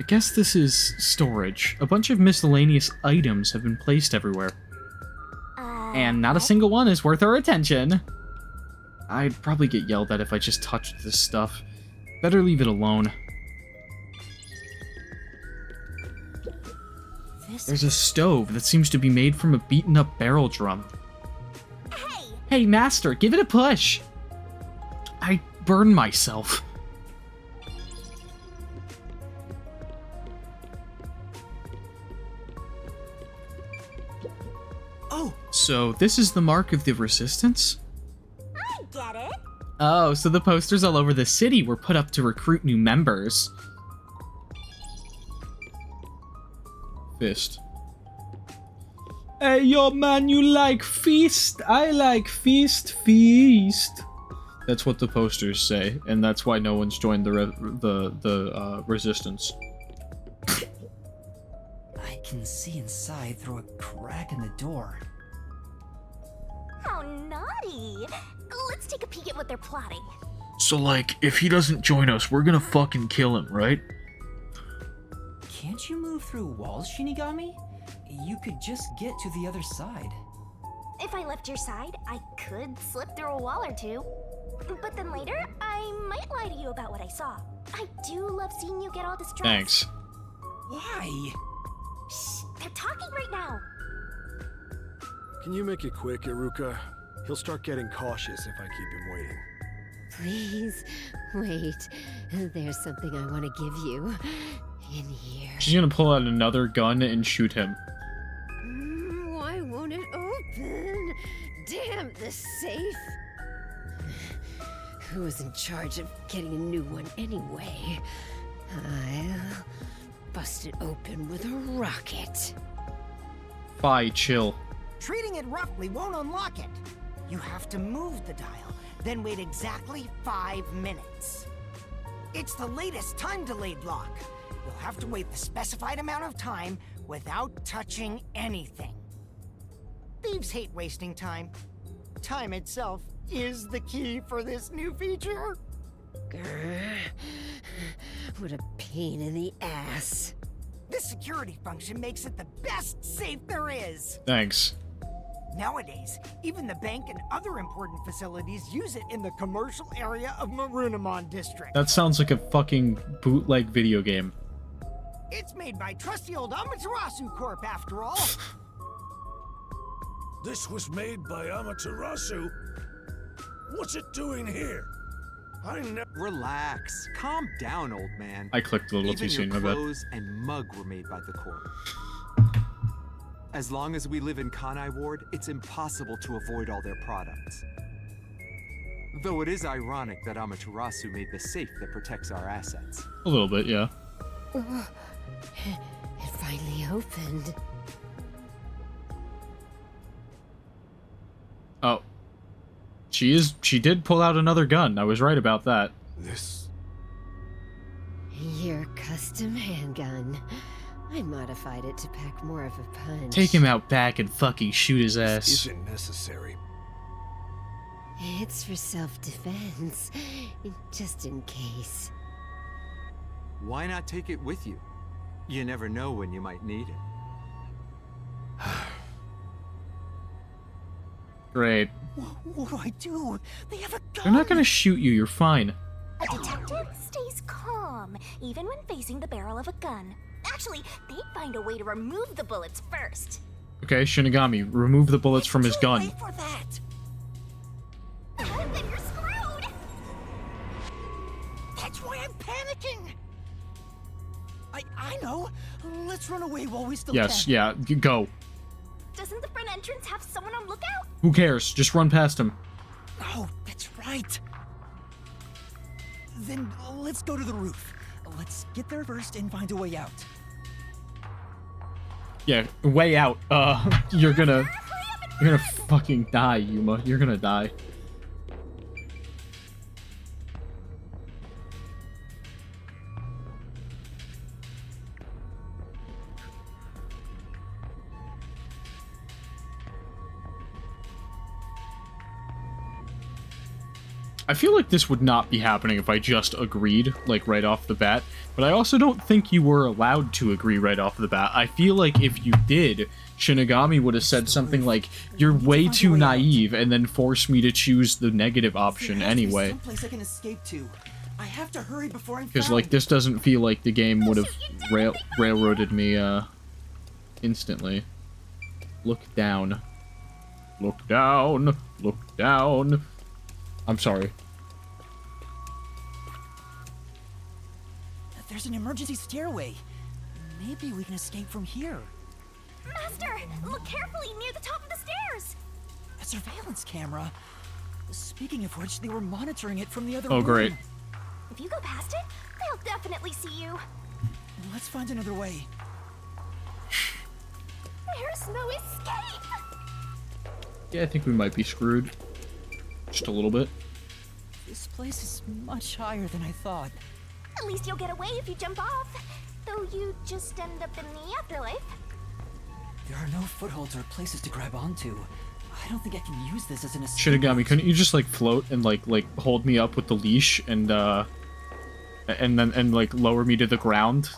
Speaker 1: I guess this is storage. A bunch of miscellaneous items have been placed everywhere. And not a single one is worth our attention. I'd probably get yelled at if I just touched this stuff. Better leave it alone. There's a stove that seems to be made from a beaten up barrel drum. Hey, Master, give it a push! I burned myself.
Speaker 2: Oh!
Speaker 1: So, this is the mark of the Resistance?
Speaker 4: I get it.
Speaker 1: Oh, so the posters all over the city were put up to recruit new members. Fist. Hey, yo, man, you like feast? I like feast, feast. That's what the posters say, and that's why no one's joined the Resistance.
Speaker 2: I can see inside through a crack in the door.
Speaker 4: How naughty. Let's take a peek at what they're plotting.
Speaker 1: So, like, if he doesn't join us, we're gonna fucking kill him, right?
Speaker 2: Can't you move through walls, Shinigami? You could just get to the other side.
Speaker 4: If I left your side, I could slip through a wall or two. But then later, I might lie to you about what I saw. I do love seeing you get all distressed.
Speaker 1: Thanks.
Speaker 2: Why?
Speaker 4: Shh, they're talking right now.
Speaker 7: Can you make it quick, Iruka? He'll start getting cautious if I keep him waiting.
Speaker 11: Please, wait. There's something I want to give you. In here.
Speaker 1: She's gonna pull out another gun and shoot him.
Speaker 11: Why won't it open? Damn the safe. Who was in charge of getting a new one anyway? I'll bust it open with a rocket.
Speaker 1: Bye, chill.
Speaker 8: Treating it roughly won't unlock it. You have to move the dial, then wait exactly 5 minutes. It's the latest time-delayed lock. You'll have to wait the specified amount of time without touching anything. Thieves hate wasting time. Time itself is the key for this new feature.
Speaker 11: Grr. What a pain in the ass.
Speaker 8: This security function makes it the best safe there is.
Speaker 1: Thanks.
Speaker 8: Nowadays, even the bank and other important facilities use it in the commercial area of Marunimon District.
Speaker 1: That sounds like a fucking bootleg video game.
Speaker 8: It's made by trusty old Amaterasu Corp, after all.
Speaker 10: This was made by Amaterasu? What's it doing here? I never...
Speaker 9: Relax. Calm down, old man.
Speaker 1: I clicked a little
Speaker 9: Even
Speaker 1: too soon,
Speaker 9: your
Speaker 1: my bad.
Speaker 9: clothes and mug were made by the Corp. As long as we live in Kanai Ward, it's impossible to avoid all their products. Though it is ironic that Amaterasu made the safe that protects our assets.
Speaker 1: A little bit, yeah.
Speaker 11: It finally opened.
Speaker 1: Oh. She did pull out another gun. I was right about that.
Speaker 7: This...
Speaker 11: Your custom handgun. I modified it to pack more of a punch.
Speaker 1: Take him out back and fucking shoot his ass.
Speaker 7: This isn't necessary.
Speaker 11: It's for self-defense, just in case.
Speaker 9: Why not take it with you? You never know when you might need it.
Speaker 1: Great.
Speaker 8: What do I do? They have a gun!
Speaker 1: They're not gonna shoot you, you're fine.
Speaker 4: A detective stays calm, even when facing the barrel of a gun. Actually, they find a way to remove the bullets first.
Speaker 1: Okay, Shinigami, remove the bullets from his gun.
Speaker 8: Wait for that!
Speaker 4: Then you're screwed!
Speaker 8: That's why I'm panicking! I know! Let's run away while we still
Speaker 1: Yes,
Speaker 8: can.
Speaker 1: yeah, go.
Speaker 4: Doesn't the front entrance have someone on lookout?
Speaker 1: Who cares? Just run past him.
Speaker 8: Oh, that's right. Then let's go to the roof. Let's get there first and find a way out.
Speaker 1: Yeah, way out. You're gonna fucking die, Yuma. You're gonna die. I feel like this would not be happening if I just agreed, like, right off the bat. But I also don't think you were allowed to agree right off the bat. I feel like if you did, Shinigami would have said something like, "You're way too naive," and then force me to choose the negative option anyway.
Speaker 8: Someplace I can escape to. I have to hurry before I'm
Speaker 1: Because,
Speaker 8: found.
Speaker 1: like, this doesn't feel like the game would have railroaded me, instantly. Look down. Look down. Look down. I'm sorry.
Speaker 8: There's an emergency stairway. Maybe we can escape from here.
Speaker 4: Master, look carefully near the top of the stairs!
Speaker 8: A surveillance camera. Speaking of which, they were monitoring it from the other
Speaker 1: Oh,
Speaker 8: room.
Speaker 1: great.
Speaker 4: If you go past it, they'll definitely see you.
Speaker 8: Let's find another way.
Speaker 4: There's no escape!
Speaker 1: Yeah, I think we might be screwed. Just a little bit.
Speaker 8: This place is much higher than I thought.
Speaker 4: At least you'll get away if you jump off. Though you just end up in the afterlife.
Speaker 2: There are no footholds or places to grab onto. I don't think I can use this as an escape.
Speaker 1: Shinigami, couldn't you just, like, float and, like hold me up with the leash and then like, lower me to the ground?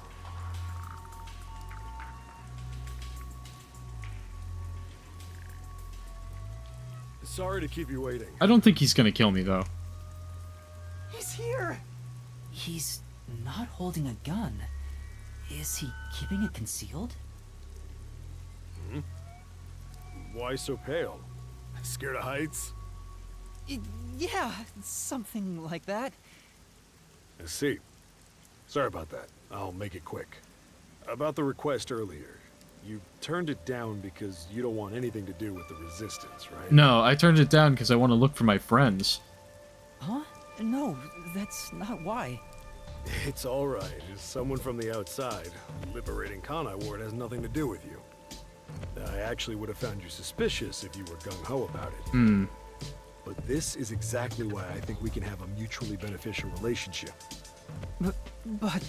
Speaker 7: Sorry to keep you waiting.
Speaker 1: I don't think he's gonna kill me, though.
Speaker 8: He's here!
Speaker 2: He's not holding a gun. Is he keeping it concealed?
Speaker 7: Why so pale? Scared of heights?
Speaker 2: Yeah, something like that.
Speaker 7: I see. Sorry about that. I'll make it quick. About the request earlier. You turned it down because you don't want anything to do with the Resistance, right?
Speaker 1: No, I turned it down because I want to look for my friends.
Speaker 2: Huh? No, that's not why.
Speaker 7: It's alright. As someone from the outside, liberating Kanai Ward has nothing to do with you. I actually would have found you suspicious if you were gung-ho about it.
Speaker 1: Hmm.
Speaker 7: But this is exactly why I think we can have a mutually beneficial relationship.
Speaker 2: But...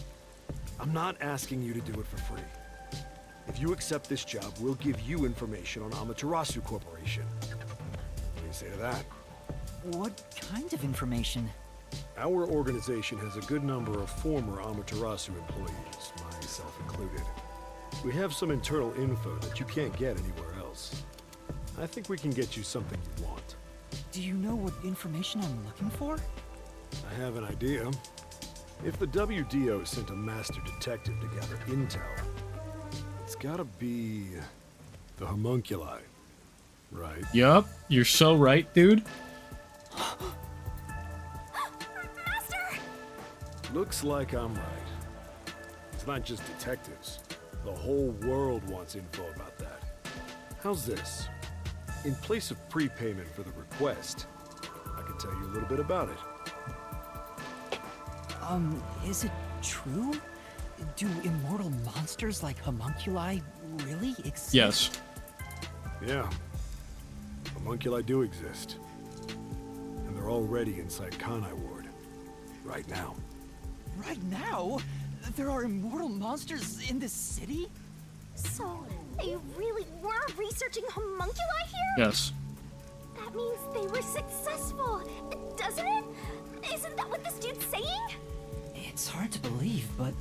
Speaker 7: I'm not asking you to do it for free. If you accept this job, we'll give you information on Amaterasu Corporation. What do you say to that?
Speaker 2: what kind of information?
Speaker 7: Our organization has a good number of former Amaterasu employees, myself included. We have some internal info that you can't get anywhere else. I think we can get you something you want.
Speaker 2: Do you know what information I'm looking for?
Speaker 7: I have an idea. If the WDO sent a master detective to gather intel, it's gotta be the homunculi, right?
Speaker 1: Yup, you're so right, dude.
Speaker 4: Master!
Speaker 7: Looks like I'm right. It's not just detectives. The whole world wants info about that. How's this? In place of prepayment for the request, I can tell you a little bit about it.
Speaker 2: Is it true? Do immortal monsters like homunculi really exist?
Speaker 1: Yes.
Speaker 7: Yeah. Homunculi do exist. And they're already inside Kanai Ward. Right now.
Speaker 2: Right now? There are immortal monsters in this city?
Speaker 4: So, they really were researching homunculi here?
Speaker 1: Yes.
Speaker 4: That means they were successful, doesn't it? Isn't that what this dude's saying?
Speaker 2: It's hard to believe, but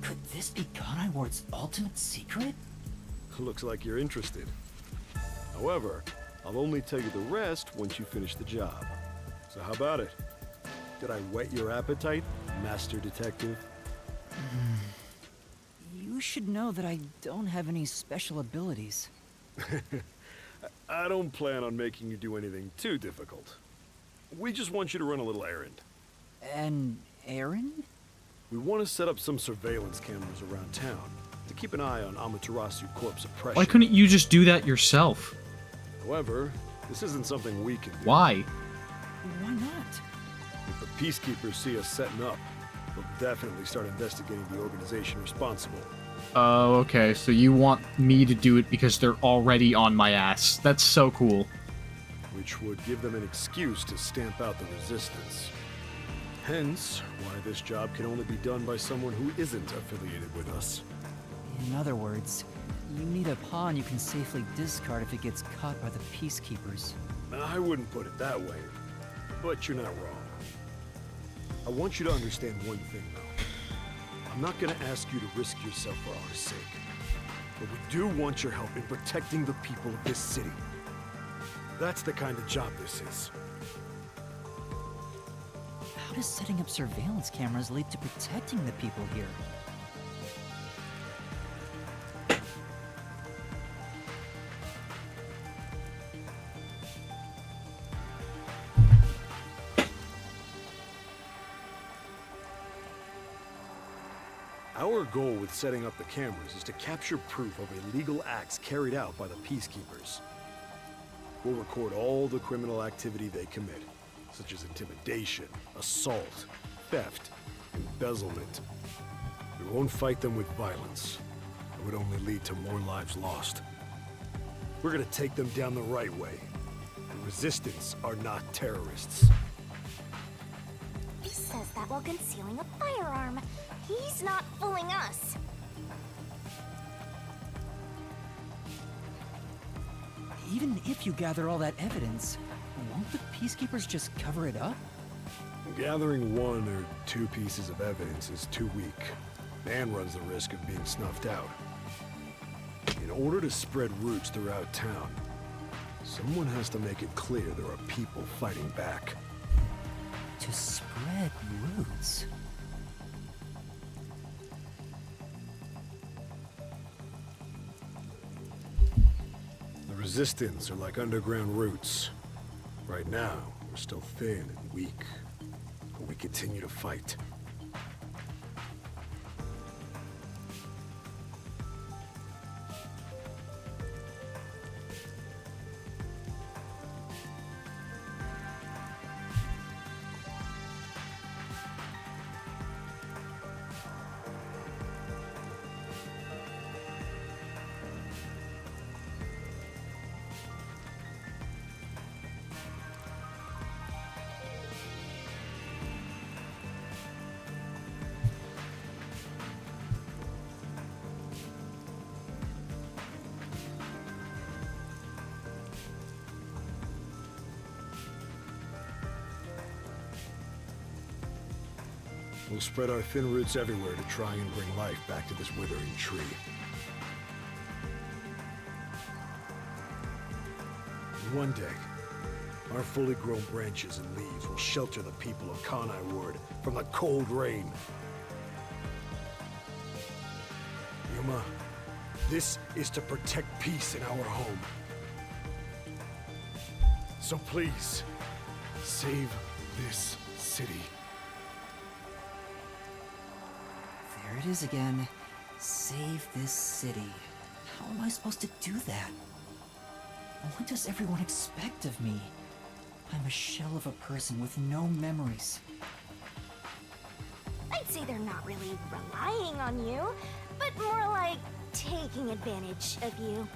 Speaker 2: could this be Kanai Ward's ultimate secret?
Speaker 7: Looks like you're interested. However, I'll only tell you the rest once you finish the job. So how about it? Did I whet your appetite, Master Detective?
Speaker 2: You should know that I don't have any special abilities.
Speaker 7: I don't plan on making you do anything too difficult. We just want you to run a little errand.
Speaker 2: An errand?
Speaker 7: We want to set up some surveillance cameras around town to keep an eye on Amaterasu Corp's oppression.
Speaker 1: Why couldn't you just do that yourself?
Speaker 7: However, this isn't something we can do.
Speaker 1: Why?
Speaker 2: Why not?
Speaker 7: If the peacekeepers see us setting up, they'll definitely start investigating the organization responsible.
Speaker 1: Oh, okay, so you want me to do it because they're already on my ass. That's so cool.
Speaker 7: Which would give them an excuse to stamp out the resistance. Hence, why this job can only be done by someone who isn't affiliated with us.
Speaker 2: In other words, you need a pawn you can safely discard if it gets caught by the peacekeepers.
Speaker 7: I wouldn't put it that way, but you're not wrong. I want you to understand one thing, though. I'm not gonna ask you to risk yourself for our sake, but we do want your help in protecting the people of this city. That's the kind of job this is.
Speaker 2: How does setting up surveillance cameras lead to protecting the people here?
Speaker 7: Our goal with setting up the cameras is to capture proof of illegal acts carried out by the peacekeepers. We'll record all the criminal activity they commit, such as intimidation, assault, theft, embezzlement. We won't fight them with violence. It would only lead to more lives lost. We're gonna take them down the right way. The Resistance are not terrorists.
Speaker 4: He says that while concealing a firearm. He's not fooling us.
Speaker 2: Even if you gather all that evidence, won't the peacekeepers just cover it up?
Speaker 7: Gathering one or two pieces of evidence is too weak, and runs the risk of being snuffed out. In order to spread roots throughout town, someone has to make it clear there are people fighting back.
Speaker 2: To spread roots?
Speaker 7: The Resistance are like underground roots. Right now, we're still thin and weak, but we continue to fight. We'll spread our thin roots everywhere to try and bring life back to this withering tree. And one day, our fully grown branches and leaves will shelter the people of Kanai Ward from the cold rain. Yuma, this is to protect peace in our home. So please, save this city.
Speaker 2: There it is again. Save this city. How am I supposed to do that? What does everyone expect of me? I'm a shell of a person with no memories.
Speaker 4: I'd say they're not really relying on you, but more like taking advantage of you.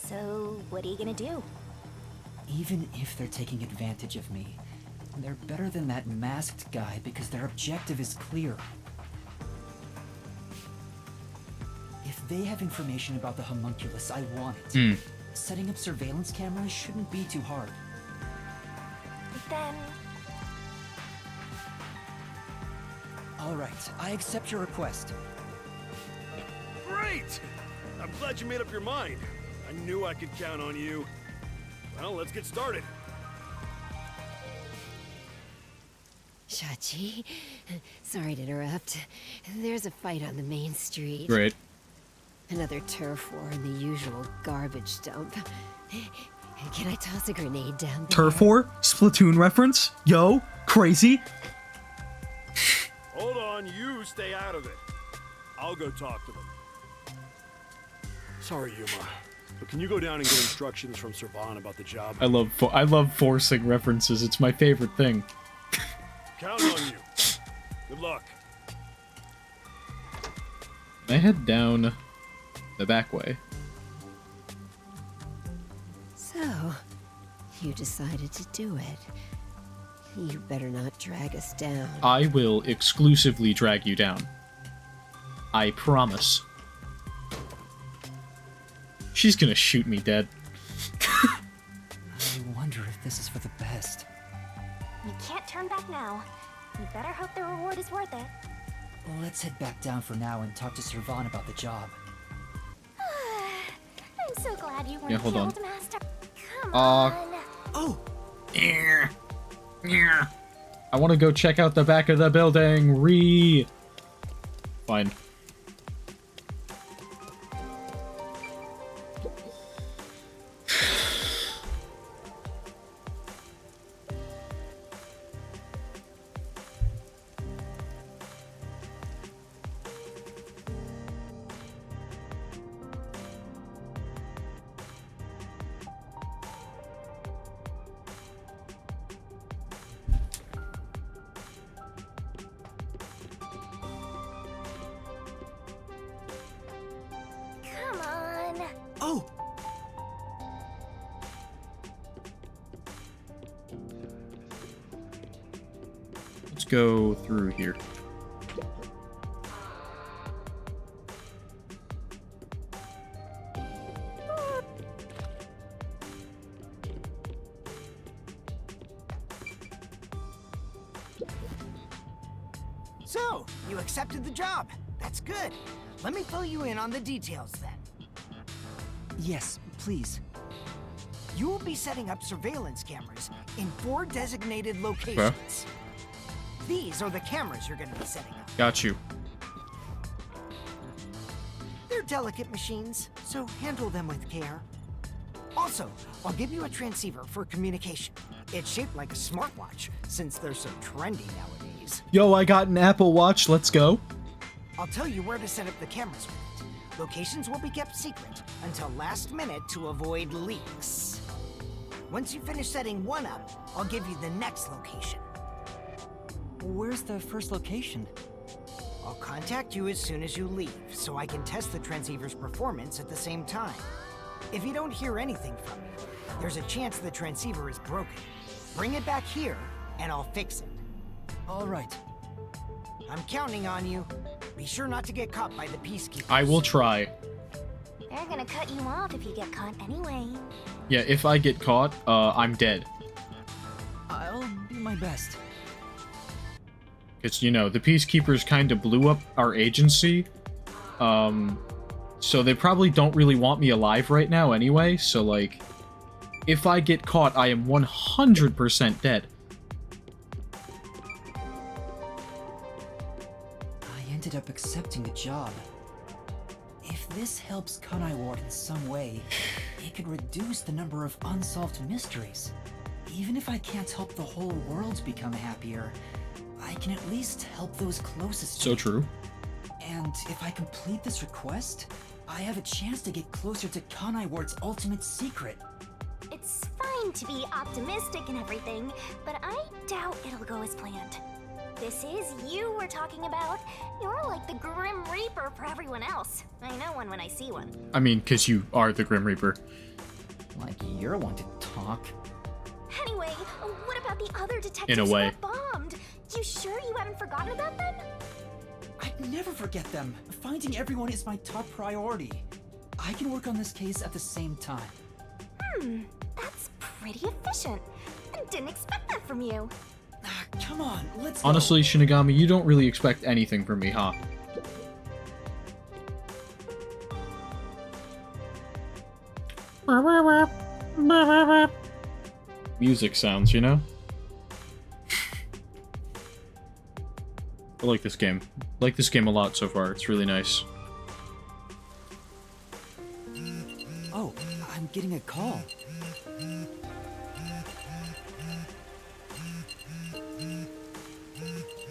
Speaker 4: So, what are you gonna do?
Speaker 2: Even if they're taking advantage of me, they're better than that masked guy because their objective is clear. If they have information about the homunculus, I want it. Setting up surveillance cameras shouldn't be too hard.
Speaker 4: Then...
Speaker 2: Alright, I accept your request.
Speaker 7: Great! I'm glad you made up your mind. I knew I could count on you. Well, let's get started.
Speaker 11: Shachi, sorry to interrupt. There's a fight on the main street.
Speaker 1: Great.
Speaker 11: Another turf war in the usual garbage dump. Can I toss a grenade down there?
Speaker 1: Turf war? Splatoon reference? Yo, crazy?
Speaker 7: Hold on, you stay out of it. I'll go talk to them. Sorry, Yuma, but can you go down and get instructions from Servan about the job?
Speaker 1: I love forcing references. It's my favorite thing.
Speaker 7: Count on you. Good luck.
Speaker 1: I head down the back way.
Speaker 11: So, you decided to do it. You better not drag us down.
Speaker 1: I will exclusively drag you down. I promise. She's gonna shoot me dead.
Speaker 2: I wonder if this is for the best.
Speaker 4: You can't turn back now. You better hope the reward is worth it.
Speaker 2: Let's head back down for now and talk to Servan about the job.
Speaker 4: I'm so glad you weren't
Speaker 1: Yeah, hold on.
Speaker 4: killed, Master. Come on.
Speaker 2: Oh!
Speaker 1: Yeah. Yeah. I want to go check out the back of the building. Fine. let's go through here.
Speaker 8: So, you accepted the job. That's good. Let me fill you in on the details then.
Speaker 2: Yes, please.
Speaker 8: You will be setting up surveillance cameras in 4 designated locations. These are the cameras you're going to be setting up.
Speaker 1: Got you.
Speaker 8: They're delicate machines, so handle them with care. Also, I'll give you a transceiver for communication. It's shaped like a smartwatch, since they're so trendy nowadays.
Speaker 1: Yo, I got an Apple Watch. Let's go.
Speaker 8: I'll tell you where to set up the cameras with it. Locations will be kept secret until last minute to avoid leaks. Once you finish setting one up, I'll give you the next location.
Speaker 2: Where's the first location?
Speaker 8: I'll contact you as soon as you leave, so I can test the transceiver's performance at the same time. If you don't hear anything from me, there's a chance the transceiver is broken. Bring it back here, and I'll fix it.
Speaker 2: All right.
Speaker 8: I'm counting on you. Be sure not to get caught by the peacekeepers.
Speaker 1: I will try.
Speaker 4: They're gonna cut you off if you get caught anyway.
Speaker 1: Yeah, if I get caught, I'm dead.
Speaker 2: I'll do my best.
Speaker 1: Because, you know, the Peacekeepers kind of blew up our agency. So they probably don't really want me alive right now anyway. So, like, if I get caught, I am 100% dead.
Speaker 2: I ended up accepting the job. If this helps Kanai Ward in some way, it could reduce the number of unsolved mysteries. Even if I can't help the whole world become happier, I can at least help those closest to
Speaker 1: So
Speaker 2: me.
Speaker 1: true.
Speaker 2: And if I complete this request, I have a chance to get closer to Kanai Ward's ultimate secret.
Speaker 4: It's fine to be optimistic and everything, but I doubt it'll go as planned. This is you we're talking about. You're like the Grim Reaper for everyone else. I know one when I see one.
Speaker 1: I mean, because you are the Grim Reaper.
Speaker 2: Like you're one to talk.
Speaker 4: Anyway, what about the other detectives
Speaker 1: In a
Speaker 4: who
Speaker 1: way.
Speaker 4: got bombed? You sure you haven't forgotten about them?
Speaker 2: I'd never forget them. Finding everyone is my top priority. I can work on this case at the same time.
Speaker 4: That's pretty efficient. I didn't expect that from you.
Speaker 2: Come on, let's go.
Speaker 1: Honestly, Shinigami, you don't really expect anything from me, huh? Music sounds, you know? I like this game. I like this game a lot so far. It's really nice.
Speaker 2: Oh, I'm getting a call.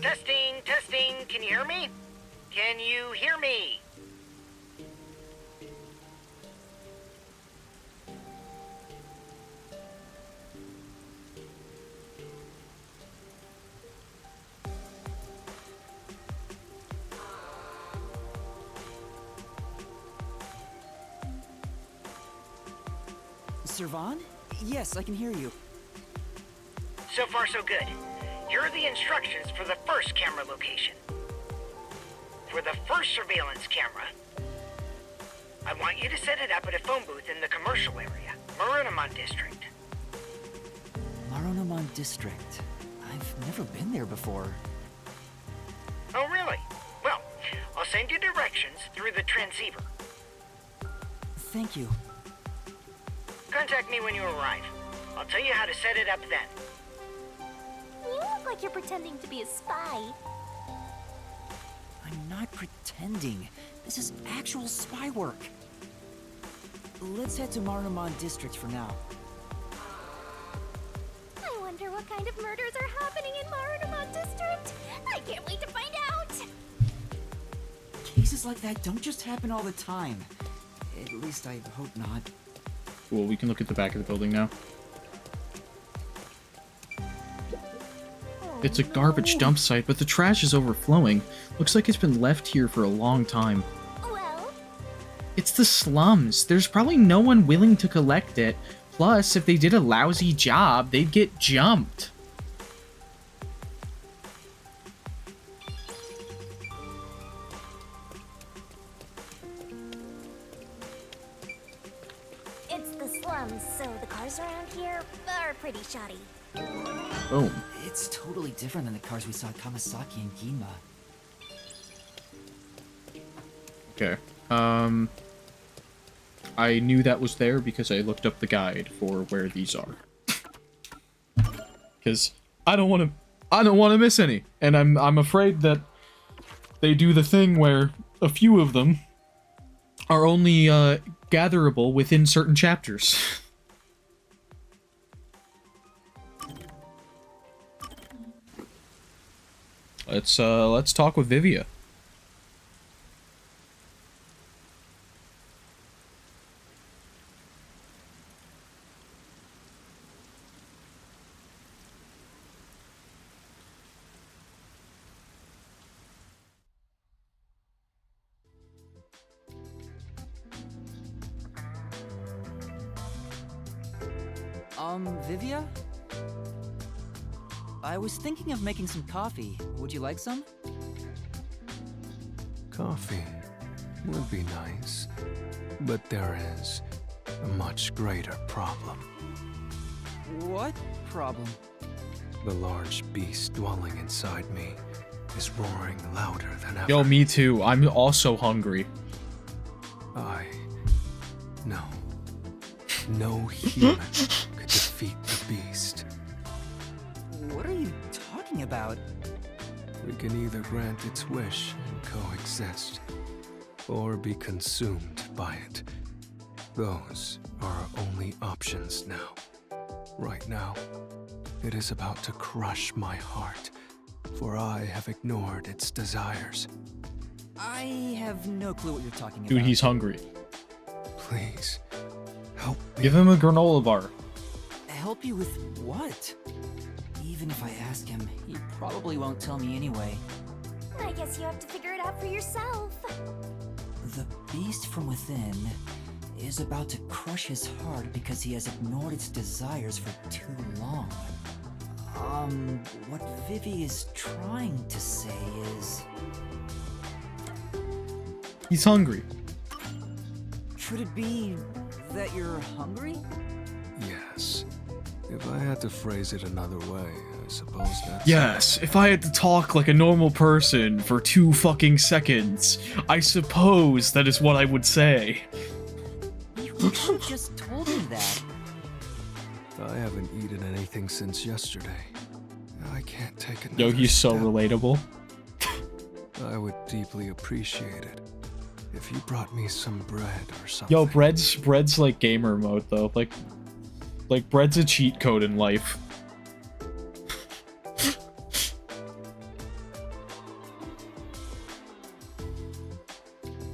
Speaker 14: Testing, testing, can you hear me? Can you hear me?
Speaker 2: Servan? Yes, I can hear you.
Speaker 14: So far, so good. Here are the instructions for the first camera location. For the first surveillance camera, I want you to set it up at a phone booth in the commercial area, Marunamon District.
Speaker 2: Marunamon District. I've never been there before.
Speaker 14: Oh, really? Well, I'll send you directions through the transceiver.
Speaker 2: Thank you.
Speaker 14: Contact me when you arrive. I'll tell you how to set it up then.
Speaker 4: You look like you're pretending to be a spy.
Speaker 2: I'm not pretending. This is actual spy work. Let's head to Marunamon District for now.
Speaker 4: I wonder what kind of murders are happening in Marunamon District. I can't wait to find out.
Speaker 2: Cases like that don't just happen all the time. At least I hope not.
Speaker 1: Cool, we can look at the back of the building now. It's a garbage dump site, but the trash is overflowing. Looks like it's been left here for a long time.
Speaker 4: Well,
Speaker 1: It's the slums. There's probably no one willing to collect it. Plus, if they did a lousy job, they'd get jumped.
Speaker 4: slums, so the cars around here are pretty shoddy.
Speaker 1: Boom.
Speaker 2: It's totally different than the cars we saw at Kamasaki and Gima.
Speaker 1: Okay. I knew that was there because I looked up the guide for where these are. Because I don't want to miss any, and I'm afraid that they do the thing where a few of them are only gatherable within certain chapters. Let's talk with Vivia.
Speaker 2: Vivia? I was thinking of making some coffee. Would you like some?
Speaker 15: Coffee would be nice, but there is a much greater problem.
Speaker 2: What problem?
Speaker 15: The large beast dwelling inside me is roaring louder than ever.
Speaker 1: Yo, me too. I'm also hungry.
Speaker 15: No human could defeat the beast.
Speaker 2: What are you talking about?
Speaker 15: We can either grant its wish and coexist, or be consumed by it. Those are our only options now. Right now, it is about to crush my heart, for I have ignored its desires.
Speaker 2: I have no clue what you're talking about.
Speaker 1: Dude, he's hungry.
Speaker 15: Please, help me.
Speaker 1: Give him a granola bar.
Speaker 2: Help you with what? Even if I ask him, he probably won't tell me anyway.
Speaker 4: I guess you have to figure it out for yourself.
Speaker 2: The beast from within is about to crush his heart because he has ignored its desires for too long. What Vivi is trying to say is...
Speaker 1: He's hungry.
Speaker 2: Could it be that you're hungry?
Speaker 15: Yes. If I had to phrase it another way, I suppose that's...
Speaker 1: Yes, if I had to talk like a normal person for 2 fucking seconds, I suppose that is what I would say.
Speaker 2: You could have just told me that.
Speaker 15: I haven't eaten anything since yesterday. I can't take another
Speaker 1: Yo, he's so
Speaker 15: step.
Speaker 1: relatable.
Speaker 15: I would deeply appreciate it if you brought me some bread or something.
Speaker 1: Yo, bread's like gamer mode though. Like bread's a cheat code in life.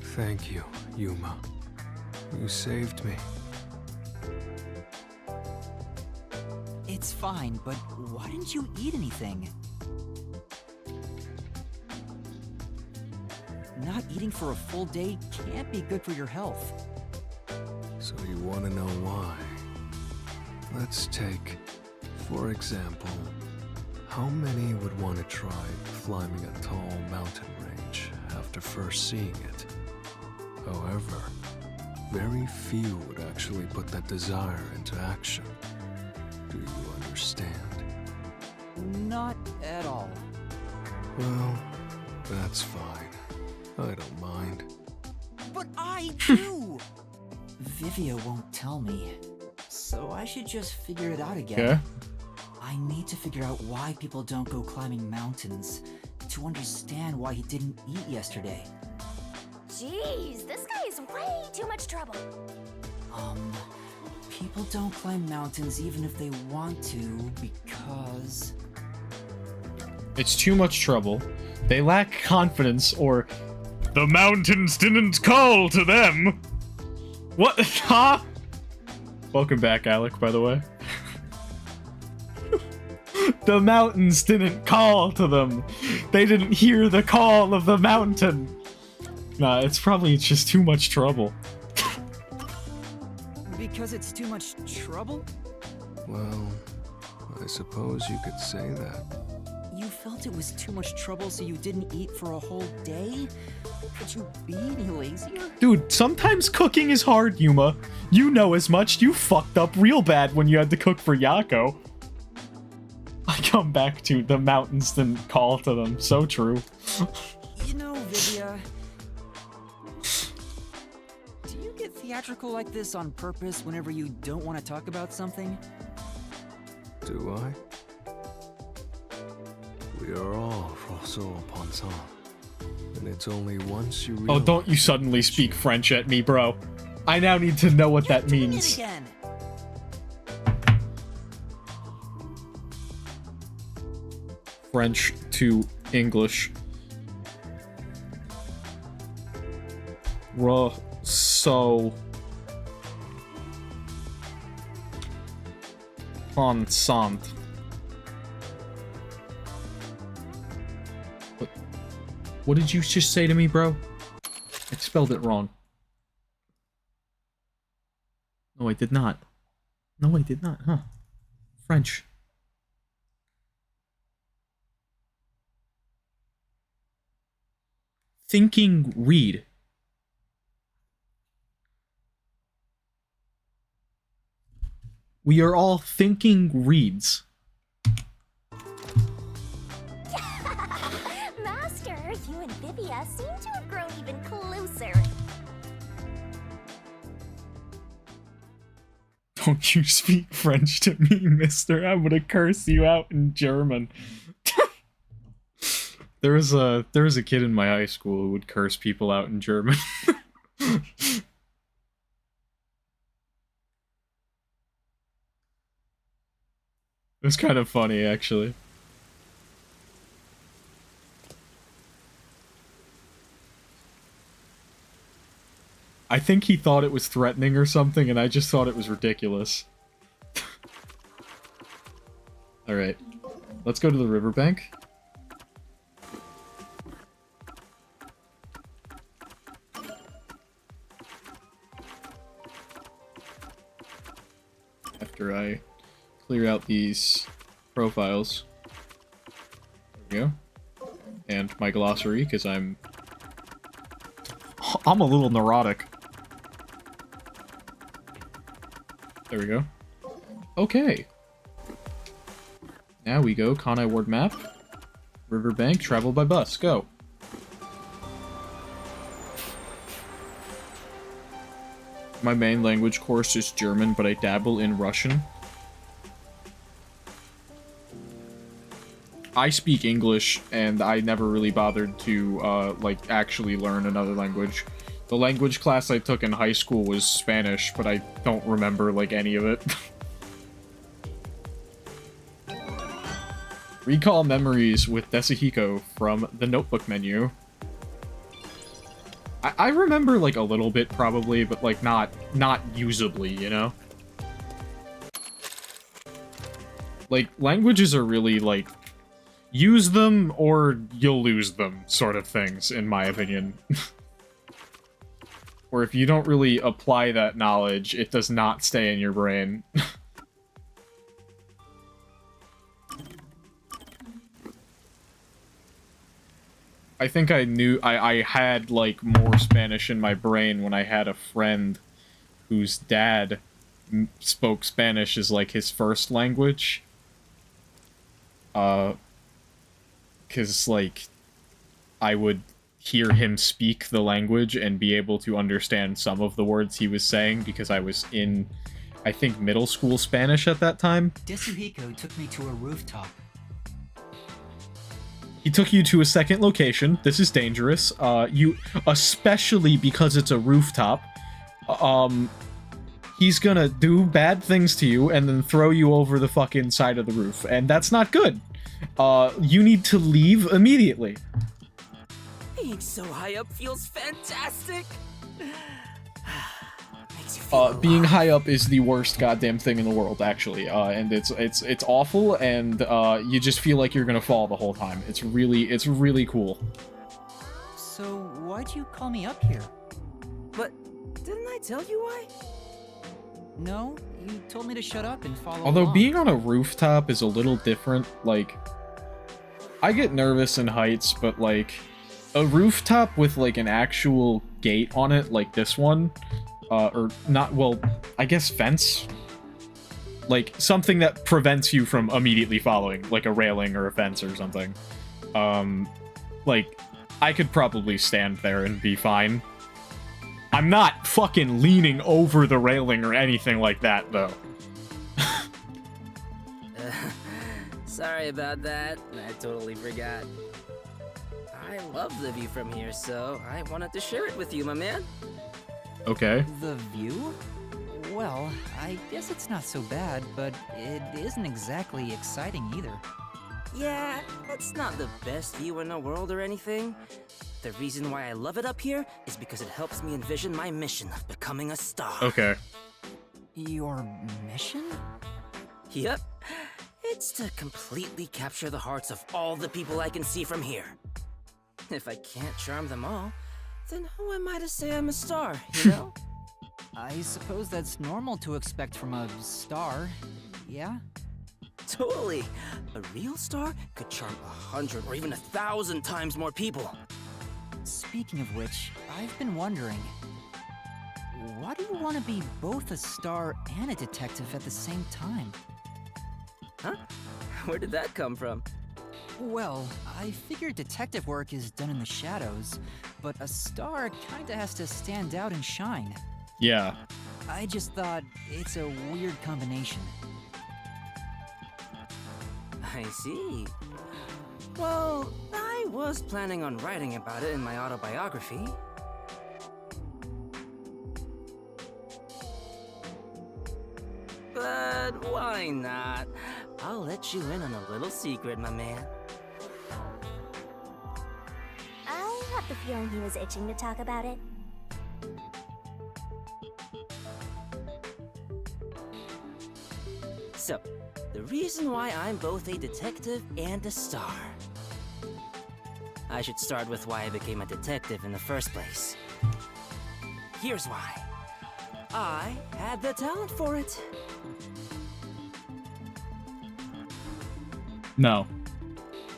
Speaker 15: Thank you, Yuma. You saved me.
Speaker 2: It's fine, but why didn't you eat anything? Not eating for a full day can't be good for your health.
Speaker 15: So you want to know why? Let's take, for example, how many would want to try climbing a tall mountain range after first seeing it? However, very few would actually put that desire into action. Do you understand?
Speaker 2: Not at all.
Speaker 15: Well, that's fine. I don't mind.
Speaker 2: But I do! Vivia won't tell me, so I should just figure it out again.
Speaker 1: Okay.
Speaker 2: I need to figure out why people don't go climbing mountains, to understand why he didn't eat yesterday.
Speaker 4: Jeez, this guy is way too much trouble.
Speaker 2: People don't climb mountains even if they want to, because...
Speaker 1: It's too much trouble. They lack confidence, or the mountains didn't call to them. What? Huh? Welcome back, Alec, by the way. The mountains didn't call to them. They didn't hear the call of the mountain. Nah, it's probably just too much trouble.
Speaker 2: Because it's too much trouble?
Speaker 15: Well, I suppose you could say that.
Speaker 2: You felt it was too much trouble so you didn't eat for a whole day? Could you be any lazier?
Speaker 1: Dude, sometimes cooking is hard, Yuma. You know as much. You fucked up real bad when you had to cook for Yako. I come back to the mountains then call to them. So true.
Speaker 2: You know, Vivia, do you get theatrical like this on purpose whenever you don't want to talk about something?
Speaker 15: Do I? We are all Rousseau upon time. And it's only once you realize...
Speaker 1: Oh, don't you suddenly speak French at me, bro. I now need to know what that means.
Speaker 2: Again.
Speaker 1: French to English. Rousseau. Pensant. What did you just say to me, bro? I spelled it wrong. No, I did not. No, I did not, huh? French. Thinking read. We are all thinking reads.
Speaker 4: Master, you and Vivia seem to have grown even closer.
Speaker 1: Don't you speak French to me, mister. I'm gonna curse you out in German. There was a kid in my high school who would curse people out in German. It was kind of funny, actually. I think he thought it was threatening or something, and I just thought it was ridiculous. Alright. Let's go to the riverbank. After I clear out these profiles. There we go. And my glossary, because I'm a little neurotic. There we go. Okay. Now we go, Kanai Ward map. Riverbank, travel by bus, go. My main language course is German, but I dabble in Russian. I speak English, and I never really bothered to, like, actually learn another language. The language class I took in high school was Spanish, but I don't remember, like, any of it. Recall memories with Desahiko from the notebook menu. I remember, like, a little bit, probably, but, like, not usably, you know? Like, languages are really, like, use them or you'll lose them sort of things, in my opinion. Or if you don't really apply that knowledge, it does not stay in your brain. I think I had, like, more Spanish in my brain when I had a friend whose dad spoke Spanish as, like, his first language. 'Cause, like, I would hear him speak the language and be able to understand some of the words he was saying because I was in, I think, middle school Spanish at that time.
Speaker 2: Desuhiko took me to a rooftop.
Speaker 1: He took you to a second location. This is dangerous. Especially because it's a rooftop. He's gonna do bad things to you and then throw you over the fucking side of the roof. And that's not good. You need to leave immediately.
Speaker 13: Being so high up feels fantastic.
Speaker 1: Being high up is the worst goddamn thing in the world, actually. And it's awful, and you just feel like you're gonna fall the whole time. It's really cool.
Speaker 2: So why'd you call me up here?
Speaker 13: But didn't I tell you why?
Speaker 2: No, you told me to shut up and follow
Speaker 1: Although
Speaker 2: along.
Speaker 1: being on a rooftop is a little different, like... I get nervous in heights, but like a rooftop with like an actual gate on it, like this one, or not, well, I guess fence, like something that prevents you from immediately following, like a railing or a fence or something. Like I could probably stand there and be fine. I'm not fucking leaning over the railing or anything like that, though.
Speaker 13: Sorry about that. I totally forgot. I love the view from here, so I wanted to share it with you, my man.
Speaker 1: Okay.
Speaker 2: The view? Well, I guess it's not so bad, but it isn't exactly exciting either.
Speaker 13: Yeah, it's not the best view in the world or anything. The reason why I love it up here is because it helps me envision my mission of becoming a star.
Speaker 1: Okay.
Speaker 2: Your mission?
Speaker 13: Yep. It's to completely capture the hearts of all the people I can see from here. If I can't charm them all, then who am I to say I'm a star, you know?
Speaker 2: I suppose that's normal to expect from a star, yeah?
Speaker 13: Totally. A real star could charm 100 or even 1,000 times more people.
Speaker 2: Speaking of which, I've been wondering, why do you want to be both a star and a detective at the same time?
Speaker 13: Huh? Where did that come from?
Speaker 2: Well, I figured detective work is done in the shadows, but a star kinda has to stand out and shine.
Speaker 1: Yeah.
Speaker 2: I just thought it's a weird combination.
Speaker 13: I see. Well, I was planning on writing about it in my autobiography. But why not? I'll let you in on a little secret, my man.
Speaker 4: I have the feeling he was itching to talk about it.
Speaker 13: So, the reason why I'm both a detective and a star. I should start with why I became a detective in the first place. Here's why. I had the talent for it.
Speaker 1: No.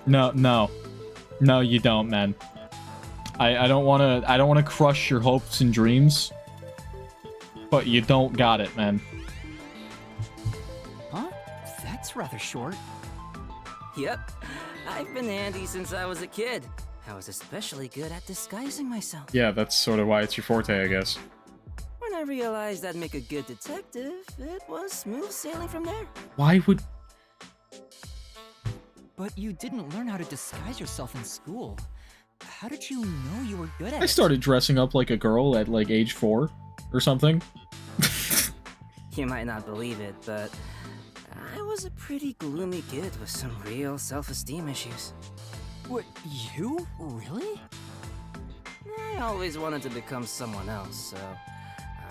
Speaker 1: No, no. No, you don't, man. I don't wanna crush your hopes and dreams. But you don't got it, man.
Speaker 2: Huh? That's rather short.
Speaker 13: Yep. I've been handy since I was a kid. I was especially good at disguising myself.
Speaker 1: Yeah, that's sort of why it's your forte, I guess.
Speaker 13: When I realized I'd make a good detective, it was smooth sailing from there.
Speaker 1: Why would...
Speaker 2: But you didn't learn how to disguise yourself in school. How did you know you were good at it?
Speaker 1: I started dressing up like a girl at like age 4 or something.
Speaker 13: You might not believe it, but I was a pretty gloomy kid with some real self-esteem issues.
Speaker 2: What, you? Really?
Speaker 13: I always wanted to become someone else, so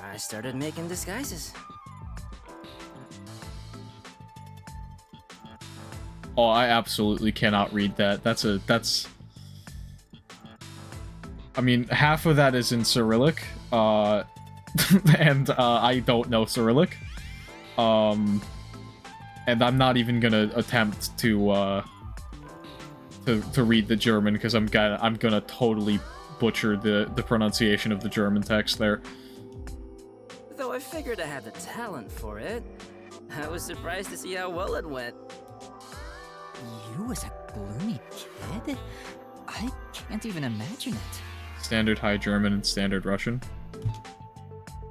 Speaker 13: I started making disguises.
Speaker 1: Oh, I absolutely cannot read that. That's... I mean, half of that is in Cyrillic, and I don't know Cyrillic. And I'm not even gonna attempt to read the German, because I'm gonna totally butcher the pronunciation of the German text there.
Speaker 13: Though I figured I had the talent for it, I was surprised to see how well it went.
Speaker 2: You as a gloomy kid? I can't even imagine it.
Speaker 1: Standard High German and Standard Russian.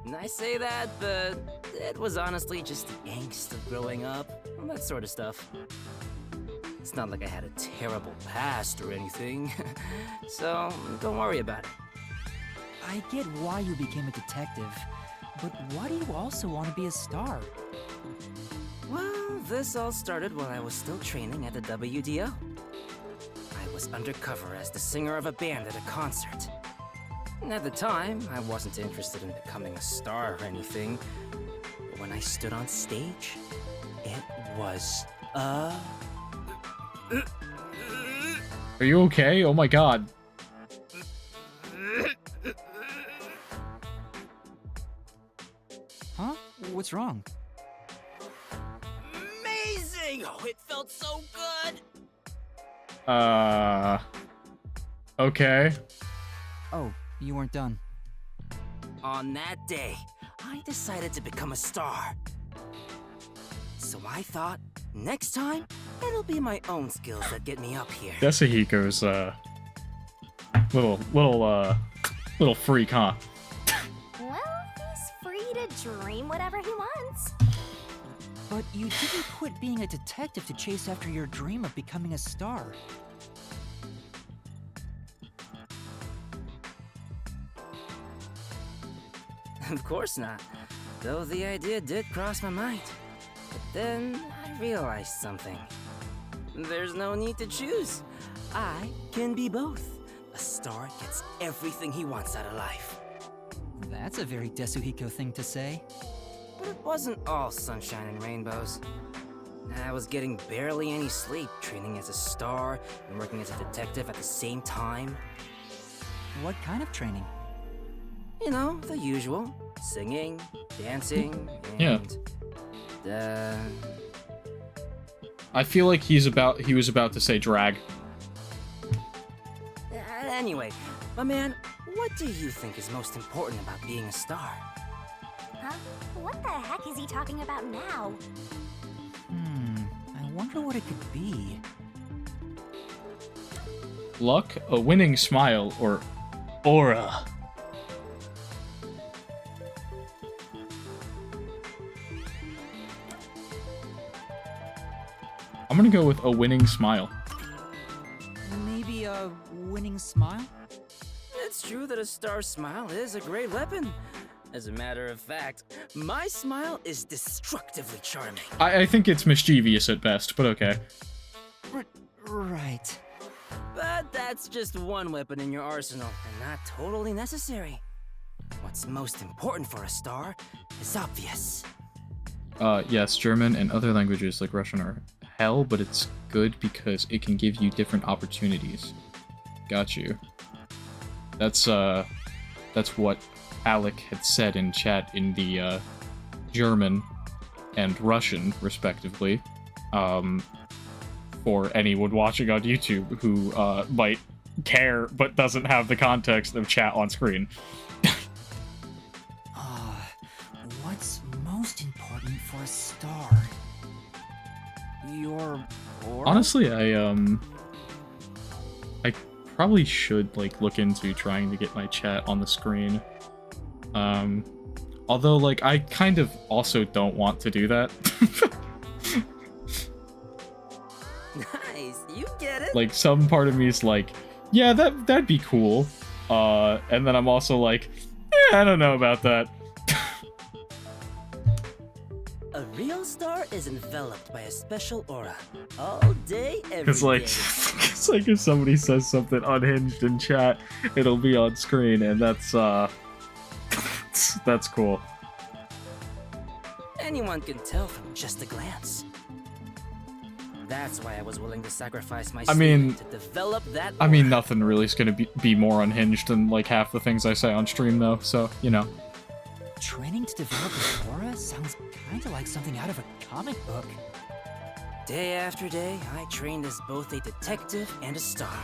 Speaker 13: And I say that, but it was honestly just the angst of growing up, and that sort of stuff. It's not like I had a terrible past or anything, so don't worry about it.
Speaker 2: I get why you became a detective, but why do you also want to be a star?
Speaker 13: Well, this all started while I was still training at the WDO. I was undercover as the singer of a band at a concert. And at the time, I wasn't interested in becoming a star or anything. But when I stood on stage, it was
Speaker 1: Are you okay? Oh my god.
Speaker 2: Huh? What's wrong?
Speaker 13: amazing! Oh, it felt so good!
Speaker 1: Okay.
Speaker 2: Oh, you weren't done.
Speaker 13: On that day, I decided to become a star. So I thought, next time, it'll be my own skills that get me up here.
Speaker 1: Yasuhiko's, little freak, huh?
Speaker 4: Well, he's free to dream whatever he wants.
Speaker 2: But you didn't quit being a detective to chase after your dream of becoming a star.
Speaker 13: Of course not. Though the idea did cross my mind. But then I realized something. There's no need to choose. I can be both. A star gets everything he wants out of life.
Speaker 2: That's a very Desuhiko thing to say.
Speaker 13: But it wasn't all sunshine and rainbows. I was getting barely any sleep, training as a star and working as a detective at the same time.
Speaker 2: What kind of training?
Speaker 13: You know, the usual. Singing, dancing,
Speaker 1: Yeah.
Speaker 13: and...
Speaker 1: I feel like he was about to say drag.
Speaker 13: Anyway, my man, what do you think is most important about being a star?
Speaker 4: Huh? What the heck is he talking about now?
Speaker 2: I wonder what it could be.
Speaker 1: Luck, a winning smile, or aura. I'm gonna go with a winning smile.
Speaker 2: Maybe a winning smile?
Speaker 13: It's true that a star smile is a great weapon. As a matter of fact, my smile is destructively charming.
Speaker 1: I think it's mischievous at best, but okay.
Speaker 2: Right.
Speaker 13: But that's just one weapon in your arsenal, and not totally necessary. What's most important for a star is obvious.
Speaker 1: Yes, German and other languages like Russian are hell, but it's good because it can give you different opportunities. Got you. That's what Alec had said in chat in the German and Russian, respectively. For anyone watching on YouTube who might care but doesn't have the context of chat on screen.
Speaker 2: What's most important for a star? Your aura?
Speaker 1: Honestly, I probably should like look into trying to get my chat on the screen. Although like I kind of also don't want to do that.
Speaker 13: Nice, you get it.
Speaker 1: Like some part of me is like, yeah, that'd be cool. And then I'm also like, I don't know about that.
Speaker 13: A real star is enveloped by a special aura. All day, every
Speaker 1: Because like,
Speaker 13: day.
Speaker 1: it's like if somebody says something unhinged in chat, it'll be on screen, and that's cool.
Speaker 13: Anyone can tell from just a glance. That's why I was willing to sacrifice my sleep to develop that
Speaker 1: I mean, nothing really is gonna be more unhinged than like half the things I say on stream, though. So you know.
Speaker 2: Training to develop an aura sounds kinda like something out of a comic book.
Speaker 13: Day after day, I trained as both a detective and a star.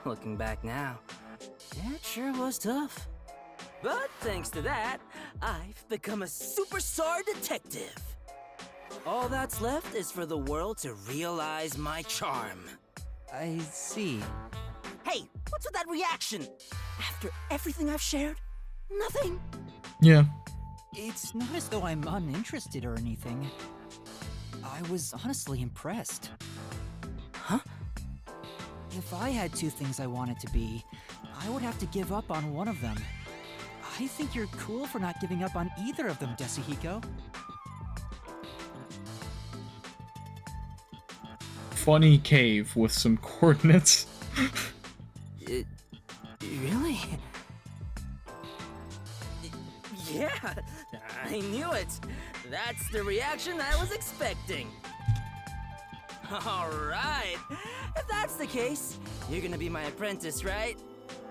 Speaker 13: Looking back now, it sure was tough. But thanks to that, I've become a superstar detective. All that's left is for the world to realize my charm.
Speaker 2: I see.
Speaker 13: Hey, what's with that reaction? After everything I've shared, nothing.
Speaker 1: Yeah.
Speaker 2: It's not as though I'm uninterested or anything. I was honestly impressed.
Speaker 13: Huh?
Speaker 2: If I had two things I wanted to be, I would have to give up on one of them. I think you're cool for not giving up on either of them, Desuhiko.
Speaker 1: Funny cave with some coordinates.
Speaker 13: Really? Yeah, I knew it. That's the reaction I was expecting. All right. If that's the case, you're gonna be my apprentice, right?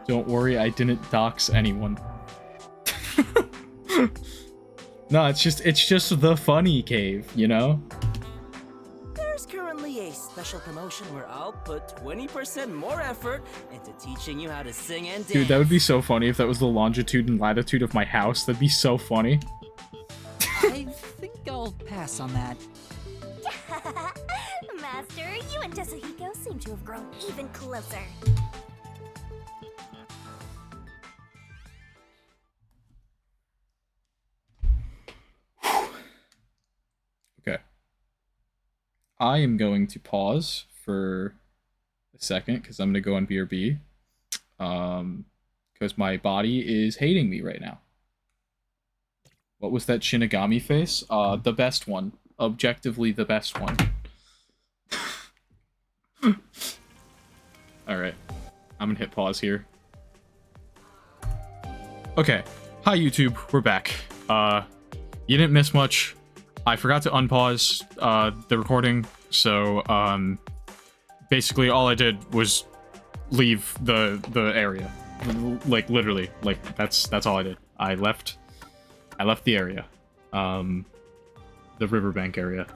Speaker 1: Don't worry, I didn't dox anyone. No, it's just the funny cave, you know?
Speaker 13: There's currently a special promotion where I'll put 20% more effort into teaching you how to sing and dance.
Speaker 1: Dude, that would be so funny if that was the longitude and latitude of my house. That'd be so funny.
Speaker 2: I think I'll pass on that.
Speaker 4: Master, you and Tetsuhiko seem to have grown even closer.
Speaker 1: Okay. I am going to pause for a second because I'm going to go on BRB. Because my body is hating me right now. What was that Shinigami face? The best one. Objectively the best one. Alright. I'm gonna hit pause here. Okay. Hi, YouTube. We're back. You didn't miss much. I forgot to unpause the recording, so basically all I did was leave the area. Like literally, like that's all I did. I left the area. The riverbank area.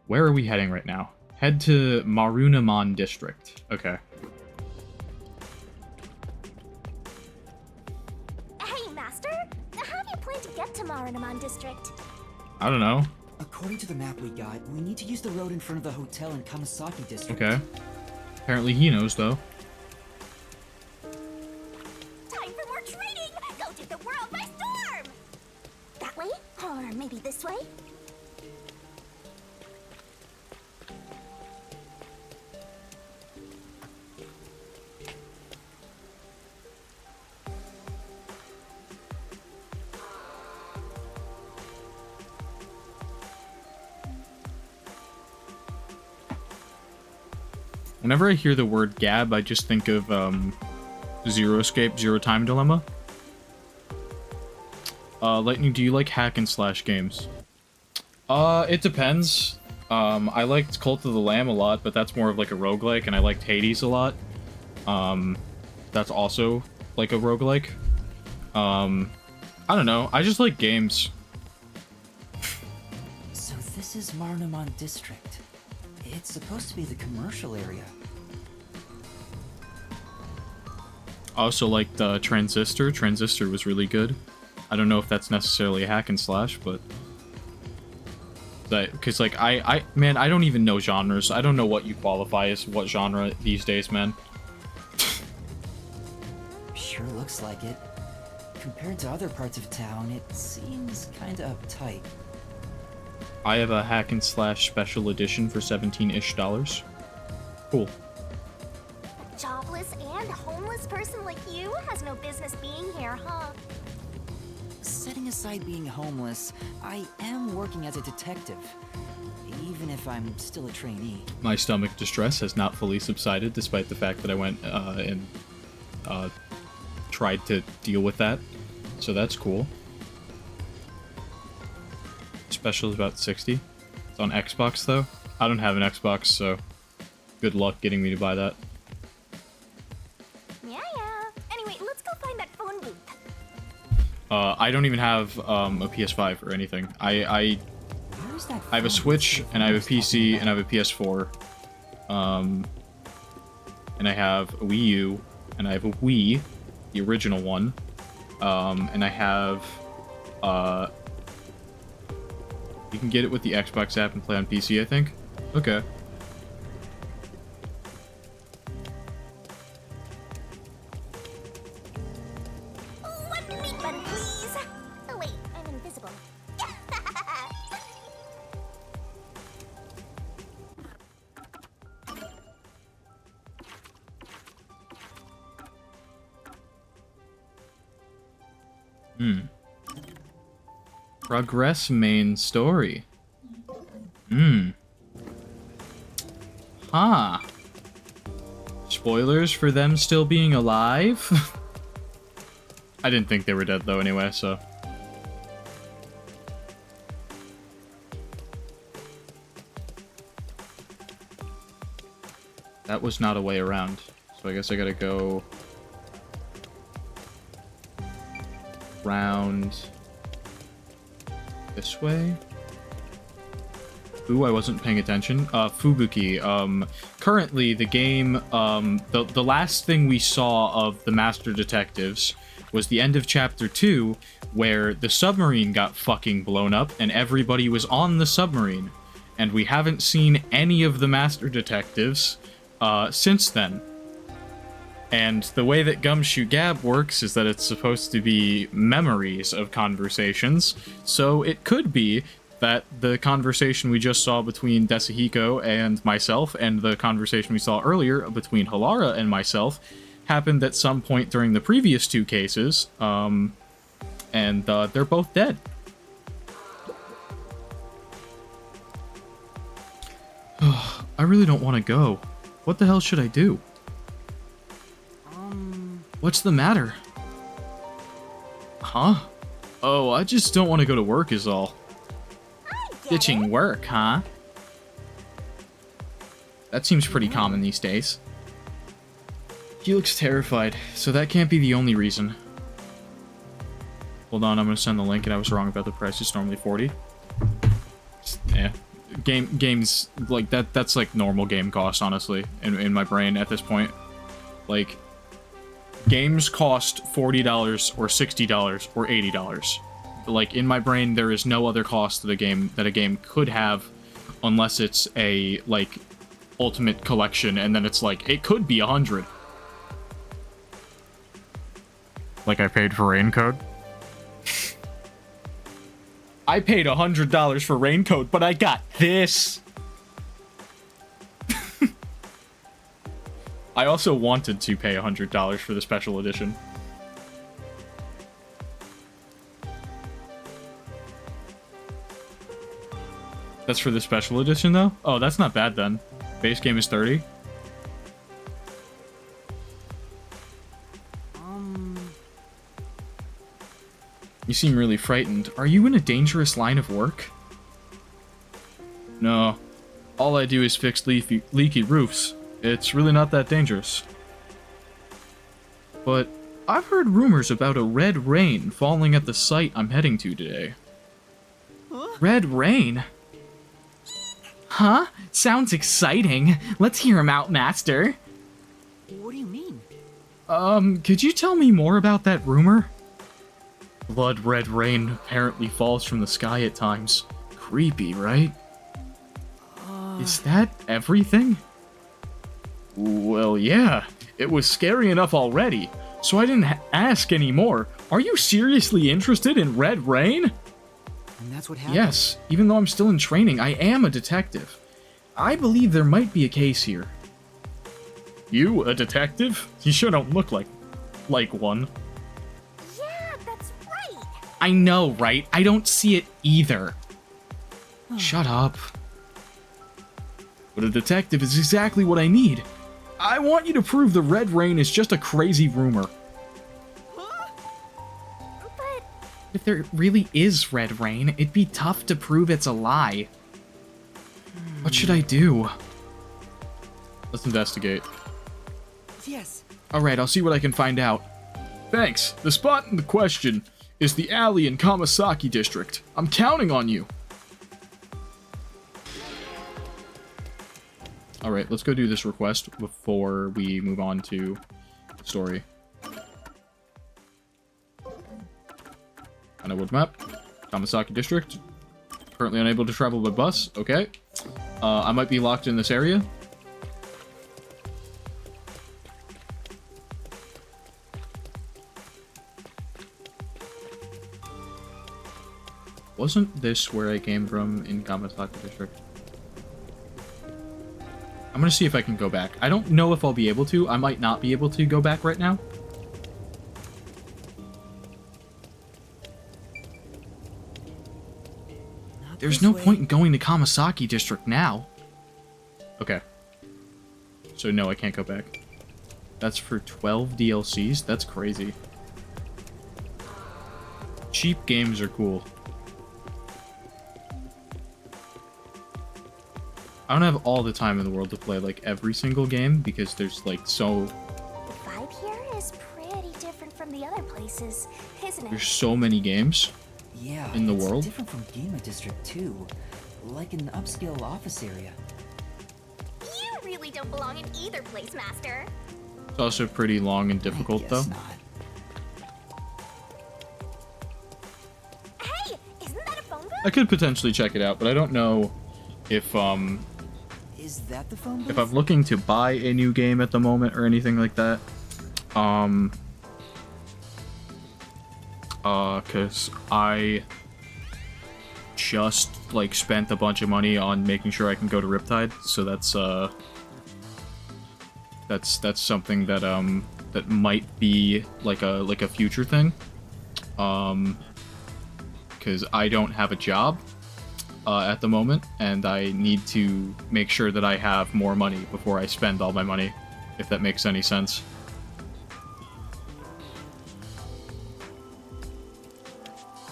Speaker 1: Where are we heading right now? Head to Marunamon district. Okay.
Speaker 4: Hey, Master! How do you plan to get to Marunamon District?
Speaker 1: I don't know.
Speaker 2: According to the map we got, we need to use the road in front of the hotel in Kamasaki District.
Speaker 1: Okay. Apparently he knows, though.
Speaker 4: Time for more training! Go take the world by storm! That way? Or maybe this way?
Speaker 1: Whenever I hear the word Gab, I just think of Zero Escape, Zero Time Dilemma. Lightning, do you like hack and slash games? It depends. I liked Cult of the Lamb a lot, but that's more of like a roguelike, and I liked Hades a lot. That's also like a roguelike. I don't know. I just like games.
Speaker 2: So this is Marunamon District. It's supposed to be the commercial area.
Speaker 1: Also like the Transistor. Transistor was really good. I don't know if that's necessarily a hack and slash, but because like man, I don't even know genres. I don't know what you qualify as what genre these days, man.
Speaker 2: Sure looks like it. Compared to other parts of town, it seems kinda uptight.
Speaker 1: I have a hack and slash special edition for $17-ish. Cool.
Speaker 4: A jobless and homeless person like you has no business being here, huh?
Speaker 2: Setting aside being homeless, I am working as a detective, even if I'm still a trainee.
Speaker 1: My stomach distress has not fully subsided, despite the fact that I went and tried to deal with that. So that's cool. Special is about 60. It's on Xbox, though. I don't have an Xbox, so good luck getting me to buy that.
Speaker 4: Yeah. Anyway, let's go find that phone booth.
Speaker 1: I don't even have a PS5 or anything. I have a Switch, and I have a PC, and I have a PS4. And I have a Wii U, and I have a Wii, the original one. And I have, you can get it with the Xbox app and play on PC, I think. Okay.
Speaker 4: One meat bun, please! Oh wait, I'm invisible.
Speaker 1: Progress main story. Huh. Spoilers for them still being alive? I didn't think they were dead though anyway, so. That was not a way around. So I guess I gotta go round this way. Ooh, I wasn't paying attention. Fubuki. Currently, the game, the last thing we saw of the Master Detectives was the end of Chapter 2, where the submarine got fucking blown up, and everybody was on the submarine. And we haven't seen any of the Master Detectives, since then. And the way that Gumshoe Gab works is that it's supposed to be memories of conversations, so it could be that the conversation we just saw between Desahiko and myself, and the conversation we saw earlier between Halara and myself, happened at some point during the previous two cases, and they're both dead. I really don't want to go. What the hell should I do? What's the matter? Huh? Oh, I just don't want to go to work is all. Ditching work, huh? That seems pretty common these days. He looks terrified, so that can't be the only reason. Hold on, I'm gonna send the link, and I was wrong about the price. It's normally 40. Yeah. Games, like, that's like normal game cost, honestly, in my brain at this point. Like, games cost $40 or $60 or $80. Like, in my brain, there is no other cost that a game could have unless it's a, like, ultimate collection, and then it's like, it could be 100. Like I paid for Raincoat? I paid $100 for Raincoat, but I got this! I also wanted to pay $100 for the special edition. That's for the special edition, though? Oh, that's not bad, then. Base game is 30. You seem really frightened. Are you in a dangerous line of work? No. All I do is fix leaky roofs. It's really not that dangerous. But I've heard rumors about a red rain falling at the site I'm heading to today. Huh? Red rain? Huh? Sounds exciting. Let's hear him out, Master.
Speaker 2: What do you mean?
Speaker 1: Could you tell me more about that rumor? Blood red rain apparently falls from the sky at times. Creepy, right? Is that everything? Well, yeah. It was scary enough already, so I didn't ask anymore. Are you seriously interested in red rain?
Speaker 2: And that's what happened?
Speaker 1: Yes, even though I'm still in training, I am a detective. I believe there might be a case here. You, a detective? You sure don't look like one.
Speaker 4: Yeah, that's right.
Speaker 1: I know, right? I don't see it either. Shut up. But a detective is exactly what I need. I want you to prove the red rain is just a crazy rumor.
Speaker 4: But
Speaker 1: if there really is red rain, it'd be tough to prove it's a lie. What should I do? Let's investigate.
Speaker 2: Yes.
Speaker 1: Alright, I'll see what I can find out. Thanks. The spot in the question is the alley in Kamasaki District. I'm counting on you. Alright, let's go do this request before we move on to the story. On a wood map. Kamasaki District. Currently unable to travel by bus. Okay. I might be locked in this area. Wasn't this where I came from in Kamasaki District? I'm gonna see if I can go back. I don't know if I'll be able to. I might not be able to go back right now. There's no point in going to Kamasaki District now. Okay. So no, I can't go back. That's for 12 DLCs? That's crazy. Cheap games are cool. I don't have all the time in the world to play, like, every single game, because there's, like, so...
Speaker 4: the vibe here is pretty different from the other places, isn't it?
Speaker 1: There's so many games
Speaker 2: Yeah,
Speaker 1: in the
Speaker 2: it's
Speaker 1: world.
Speaker 2: different from Gema District too. like an upscale office area.
Speaker 4: You really don't belong in either place, Master.
Speaker 1: It's also pretty long and difficult, though.
Speaker 4: Hey, isn't that a phone booth?
Speaker 1: I could potentially check it out, but I don't know if
Speaker 2: Is that the phone booth?
Speaker 1: if I'm looking to buy a new game at the moment or anything like that. Cause I just like spent a bunch of money on making sure I can go to Riptide, so that's something that that might be like a future thing. Cause I don't have a job at the moment, and I need to make sure that I have more money before I spend all my money, if that makes any sense.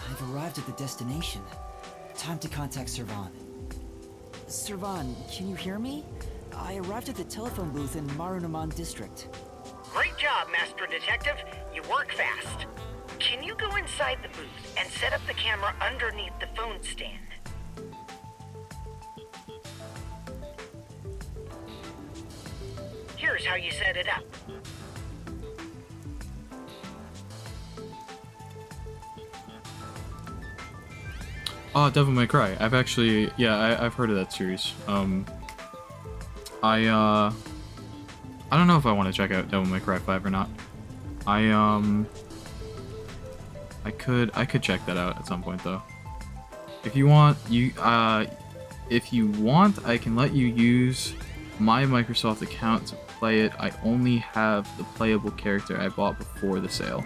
Speaker 2: I've arrived at the destination. Time to contact Servan. Servan, can you hear me? I arrived at the telephone booth in Marunaman district.
Speaker 14: Great job, Master Detective. You work fast. Can you go inside the booth and set up the camera underneath the phone stand? Here's how you set it up.
Speaker 1: Oh, Devil May Cry. I've actually, yeah, I've heard of that series. I don't know if I want to check out Devil May Cry 5 or not. I could check that out at some point though. If you want, I can let you use my Microsoft account to play it. I only have the playable character I bought before the sale.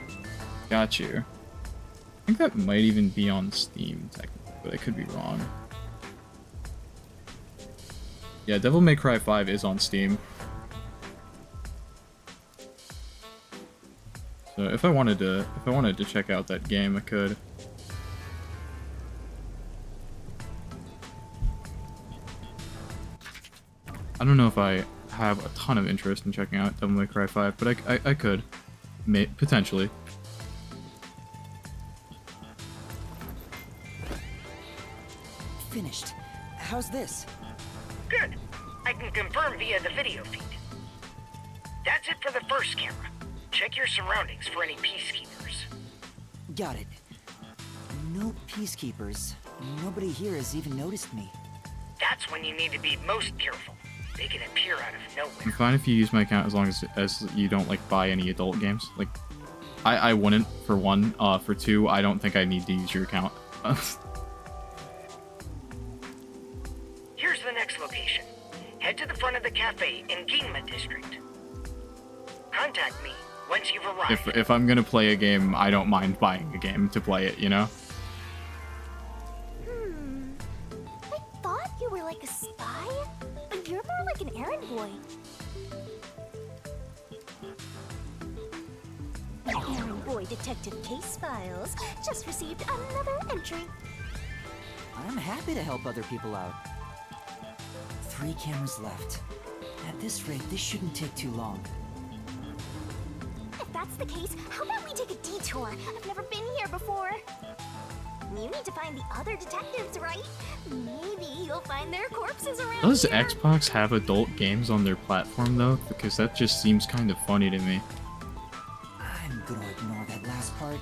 Speaker 1: Got you. I think that might even be on Steam, technically, but I could be wrong. Yeah, Devil May Cry 5 is on Steam. So if I wanted to check out that game, I could. I don't know if I have a ton of interest in checking out Devil May Cry 5, but I could. Potentially.
Speaker 2: Finished. How's this?
Speaker 14: Good. I can confirm via the video feed. That's it for the first camera. Check your surroundings for any peacekeepers.
Speaker 2: Got it. No peacekeepers. Nobody here has even noticed me.
Speaker 14: That's when you need to be most careful. They can appear out of nowhere.
Speaker 1: I'm fine if you use my account as long as you don't like buy any adult games. Like, I wouldn't, for one. For two, I don't think I need to use your account.
Speaker 14: Here's the next location. Head to the front of the cafe in Ginma District. Contact me once you've arrived.
Speaker 1: If I'm gonna play a game, I don't mind buying a game to play it, you know?
Speaker 4: I thought you were like a spy, but you're more like an errand boy. Errand boy detective case files just received another entry.
Speaker 2: I'm happy to help other people out. 3 cameras left. At this rate, this shouldn't take too long.
Speaker 4: If that's the case, how about we take a detour? I've never been here before. You need to find the other detectives, right? Maybe you'll find their corpses around
Speaker 1: Does
Speaker 4: here.
Speaker 1: Xbox have adult games on their platform though? Because that just seems kind of funny to me.
Speaker 2: I'm gonna ignore that last part.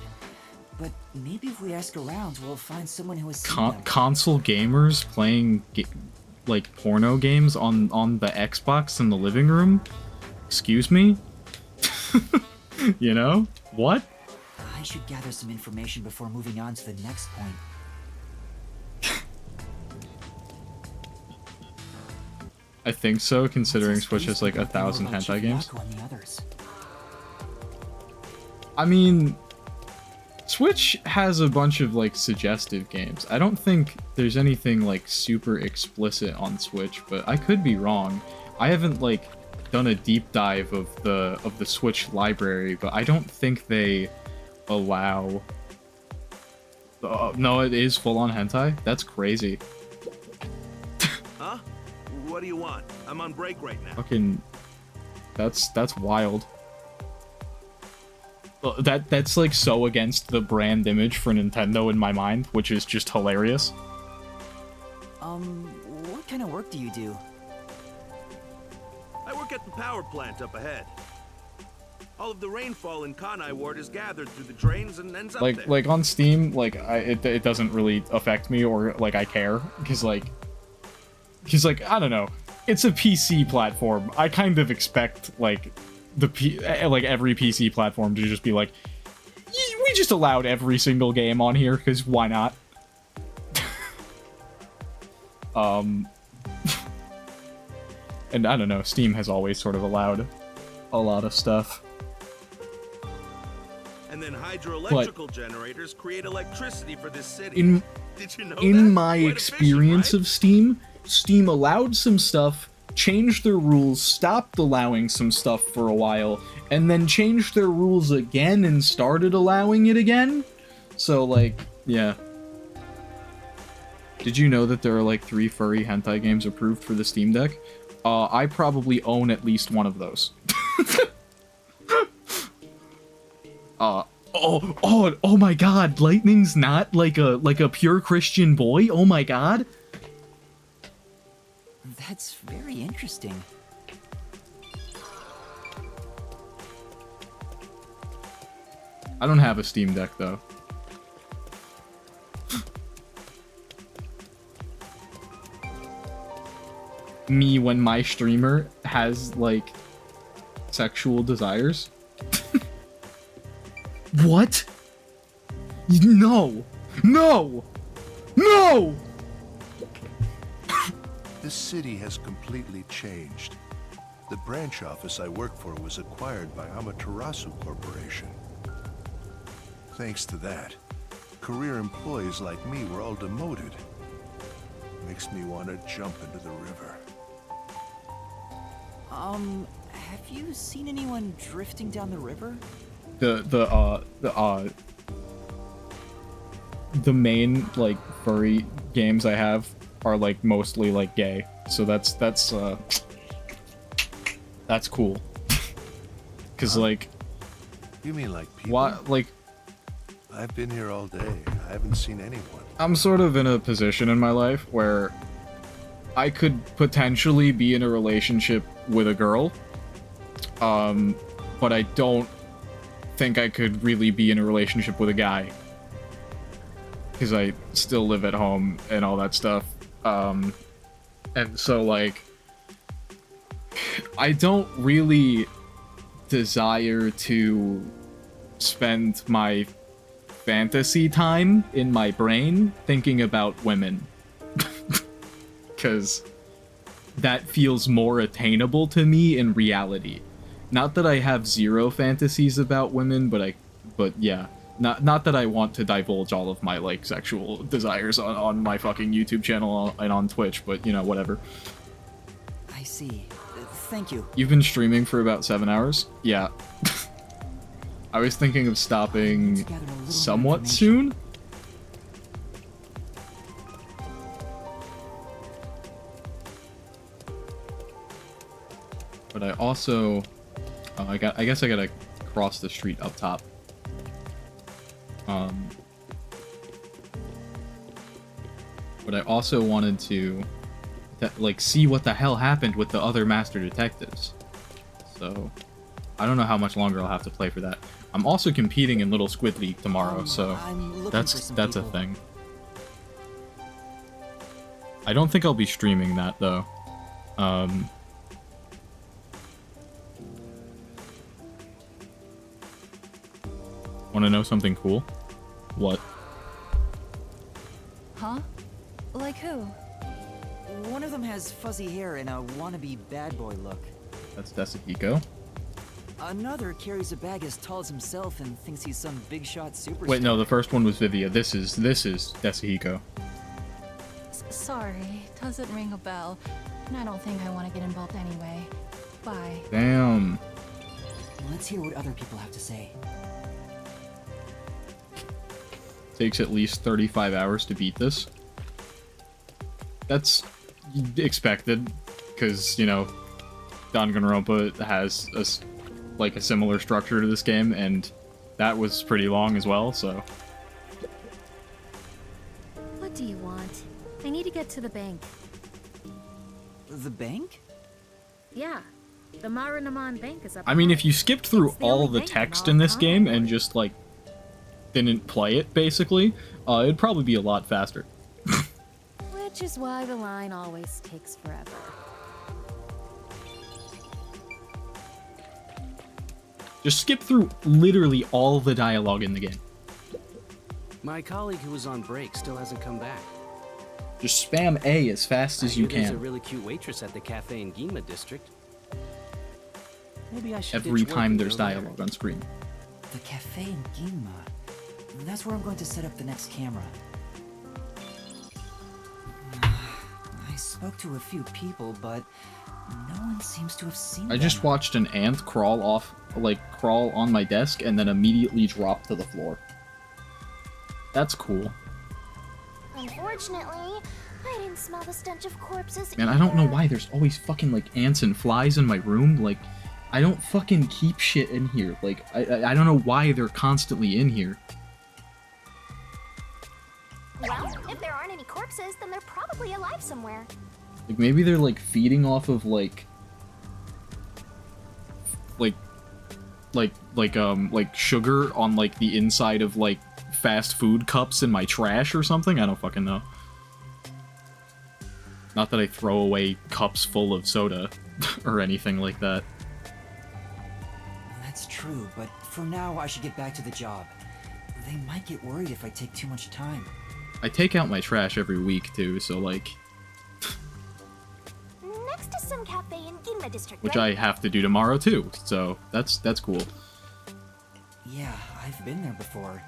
Speaker 2: But maybe if we ask around, we'll find someone who has seen them.
Speaker 1: Console gamers playing like porno games on the Xbox in the living room? Excuse me? You know? What?
Speaker 2: I should gather some information before moving on to the next point.
Speaker 1: I think so, considering Switch has like 1,000 hentai games. I mean, Switch has a bunch of like suggestive games. I don't think there's anything like super explicit on Switch, but I could be wrong. I haven't like done a deep dive of the Switch library, but I don't think they allow. No, it is full on hentai. That's crazy.
Speaker 16: Huh? What do you want? I'm on break right now.
Speaker 1: Fucking, that's wild. That's like so against the brand image for Nintendo in my mind, which is just hilarious.
Speaker 2: What kind of work do you do?
Speaker 16: I work at the power plant up ahead. All of the rainfall in Kanai Ward is gathered through the drains and ends up there.
Speaker 1: Like on Steam, like it doesn't really affect me or like I care because like I don't know, it's a PC platform. I kind of expect like like every PC platform to just be like, we just allowed every single game on here because why not? And I don't know, Steam has always sort of allowed a lot of stuff.
Speaker 16: And then hydroelectrical generators create electricity for this city. Did you know
Speaker 1: in
Speaker 16: that?
Speaker 1: my
Speaker 16: Quite
Speaker 1: experience
Speaker 16: efficient,
Speaker 1: of Steam allowed some stuff, changed their rules, stopped allowing some stuff for a while, and then changed their rules again and started allowing it again? So, like, yeah. Did you know that there are, like, 3 furry hentai games approved for the Steam Deck? I probably own at least one of those. Oh my god, Lightning's not like a pure Christian boy? Oh my god?
Speaker 2: That's very interesting.
Speaker 1: I don't have a Steam Deck, though. Me when my streamer has, like, sexual desires? What? No! No! No!
Speaker 17: This city has completely changed. The branch office I work for was acquired by Amaterasu Corporation. Thanks to that, career employees like me were all demoted. Makes me want to jump into the river.
Speaker 2: Have you seen anyone drifting down the river?
Speaker 1: The main, like, furry games I have are, like, mostly, like, gay. So that's cool. Cause, like...
Speaker 17: You mean like people?
Speaker 1: What, like...
Speaker 17: I've been here all day. I haven't seen anyone.
Speaker 1: I'm sort of in a position in my life where I could potentially be in a relationship with a girl, but I don't think I could really be in a relationship with a guy, because I still live at home and all that stuff, and so, like, I don't really desire to spend my fantasy time in my brain thinking about women. Because that feels more attainable to me in reality. Not that I have zero fantasies about women, but yeah. Not that I want to divulge all of my, like, sexual desires on my fucking YouTube channel and on Twitch, but, you know, whatever.
Speaker 2: I see. Thank you.
Speaker 1: You've been streaming for about 7 hours? Yeah. I was thinking of stopping somewhat soon. But I also... I guess I gotta cross the street up top. But I also wanted to, like, see what the hell happened with the other master detectives. So, I don't know how much longer I'll have to play for that. I'm also competing in Little Squid League tomorrow, so that's a thing. I don't think I'll be streaming that, though. Want to know something cool? What?
Speaker 2: Huh? Like who? One of them has fuzzy hair and a wannabe bad boy look.
Speaker 1: That's Desahiko.
Speaker 2: Another carries a bag as tall as himself and thinks he's some big shot superstar.
Speaker 1: Wait, no, the first one was Vivia. This is Desahiko.
Speaker 18: Sorry, doesn't ring a bell. And I don't think I want to get involved anyway. Bye.
Speaker 1: Damn.
Speaker 2: Let's hear what other people have to say.
Speaker 1: Takes at least 35 hours to beat this. That's expected, because, you know, Danganronpa has a similar structure to this game, and that was pretty long as well, so...
Speaker 11: What do you want?
Speaker 19: I need to get to the bank.
Speaker 2: The bank?
Speaker 19: Yeah. The Marunamon Bank is up
Speaker 1: I mean,
Speaker 19: high.
Speaker 1: if you skipped through
Speaker 19: It's the
Speaker 1: all
Speaker 19: only
Speaker 1: the
Speaker 19: bank
Speaker 1: text
Speaker 19: all
Speaker 1: in this
Speaker 19: Kanai
Speaker 1: game
Speaker 19: Ward.
Speaker 1: and just, like, didn't play it, basically, it'd probably be a lot faster.
Speaker 19: Which is why the line always takes forever.
Speaker 1: Just skip through literally all the dialogue in the game.
Speaker 20: My colleague who was on break still hasn't come back.
Speaker 1: Just spam A as fast as you
Speaker 20: There's a
Speaker 1: can.
Speaker 20: really cute waitress at the cafe in Ginma district. Maybe I should
Speaker 1: Every
Speaker 20: ditch work
Speaker 1: time
Speaker 20: and
Speaker 1: there's
Speaker 20: go there.
Speaker 1: dialogue on screen.
Speaker 2: The cafe in Ginma. That's where I'm going to set up the next camera. I spoke to a few people, but no one seems to have seen
Speaker 1: I just watched an ant crawl on my desk and then immediately drop to the floor. That's cool.
Speaker 4: Unfortunately, I didn't smell the stench of corpses
Speaker 1: Man, I don't know
Speaker 4: either.
Speaker 1: why there's always fucking, like, ants and flies in my room. Like, I don't fucking keep shit in here. Like, I don't know why they're constantly in here.
Speaker 4: Well, if there aren't any corpses, then they're probably alive somewhere.
Speaker 1: Like, maybe they're, like, feeding off of, like, sugar on, like, the inside of, like, fast food cups in my trash or something? I don't fucking know. Not that I throw away cups full of soda or anything like that.
Speaker 2: That's true, but for now I should get back to the job. They might get worried if I take too much time.
Speaker 1: I take out my trash every week, too, so, like...
Speaker 4: Next to some cafe in Ginma district,
Speaker 1: Which
Speaker 4: right?
Speaker 1: I have to do tomorrow, too, so that's cool.
Speaker 2: Yeah, I've been there before.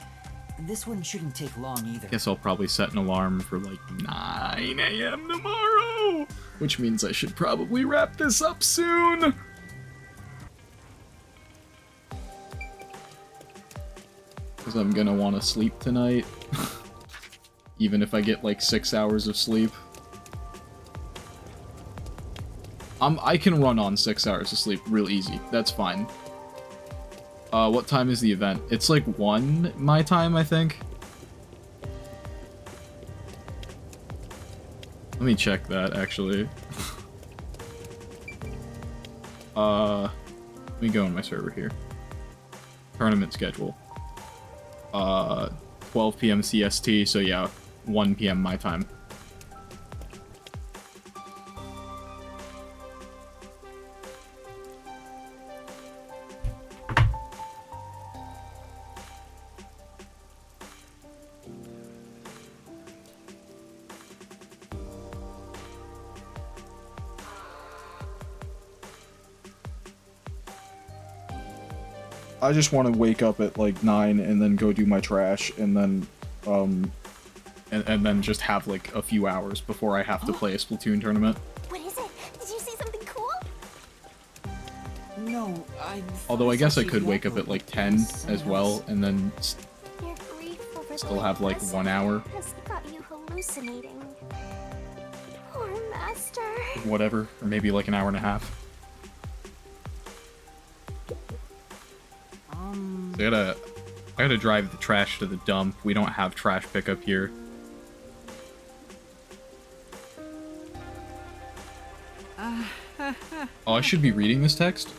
Speaker 2: This one shouldn't take long either.
Speaker 1: Guess I'll probably set an alarm for, like, 9 a.m. tomorrow! Which means I should probably wrap this up soon! Because I'm gonna want to sleep tonight. Even if I get, like, 6 hours of sleep. I can run on 6 hours of sleep real easy. That's fine. What time is the event? It's like 1 my time, I think. Let me check that, actually. Let me go in my server here. Tournament schedule. 12 p.m. CST, so yeah, 1 p.m. my time. I just want to wake up at like 9 and then go do my trash and then and then just have like a few hours before I have to play a Splatoon tournament.
Speaker 4: What is it? Did you see something cool?
Speaker 2: No, I...
Speaker 1: Although I guess I could wake up at like 10 as well and then
Speaker 4: Your grief over
Speaker 1: still have like 1 hour,
Speaker 4: has got you hallucinating. Poor master.
Speaker 1: whatever, or maybe like an hour and a half. So I gotta drive the trash to the dump. We don't have trash pickup here. Oh, I should be reading this text?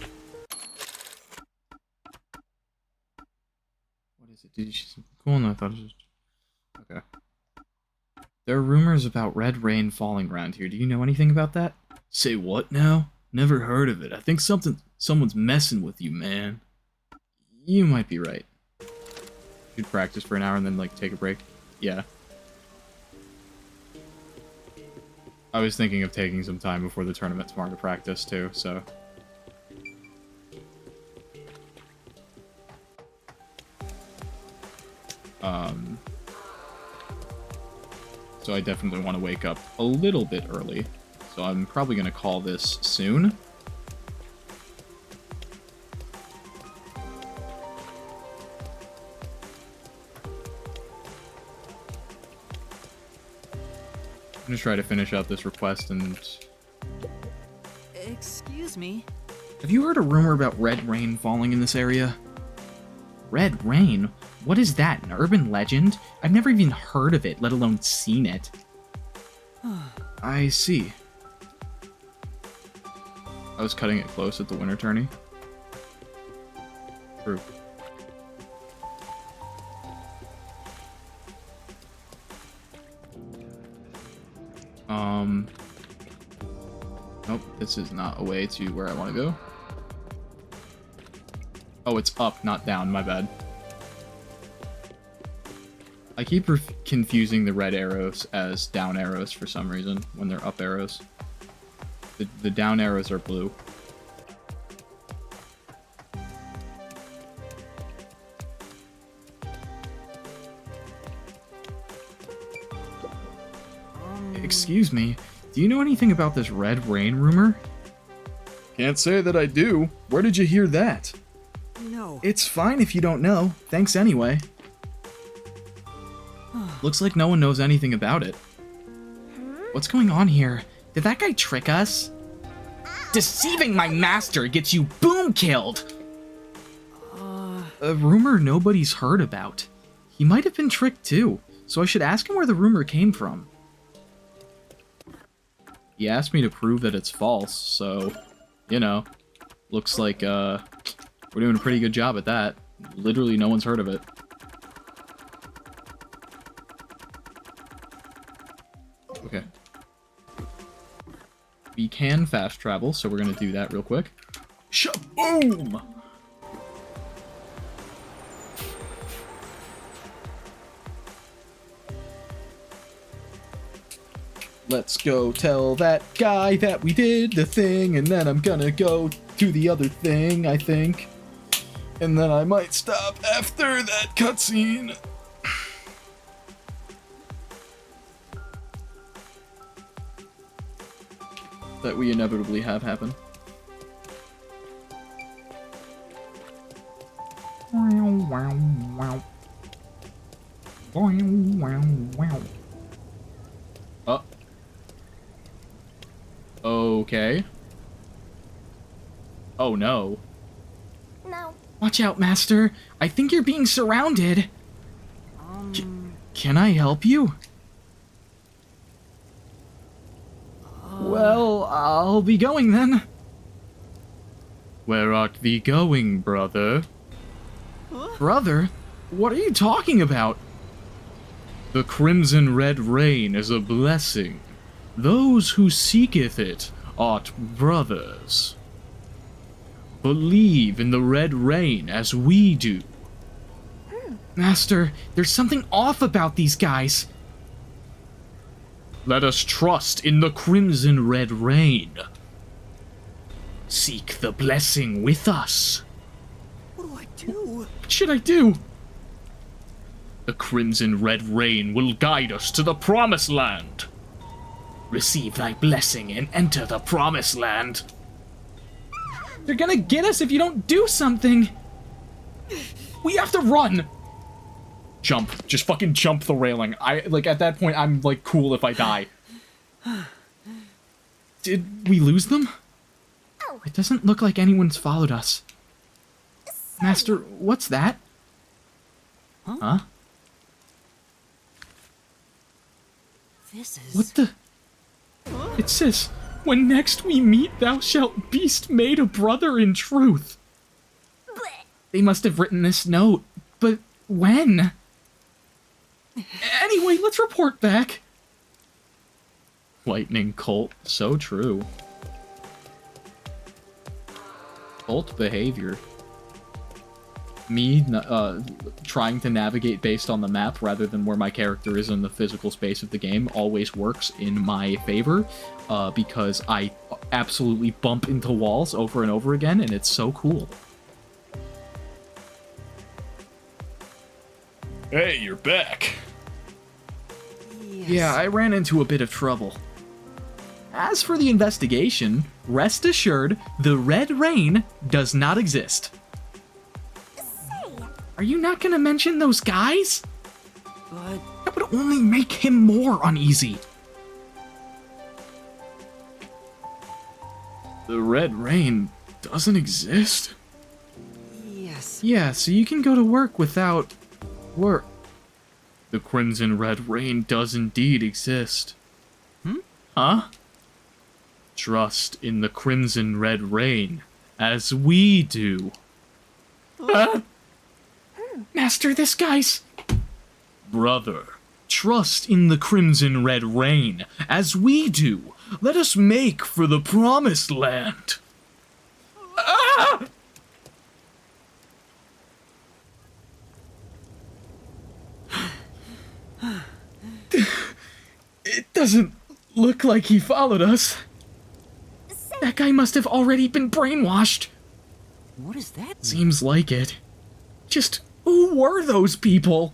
Speaker 1: What is it? Did you... Cool, no, I thought it was... Okay. There are rumors about red rain falling around here. Do you know anything about that? Say what now? Never heard of it. I think someone's messing with you, man. You might be right. Should practice for an hour and then, like, take a break. Yeah. I was thinking of taking some time before the tournament tomorrow to practice, too, so... So I definitely want to wake up a little bit early. So I'm probably going to call this soon. I'm gonna try to finish out this request and...
Speaker 2: Excuse me?
Speaker 1: Have you heard a rumor about red rain falling in this area? Red rain? What is that, an urban legend? I've never even heard of it, let alone seen it. I see. I was cutting it close at the winter tourney. True. Nope, this is not a way to where I want to go. Oh, it's up, not down, my bad. I keep confusing the red arrows as down arrows for some reason when they're up arrows. The down arrows are blue. Excuse me, do you know anything about this red rain rumor? Can't say that I do. Where did you hear that?
Speaker 8: No.
Speaker 1: It's fine if you don't know. Thanks anyway. Looks like no one knows anything about it. What's going on here? Did that guy trick us? Deceiving my master gets you boom killed! A rumor nobody's heard about. He might have been tricked too, so I should ask him where the rumor came from. He asked me to prove that it's false, so, you know, looks like, we're doing a pretty good job at that. Literally no one's heard of it. Okay. We can fast travel, so we're gonna do that real quick. Shaboom! Let's go tell that guy that we did the thing, and then I'm gonna go to the other thing, I think. And then I might stop after that cutscene. That we inevitably have happen. Oh. Okay. Oh no.
Speaker 4: No.
Speaker 1: Watch out, Master. I think you're being surrounded. Can I help you? Well, I'll be going then. Where art thee going, brother? Brother? What are you talking about? The crimson red rain is a blessing. Those who seeketh it art brothers. Believe in the red rain as we do. Master, there's something off about these guys. Let us trust in the crimson red rain. Seek the blessing with us.
Speaker 8: What do I do?
Speaker 1: What should I do? The crimson red rain will guide us to the promised land. Receive thy blessing and enter the promised land. They're gonna get us if you don't do something. We have to run. Jump. Just fucking jump the railing. At that point, I'm, cool if I die. Did we lose them? It doesn't look like anyone's followed us. Master, what's that? Huh?
Speaker 8: This is...
Speaker 1: What the? It says, when next we meet, thou shalt beast made a brother in truth. They must have written this note, but when? Anyway, let's report back. Lightning cult, so true. Cult behavior. Me trying to navigate based on the map rather than where my character is in the physical space of the game always works in my favor, because I absolutely bump into walls over and over again, and it's so cool. Hey, you're back. Yes. Yeah, I ran into a bit of trouble. As for the investigation, rest assured, the Red Rain does not exist. Are you not gonna mention those guys?
Speaker 8: But...
Speaker 1: That would only make him more uneasy. The Red Rain doesn't exist?
Speaker 8: Yes.
Speaker 1: Yeah, so you can go to work without... work. The Crimson Red Rain does indeed exist. Huh? Trust in the crimson red rain, as we do. Master, this guy's... Brother, trust in the crimson red rain, as we do. Let us make for the promised land. Ah! It doesn't look like he followed us. That guy must have already been brainwashed.
Speaker 2: What does that mean?
Speaker 1: Seems like it. Just who were those people?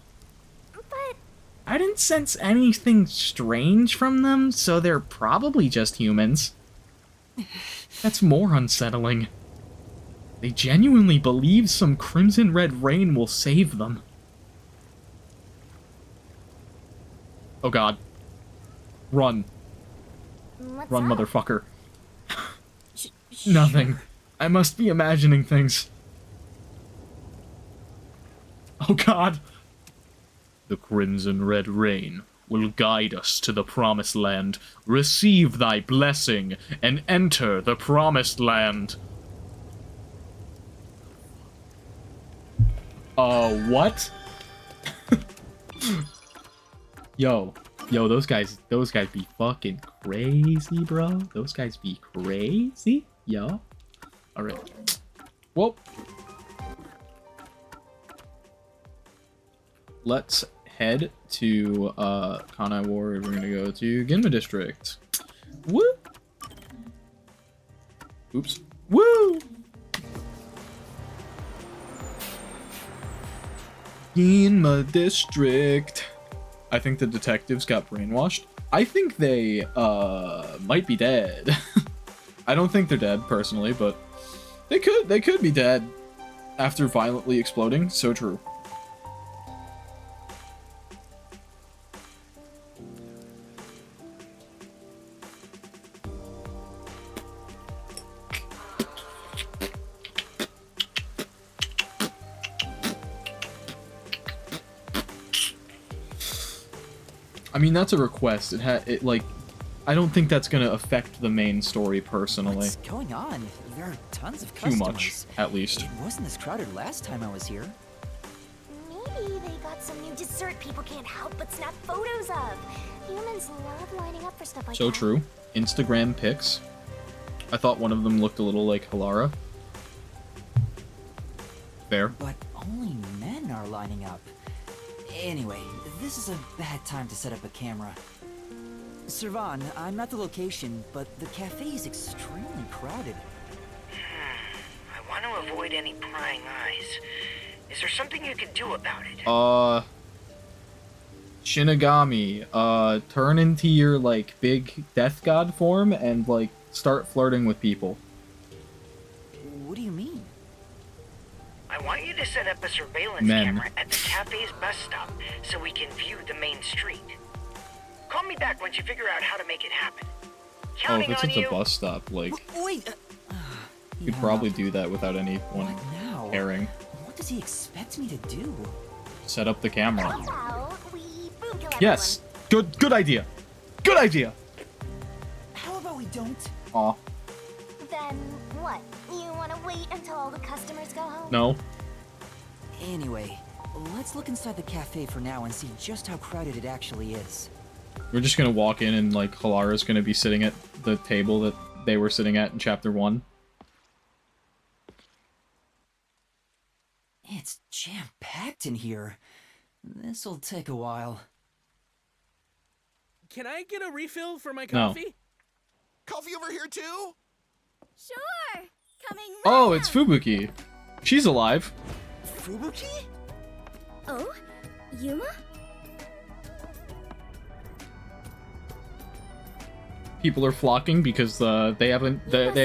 Speaker 4: But
Speaker 1: I didn't sense anything strange from them, so they're probably just humans. That's more unsettling. They genuinely believe some crimson red rain will save them. Oh god. Run.
Speaker 4: what's
Speaker 1: Run,
Speaker 4: up?
Speaker 1: motherfucker. Nothing. I must be imagining things. Oh god. The crimson red rain will guide us to the promised land. Receive thy blessing and enter the promised land. What? Yo, those guys be fucking crazy, bro. Those guys be crazy, yo. All right. Well, let's head to Kanai Ward. We're gonna go to Ginma District. Woo! Oops. Woo! Ginma District. I think the detectives got brainwashed. I think they might be dead. I don't think they're dead personally, but they could be dead after violently exploding. So true. I mean, that's a request. I don't think that's gonna affect the main story personally.
Speaker 2: What's going on? There are tons of
Speaker 1: Too
Speaker 2: customers.
Speaker 1: much, at least.
Speaker 2: It wasn't this crowded last time I was here.
Speaker 4: Maybe they got some new dessert people can't help but snap photos of. Humans love lining up for stuff like
Speaker 1: So
Speaker 4: that.
Speaker 1: true. Instagram pics. I thought one of them looked a little like Halara. Fair.
Speaker 2: But only men are lining up. Anyway, this is a bad time to set up a camera. Servan, I'm at the location, but the cafe is extremely crowded.
Speaker 14: I want to avoid any prying eyes. Is there something you could do about it?
Speaker 1: Shinigami, turn into your, like, big death god form and, like, start flirting with people.
Speaker 2: What do you mean?
Speaker 14: I want you to set up a surveillance
Speaker 1: Men.
Speaker 14: camera at the cafe's bus stop so we can view the main street. Call me back once you figure out how to make it happen.
Speaker 1: Oh, if
Speaker 14: Counting
Speaker 1: it's
Speaker 14: on
Speaker 1: at
Speaker 14: you.
Speaker 1: the bus stop, like,
Speaker 2: Wait!
Speaker 1: you could probably do that without anyone
Speaker 2: now?
Speaker 1: caring.
Speaker 2: What does he expect me to do?
Speaker 1: Set up the camera.
Speaker 4: Well, we boom kill
Speaker 1: Yes! Good idea! Good idea!
Speaker 2: How about we don't?
Speaker 1: Aw.
Speaker 4: everyone. Then what? You want to wait until all the customers go home?
Speaker 1: No.
Speaker 2: Anyway, let's look inside the cafe for now and see just how crowded it actually is.
Speaker 1: We're just gonna walk in and, like, Halara's gonna be sitting at the table that they were sitting at in Chapter 1.
Speaker 2: It's jam-packed in here. This'll take a while.
Speaker 20: Can I get a refill for my
Speaker 1: No.
Speaker 20: coffee?
Speaker 21: Coffee over here too?
Speaker 19: Sure. Coming
Speaker 1: Oh, it's Fubuki. She's alive.
Speaker 2: Fubuki?
Speaker 19: Oh, Yuma?
Speaker 1: People are flocking because they have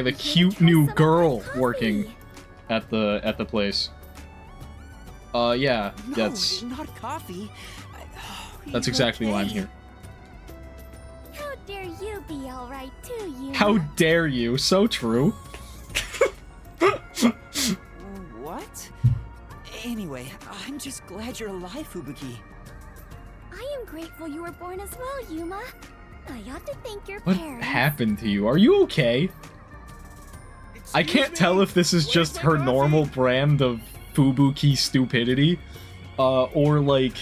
Speaker 1: a cute new girl working at the place. Yeah,
Speaker 2: No,
Speaker 1: that's
Speaker 2: not coffee.
Speaker 1: that's exactly why I'm here.
Speaker 19: How dare you be alright too, Yuma?
Speaker 1: How dare you? So true.
Speaker 2: What? Anyway, I'm just glad you're alive, Fubuki.
Speaker 19: I am grateful you were born as well, Yuma.
Speaker 4: I ought to thank your
Speaker 1: What
Speaker 4: parents.
Speaker 1: happened to you? Are you okay? I can't tell if this is just her normal brand of Fubuki stupidity, or like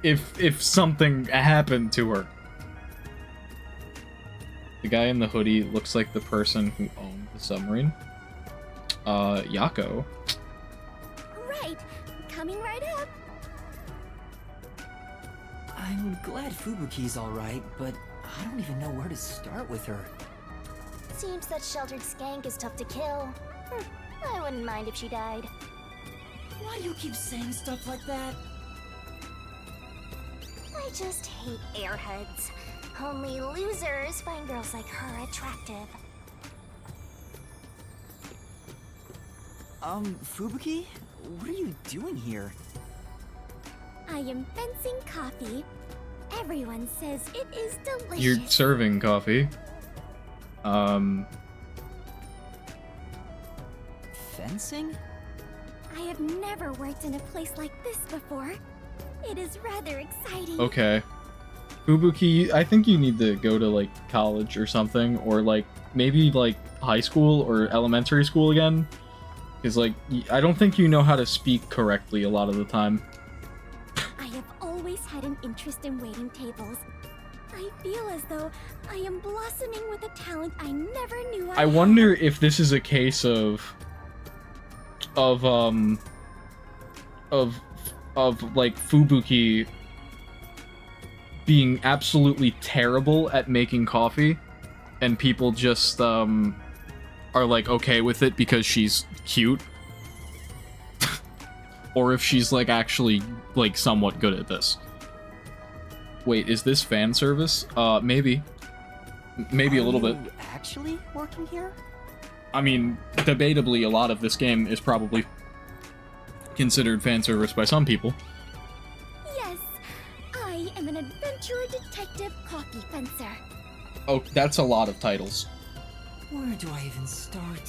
Speaker 1: if something happened to her. The guy in the hoodie looks like the person who owned the submarine. Yako.
Speaker 4: Right, coming right up.
Speaker 2: I'm glad Fubuki's alright, but I don't even know where to start with her.
Speaker 4: Seems that sheltered skank is tough to kill. I wouldn't mind if she died.
Speaker 2: Why do you keep saying stuff like that?
Speaker 4: I just hate airheads. Only losers find girls like her attractive.
Speaker 2: Fubuki? What are you doing here?
Speaker 4: I am fencing coffee. Everyone says it is delicious.
Speaker 1: You're serving coffee.
Speaker 2: Fencing?
Speaker 4: I have never worked in a place like this before. It is rather exciting.
Speaker 1: Okay. Fubuki, I think you need to go to, like, college or something, or, like, maybe, like, high school or elementary school again. Because, like, I don't think you know how to speak correctly a lot of the time.
Speaker 4: I have always had an interest in waiting tables. I feel as though I am blossoming with a talent I never knew I
Speaker 1: I wonder if this is a case of like Fubuki being absolutely terrible at making coffee, and people just are like okay with it because she's cute, or if she's like actually like somewhat good at this. Wait, is this fan service? Maybe a little bit.
Speaker 2: Actually working here?
Speaker 1: I mean, debatably, a lot of this game is probably considered fan service by some people.
Speaker 4: Yes, I am an adventurer detective coffee fencer.
Speaker 1: Oh, that's a lot of titles.
Speaker 2: Where do I even start?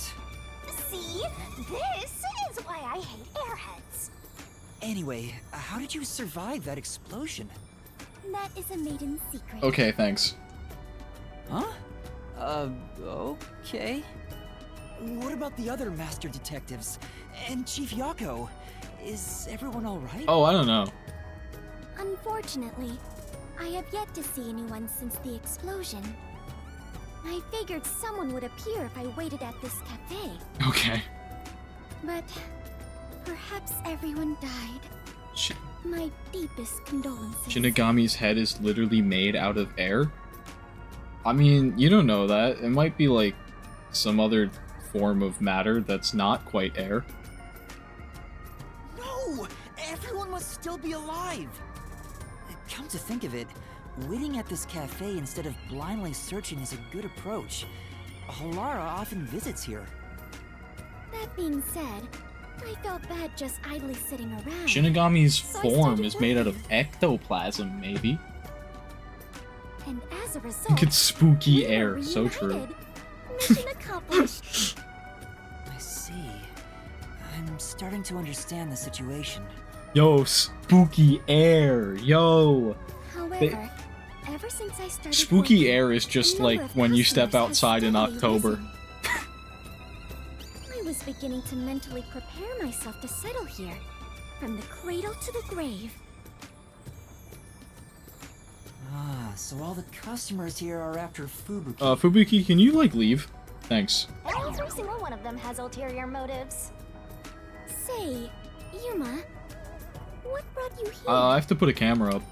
Speaker 4: See? This is why I hate airheads.
Speaker 2: Anyway, how did you survive that explosion?
Speaker 4: That is a maiden secret.
Speaker 1: Okay, thanks.
Speaker 2: Huh? Okay. What about the other master detectives? And Chief Yako? Is everyone alright?
Speaker 1: Oh, I don't know.
Speaker 4: Unfortunately, I have yet to see anyone since the explosion. I figured someone would appear if I waited at this cafe.
Speaker 1: Okay.
Speaker 4: But perhaps everyone died. My deepest condolences.
Speaker 1: Shinigami's head is literally made out of air? I mean, you don't know that. It might be like some other form of matter that's not quite air.
Speaker 2: No! Everyone must still be alive! Come to think of it, waiting at this cafe instead of blindly searching is a good approach. Halara often visits here.
Speaker 4: That being said, I felt bad just idly sitting around.
Speaker 1: Shinigami's
Speaker 4: So I
Speaker 1: form
Speaker 4: started
Speaker 1: is made out of
Speaker 4: working.
Speaker 1: ectoplasm, maybe?
Speaker 4: And as a result,
Speaker 1: Think it's spooky
Speaker 4: we were
Speaker 1: air, so
Speaker 4: reunited.
Speaker 1: true.
Speaker 4: Mission accomplished.
Speaker 2: I see. I'm starting to understand the situation.
Speaker 1: Yo, spooky air, yo!
Speaker 4: However, ever since I started
Speaker 1: Spooky
Speaker 4: working,
Speaker 1: air is just
Speaker 4: the
Speaker 1: like
Speaker 4: number of
Speaker 1: when you step
Speaker 4: customers has
Speaker 1: outside in
Speaker 4: steadily
Speaker 1: October.
Speaker 4: risen. I was beginning to mentally prepare myself to settle here, from the cradle to the grave.
Speaker 2: Ah, so all the customers here are after Fubuki.
Speaker 1: Fubuki, can you, like, leave? Thanks.
Speaker 4: Every single one of them has ulterior motives. Say, Yuma, what brought you here?
Speaker 1: I have to put a camera up.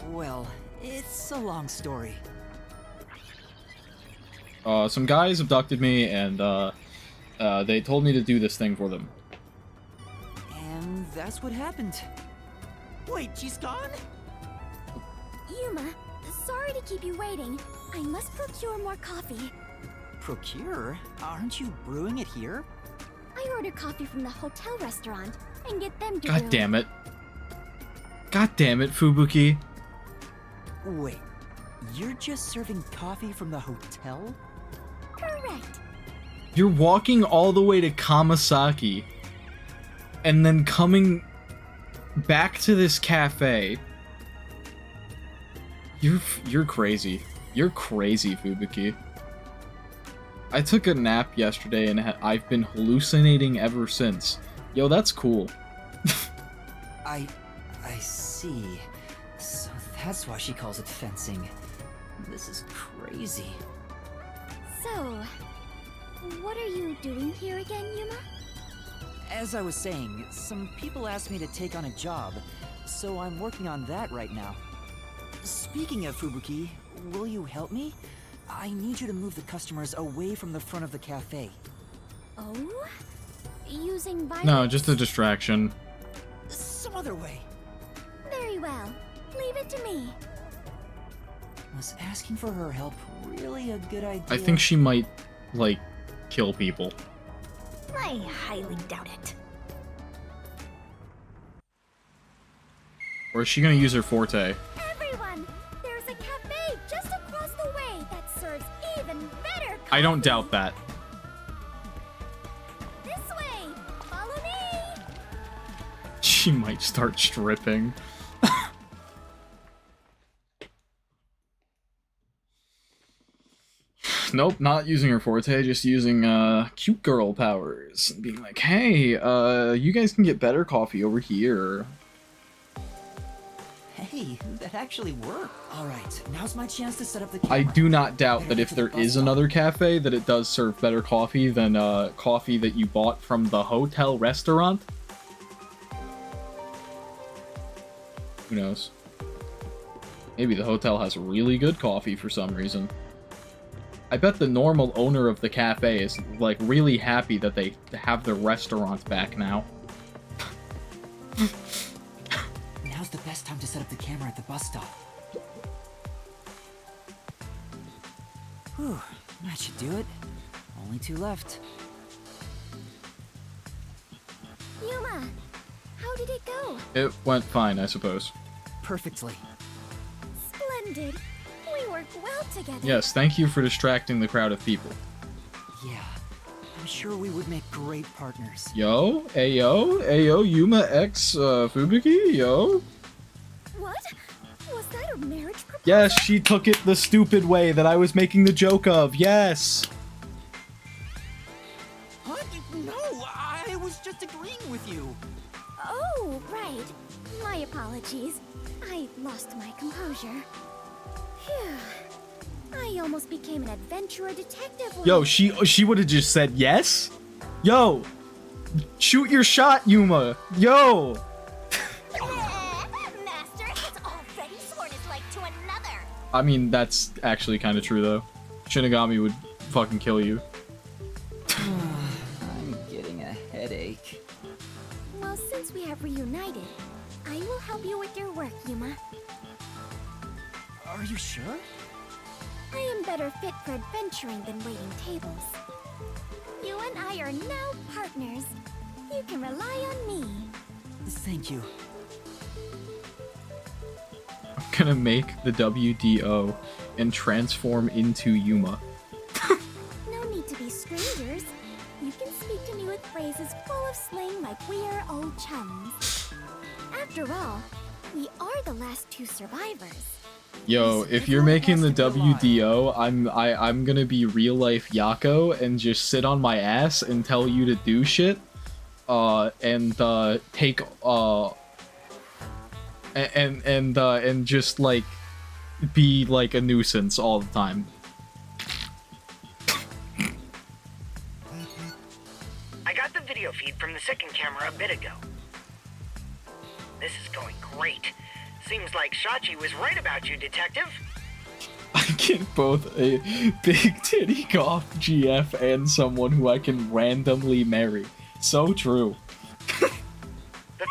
Speaker 2: Well, it's a long story.
Speaker 1: Some guys abducted me, and, they told me to do this thing for them.
Speaker 2: And that's what happened. Wait, she's gone?
Speaker 4: Yuma, sorry to keep you waiting. I must procure more coffee.
Speaker 2: Procure? Aren't you brewing it here?
Speaker 4: I order coffee from the hotel restaurant and get them to
Speaker 1: God
Speaker 4: brew
Speaker 1: damn it. God damn it, Fubuki.
Speaker 2: Wait, you're just serving coffee from the hotel?
Speaker 4: Correct.
Speaker 1: You're walking all the way to Kamasaki, and then coming back to this cafe. You're crazy. You're crazy, Fubuki. I took a nap yesterday and I've been hallucinating ever since. Yo, that's cool.
Speaker 2: I see. So that's why she calls it fencing. This is crazy.
Speaker 19: So, what are you doing here again, Yuma?
Speaker 2: As I was saying, some people asked me to take on a job, so I'm working on that right now. Speaking of Fubuki, will you help me? I need you to move the customers away from the front of the cafe.
Speaker 19: Oh? Using violence?
Speaker 1: No, just a distraction.
Speaker 2: Some other way.
Speaker 19: Very well. Leave it to me.
Speaker 2: Was asking for her help really a good idea?
Speaker 1: I think she might, like, kill people.
Speaker 4: I highly doubt it.
Speaker 1: Or is she gonna use her forte?
Speaker 19: Everyone! There's a cafe just across the way that serves even better coffee.
Speaker 1: I don't doubt that.
Speaker 19: This way! Follow me!
Speaker 1: She might start stripping. Nope, not using her forte, just using cute girl powers. And being like, hey, you guys can get better coffee over here.
Speaker 2: Hey, that actually worked. Alright, now's my chance to set up the camera.
Speaker 1: I do not doubt that if there is another cafe, that it does serve better coffee than coffee that you bought from the hotel restaurant. Who knows? Maybe the hotel has really good coffee for some reason. I bet the normal owner of the cafe is, like, really happy that they have their restaurant back now.
Speaker 2: Now's the best time to set up the camera at the bus stop. Whew, that should do it. Only 2 left.
Speaker 19: Yuma, how did it go?
Speaker 1: It went fine, I suppose.
Speaker 2: Perfectly.
Speaker 19: Splendid. We worked well together.
Speaker 1: Yes, thank you for distracting the crowd of people.
Speaker 2: Yeah, I'm sure we would make great partners.
Speaker 1: Yo, ayo, Yuma X Fubuki, yo.
Speaker 19: What? Was that a marriage proposal?
Speaker 1: Yes, she took it the stupid way that I was making the joke of, yes.
Speaker 2: Huh? No, I was just agreeing with you.
Speaker 19: Oh, right. My apologies. I lost my composure. Phew. I almost became an adventurer detective.
Speaker 1: Yo, she would have just said yes? Yo, shoot your shot, Yuma. Yo.
Speaker 4: Master has already sworn his life to another.
Speaker 1: I mean, that's actually kind of true, though. Shinigami would fucking kill you.
Speaker 2: I'm getting a headache.
Speaker 19: Well, since we have reunited, I will help you with your work, Yuma.
Speaker 2: Are you sure?
Speaker 19: I am better fit for adventuring than waiting tables. You and I are now partners. You can rely on me.
Speaker 2: Thank you.
Speaker 1: I'm gonna make the WDO and transform into Yuma.
Speaker 19: No need to be strangers. You can speak to me with phrases full of slang like we're old chums. After all, we are the last 2 survivors.
Speaker 1: Yo, if you're making the WDO, I'm gonna be real life Yako and just sit on my ass and tell you to do shit, and take and just like be like a nuisance all the time.
Speaker 14: I got the video feed from the second camera a bit ago. This is going great. Seems like Shachi was right about you, Detective.
Speaker 1: I get both a big titty goth GF and someone who I can randomly marry. So true.
Speaker 14: The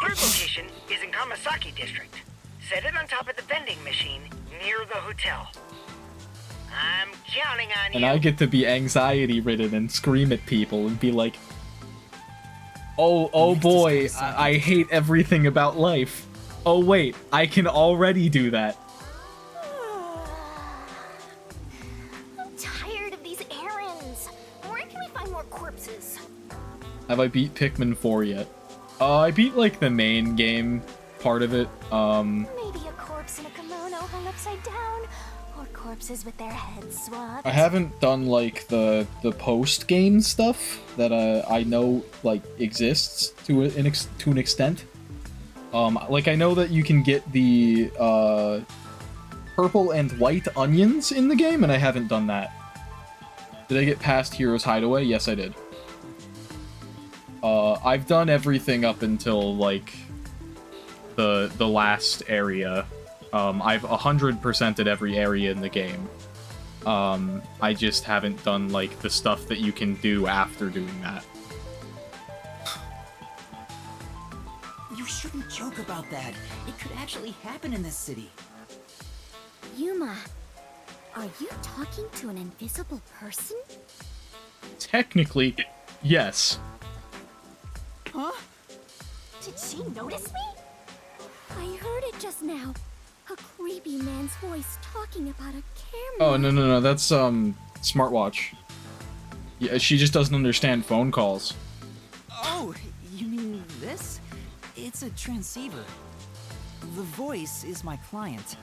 Speaker 14: third location is in Kamasaki District. Set it on top of the vending machine near the hotel. I'm counting on you.
Speaker 1: And I get to be anxiety-ridden and scream at people and be like, oh boy, I hate everything about life. Oh wait, I can already do that.
Speaker 4: I'm tired of these errands. Where can we find more corpses?
Speaker 1: Have I beat Pikmin 4 yet? I beat like the main game part of it.
Speaker 4: Maybe a corpse in a kimono hung upside down. corpses with their heads swapped.
Speaker 1: I haven't done like the post game stuff that I know like exists to an extent. Like I know that you can get the purple and white onions in the game, and I haven't done that. Did I get past Hero's Hideaway? Yes, I did. I've done everything up until like the last area. I've 100%ed every area in the game. I just haven't done like the stuff that you can do after doing that.
Speaker 2: You shouldn't joke about that. It could actually happen in this city.
Speaker 19: Yuma, are you talking to an invisible person?
Speaker 1: Technically, yes.
Speaker 19: Huh? Did she notice me? I heard it just now. A creepy man's voice talking about a camera.
Speaker 1: Oh, no, that's, smartwatch. Yeah, she just doesn't understand phone calls.
Speaker 2: Oh, you mean this? It's a transceiver. The voice is my client.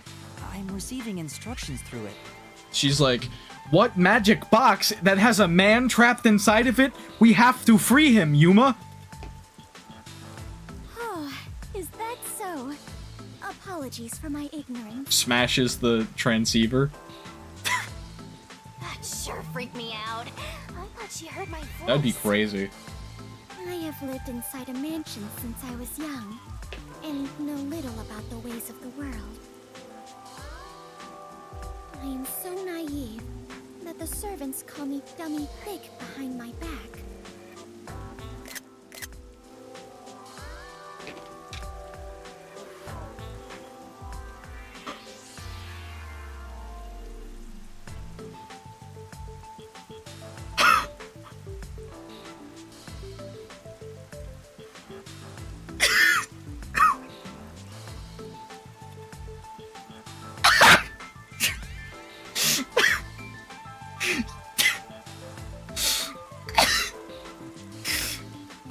Speaker 2: I'm receiving instructions through it.
Speaker 1: She's like, what magic box that has a man trapped inside of it? We have to free him, Yuma!
Speaker 19: Oh, is that so? Apologies for my ignorance.
Speaker 1: Smashes the transceiver.
Speaker 4: That sure freaked me out. I thought she heard my voice.
Speaker 1: That'd be crazy.
Speaker 19: I have lived inside a mansion since I was young, and know little about the ways of the world. I am so naive that the servants call me Dummy Thick behind my back.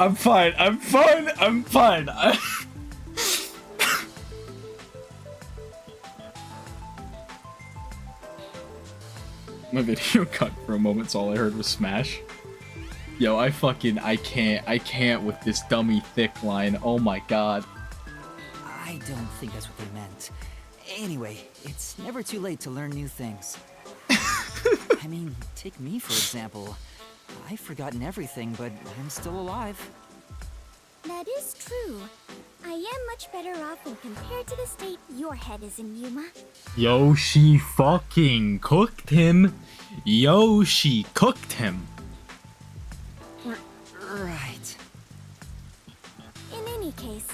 Speaker 1: I'm fine. My video cut for a moment, so all I heard was smash. Yo, I can't with this Dummy Thick line. Oh my god.
Speaker 2: I don't think that's what they meant. Anyway, it's never too late to learn new things. I mean, take me for example. I've forgotten everything, but I'm still alive.
Speaker 19: That is true. I am much better off when compared to the state your head is in, Yuma.
Speaker 1: Yo, she fucking cooked him. Yo, she cooked him.
Speaker 2: Right.
Speaker 19: In any case,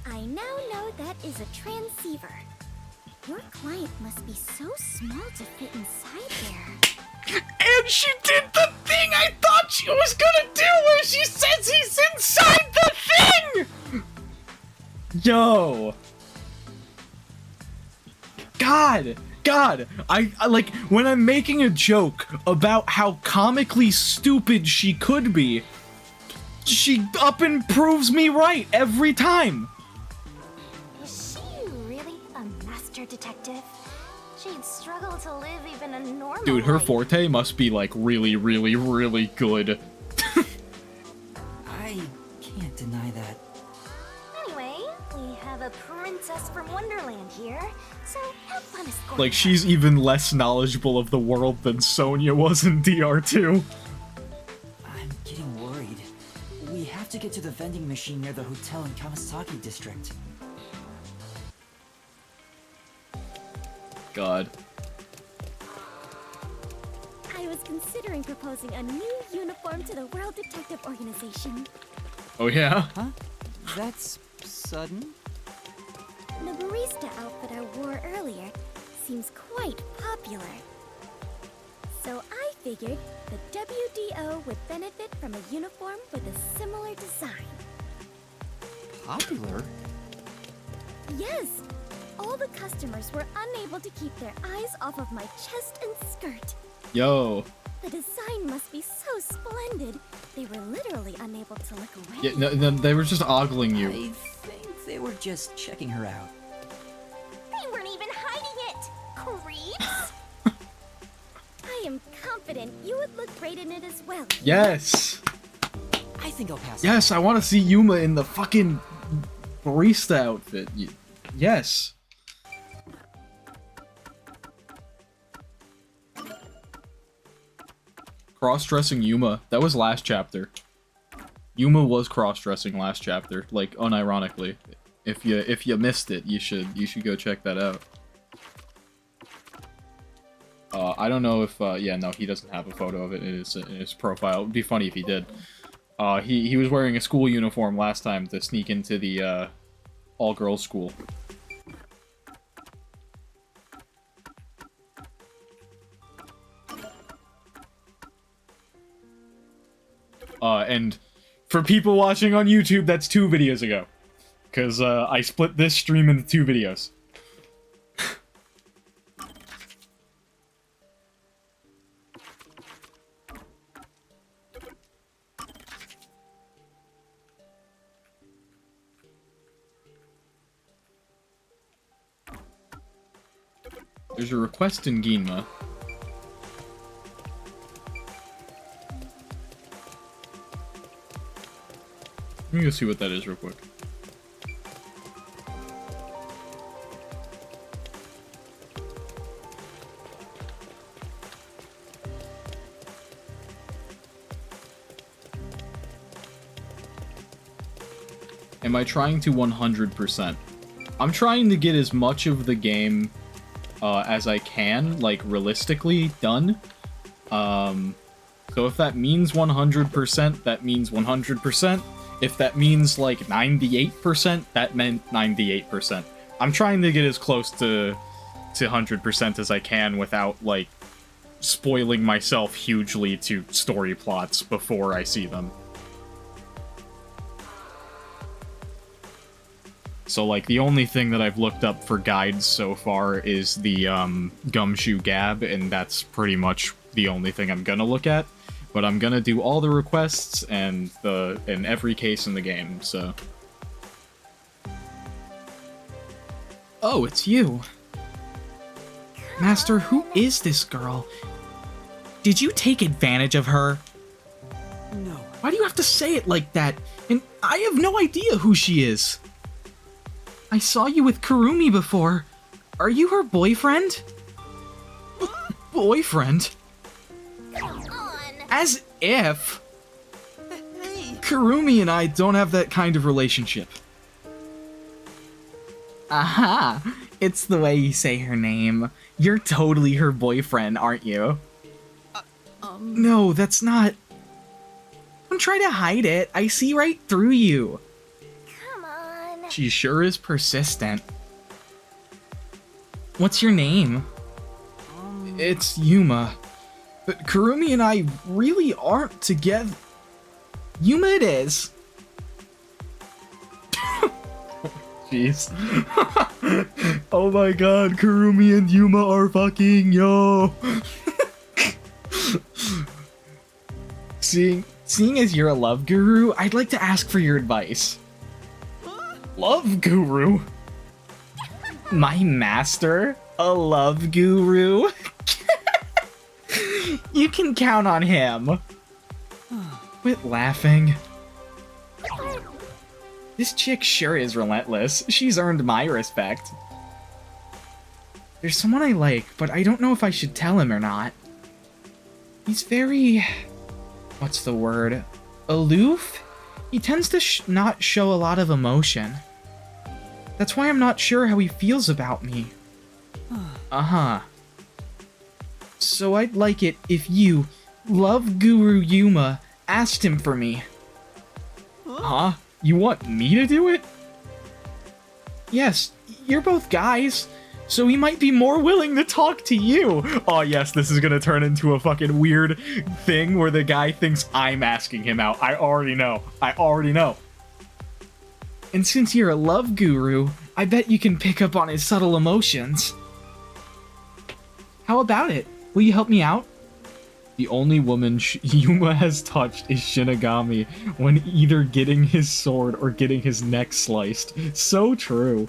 Speaker 19: I now know that is a transceiver. Your client must be so small to fit inside there.
Speaker 1: And she did the thing I thought she was gonna do where she says he's inside the thing! Yo. God, I like, when I'm making a joke about how comically stupid she could be, she up and proves me right every time.
Speaker 4: Is she really a master detective? She'd struggle to live even a normal
Speaker 1: Dude, her
Speaker 4: life.
Speaker 1: forte must be like really, really, really good.
Speaker 2: I can't deny that.
Speaker 4: Anyway, we have a princess from Wonderland here, so have fun escorting
Speaker 1: Like,
Speaker 4: her.
Speaker 1: she's even less knowledgeable of the world than Sonya was in DR2.
Speaker 2: I'm getting worried. We have to get to the vending machine near the hotel in Kawasaki district.
Speaker 1: God.
Speaker 19: I was considering proposing a new uniform to the World Detective Organization.
Speaker 1: Oh yeah?
Speaker 2: Huh? That's sudden?
Speaker 19: The barista outfit I wore earlier seems quite popular. So I figured the WDO would benefit from a uniform with a similar design.
Speaker 2: Popular?
Speaker 19: Yes! All the customers were unable to keep their eyes off of my chest and skirt.
Speaker 1: Yo.
Speaker 19: The design must be so splendid. They were literally unable to look away.
Speaker 1: Yeah, no, they were just ogling you.
Speaker 2: I think they were just checking her out.
Speaker 4: They weren't even hiding it! Creeps!
Speaker 19: confident you would look great in it as well.
Speaker 1: Yes.
Speaker 2: I think I'll pass.
Speaker 1: Yes, I want to see Yuma in the fucking barista outfit. Yes. Cross-dressing Yuma. That was last chapter. Yuma was cross-dressing last chapter, like unironically. If you missed it, you should go check that out. I don't know if yeah, no, he doesn't have a photo of it in his profile. It would be funny if he did. He was wearing a school uniform last time to sneak into the all-girls school. And for people watching on YouTube, that's 2 videos ago. Because I split this stream into 2 videos. There's a request in Ginma. Let me go see what that is real quick. Am I trying to 100%? I'm trying to get as much of the game as I can, like, realistically done. So if that means 100%, that means 100%. If that means, like, 98%, that meant 98%. I'm trying to get as close to 100% as I can without, like, spoiling myself hugely to story plots before I see them. So, like, the only thing that I've looked up for guides so far is the, Gumshoe Gab, and that's pretty much the only thing I'm gonna look at. But I'm gonna do all the requests and in every case in the game, so... Oh, it's you. Master, who is this girl? Did you take advantage of her?
Speaker 2: No.
Speaker 1: Why do you have to say it like that? And I have no idea who she is. I saw you with Kurumi before. Are you her boyfriend? Boyfriend?
Speaker 4: Come on.
Speaker 1: As if. Kurumi and I don't have that kind of relationship. Aha! It's the way you say her name. You're totally her boyfriend, aren't you? No, that's not... Don't try to hide it. I see right through you.
Speaker 4: Come on.
Speaker 1: She sure is persistent. What's your name? It's Yuma. But Kurumi and I really aren't together. Yuma it is. Jeez. Oh my god, Kurumi and Yuma are fucking, yo. Seeing as you're a love guru, I'd like to ask for your advice. Love guru? My master? A love guru? You can count on him. Quit laughing. This chick sure is relentless. She's earned my respect. There's someone I like, but I don't know if I should tell him or not. He's very... what's the word? Aloof? He tends to not show a lot of emotion. That's why I'm not sure how he feels about me. Uh-huh. So I'd like it if you, Love Guru Yuma, asked him for me. Huh? You want me to do it? Yes, you're both guys, so he might be more willing to talk to you. Oh yes, this is gonna turn into a fucking weird thing where the guy thinks I'm asking him out. I already know. I already know. And since you're a love guru, I bet you can pick up on his subtle emotions. How about it? Will you help me out? The only woman Yuma has touched is Shinigami when either getting his sword or getting his neck sliced. So true.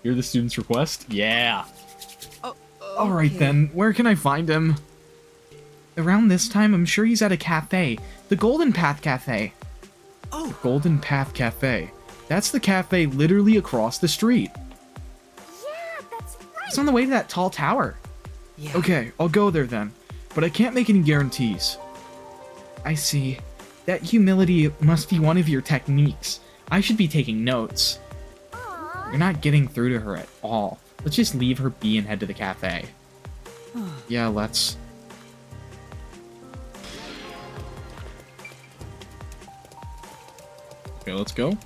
Speaker 1: Hear the student's request? Yeah.
Speaker 2: Oh,
Speaker 1: Alright then, where can I find him? Around this time, I'm sure he's at a cafe. The Golden Path Cafe.
Speaker 2: Oh!
Speaker 1: Golden Path Cafe. That's the cafe literally across the street.
Speaker 19: Yeah, that's right.
Speaker 1: It's on the way to that tall tower.
Speaker 2: Yeah.
Speaker 1: Okay, I'll go there then. But I can't make any guarantees. I see. That humility must be one of your techniques. I should be taking notes. You're not getting through to her at all. Let's just leave her be and head to the cafe. Yeah, let's. Okay, let's go.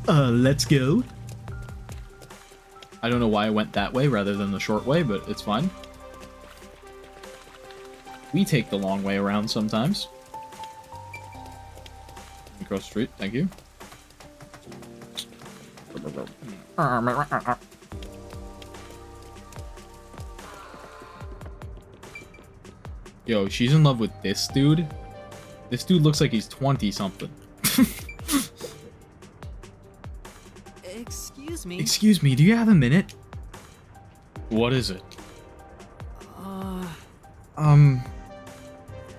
Speaker 1: Let's go. I don't know why I went that way rather than the short way, but it's fine. We take the long way around sometimes. Across the street, thank you. Yo, she's in love with this dude. This dude looks like he's 20-something.
Speaker 2: Excuse me.
Speaker 1: Excuse me, do you have a minute? What is it?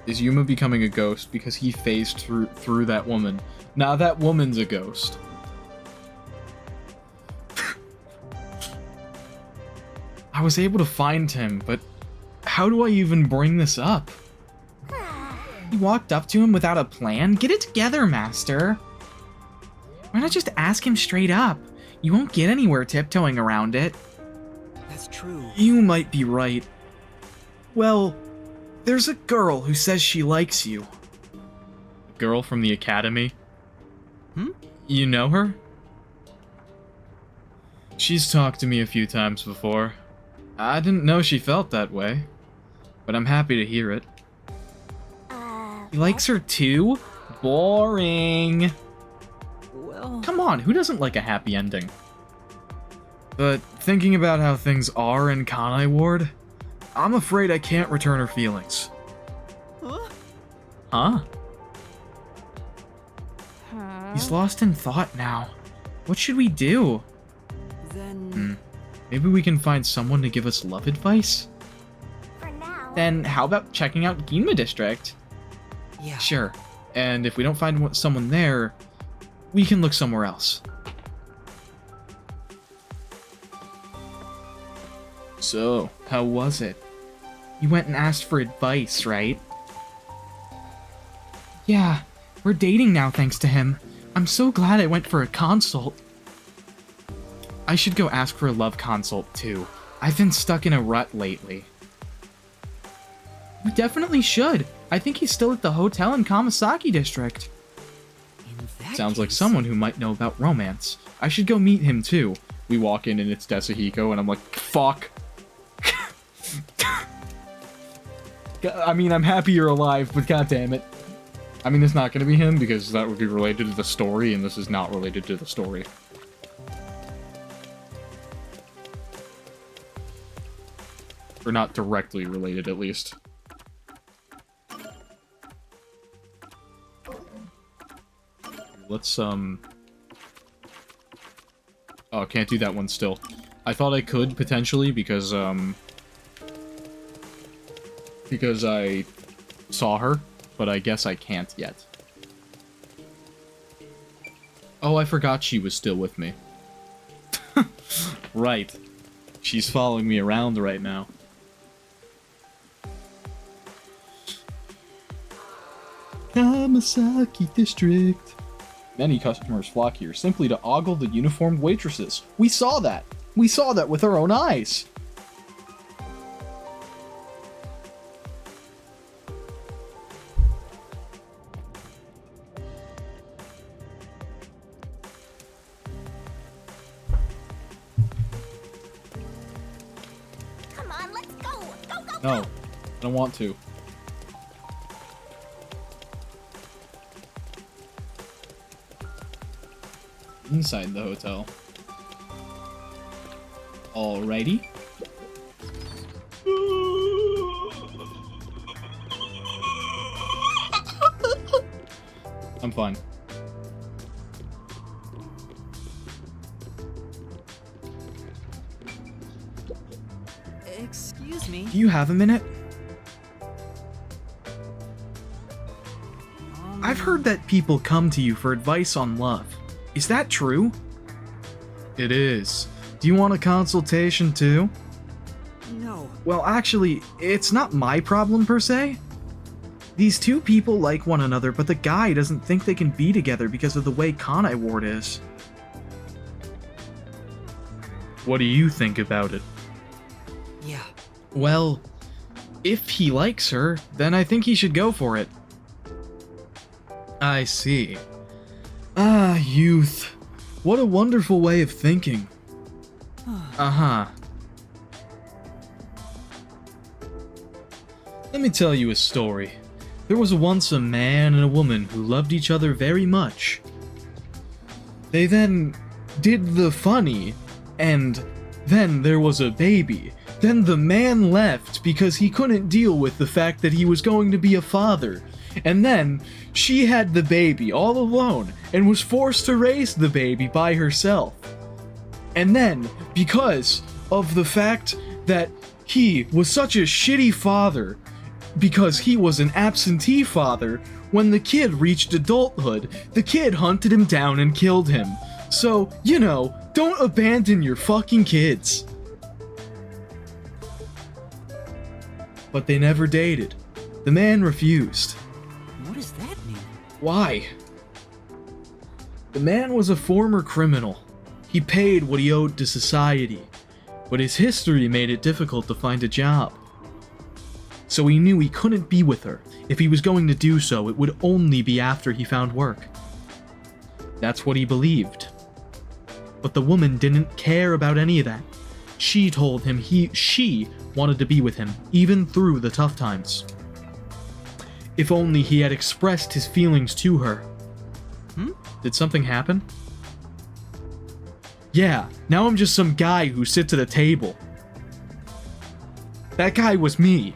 Speaker 1: Is Yuma becoming a ghost because he phased through that woman? Now that woman's a ghost. I was able to find him, but how do I even bring this up? You walked up to him without a plan? Get it together, Master. Why not just ask him straight up? You won't get anywhere tiptoeing around it.
Speaker 2: That's true.
Speaker 1: You might be right. Well, there's a girl who says she likes you. A girl from the academy? You know her? She's talked to me a few times before. I didn't know she felt that way, but I'm happy to hear it. He likes her too? Boring.
Speaker 2: Well...
Speaker 1: Come on, who doesn't like a happy ending? But thinking about how things are in Kanai Ward, I'm afraid I can't return her feelings. Huh? He's lost in thought now. What should we do?
Speaker 2: Then...
Speaker 1: Maybe we can find someone to give us love advice?
Speaker 19: For now.
Speaker 1: Then how about checking out Ginma District?
Speaker 2: Yeah.
Speaker 1: Sure. And if we don't find someone there, we can look somewhere else. So, how was it? You went and asked for advice, right? Yeah, we're dating now thanks to him. I'm so glad I went for a consult. I should go ask for a love consult too. I've been stuck in a rut lately. We definitely should. I think he's still at the hotel in Kamasaki District. Sounds like someone who might know about romance. I should go meet him too. We walk in and it's Desahiko and I'm like, fuck. I mean, I'm happy you're alive, but goddammit. I mean, it's not going to be him because that would be related to the story and this is not related to the story. Or not directly related, at least. Let's, Oh, can't do that one still. I thought I could, potentially, because I saw her, but I guess I can't yet. Oh, I forgot she was still with me. Right. She's following me around right now. Kamasaki District. Many customers flock here simply to ogle the uniformed waitresses. We saw that! We saw that with our own eyes!
Speaker 19: Come on, let's go! Go, go,
Speaker 1: No, I don't want to. Inside the hotel. Alrighty. I'm fine.
Speaker 2: Excuse me.
Speaker 1: Do you have a minute? I've heard that people come to you for advice on love. Is that true? It is. Do you want a consultation too?
Speaker 8: No.
Speaker 1: Well, actually, it's not my problem per se. These two people like one another, but the guy doesn't think they can be together because of the way Kanai Ward is. What do you think about it?
Speaker 2: Yeah.
Speaker 1: Well, if he likes her, then I think he should go for it. I see. Ah, youth. What a wonderful way of thinking. Uh-huh. Let me tell you a story. There was once a man and a woman who loved each other very much. They then did the funny, and then there was a baby. Then the man left because he couldn't deal with the fact that he was going to be a father. And then she had the baby all alone and was forced to raise the baby by herself. And then, because of the fact that he was such a shitty father, because he was an absentee father, when the kid reached adulthood, the kid hunted him down and killed him. So, you know, don't abandon your fucking kids. But they never dated. The man refused.
Speaker 2: What does that mean?
Speaker 1: Why? The man was a former criminal. He paid what he owed to society, but his history made it difficult to find a job. So he knew he couldn't be with her. If he was going to do so, it would only be after he found work. That's what he believed. But the woman didn't care about any of that. She told him she wanted to be with him, even through the tough times. If only he had expressed his feelings to her. Did something happen? Yeah, now I'm just some guy who sits at a table. That guy was me.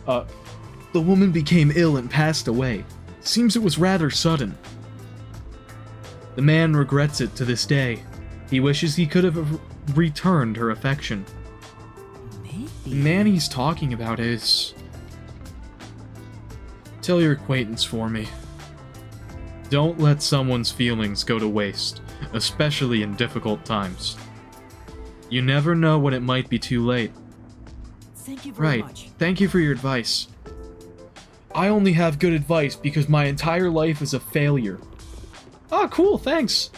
Speaker 1: The woman became ill and passed away. Seems it was rather sudden. The man regrets it to this day. He wishes he could have returned her affection.
Speaker 2: Maybe.
Speaker 1: The man he's talking about is... Tell your acquaintance for me. Don't let someone's feelings go to waste, especially in difficult times. You never know when it might be too late.
Speaker 2: Thank you very much.
Speaker 1: Thank you for your advice. I only have good advice because my entire life is a failure. Oh, cool, thanks.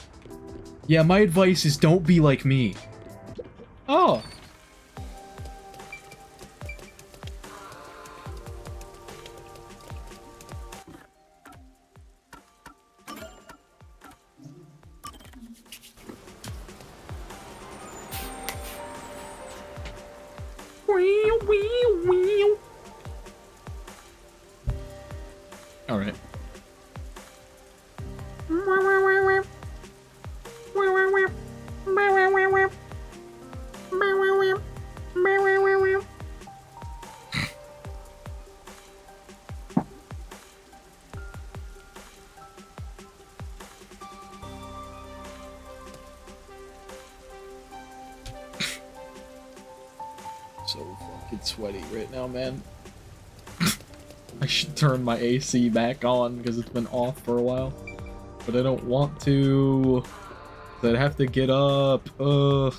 Speaker 1: Yeah, my advice is don't be like me. Oh. All right. So fucking sweaty right now, man. I should turn my AC back on because it's been off for a while. But I don't want to. I'd have to get up. Ugh.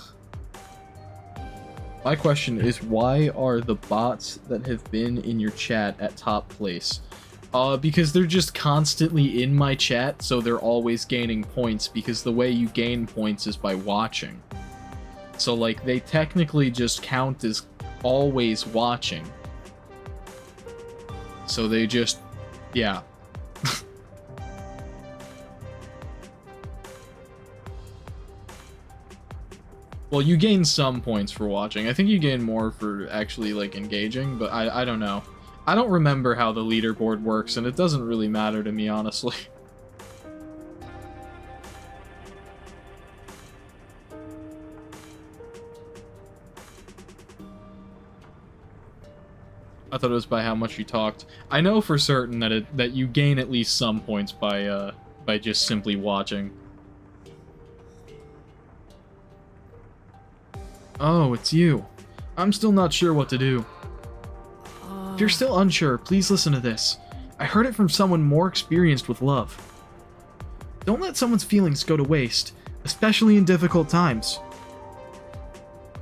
Speaker 1: My question is, why are the bots that have been in your chat at top place? Because they're just constantly in my chat, so they're always gaining points, because the way you gain points is by watching. So, like, they technically just count as always watching. So they just... yeah. Well, you gain some points for watching. I think you gain more for actually, like, engaging, but I don't know. I don't remember how the leaderboard works, and it doesn't really matter to me, honestly. I thought it was by how much you talked. I know for certain that that you gain at least some points by just simply watching. Oh, it's you. I'm still not sure what to do. If you're still unsure, please listen to this. I heard it from someone more experienced with love. Don't let someone's feelings go to waste, especially in difficult times.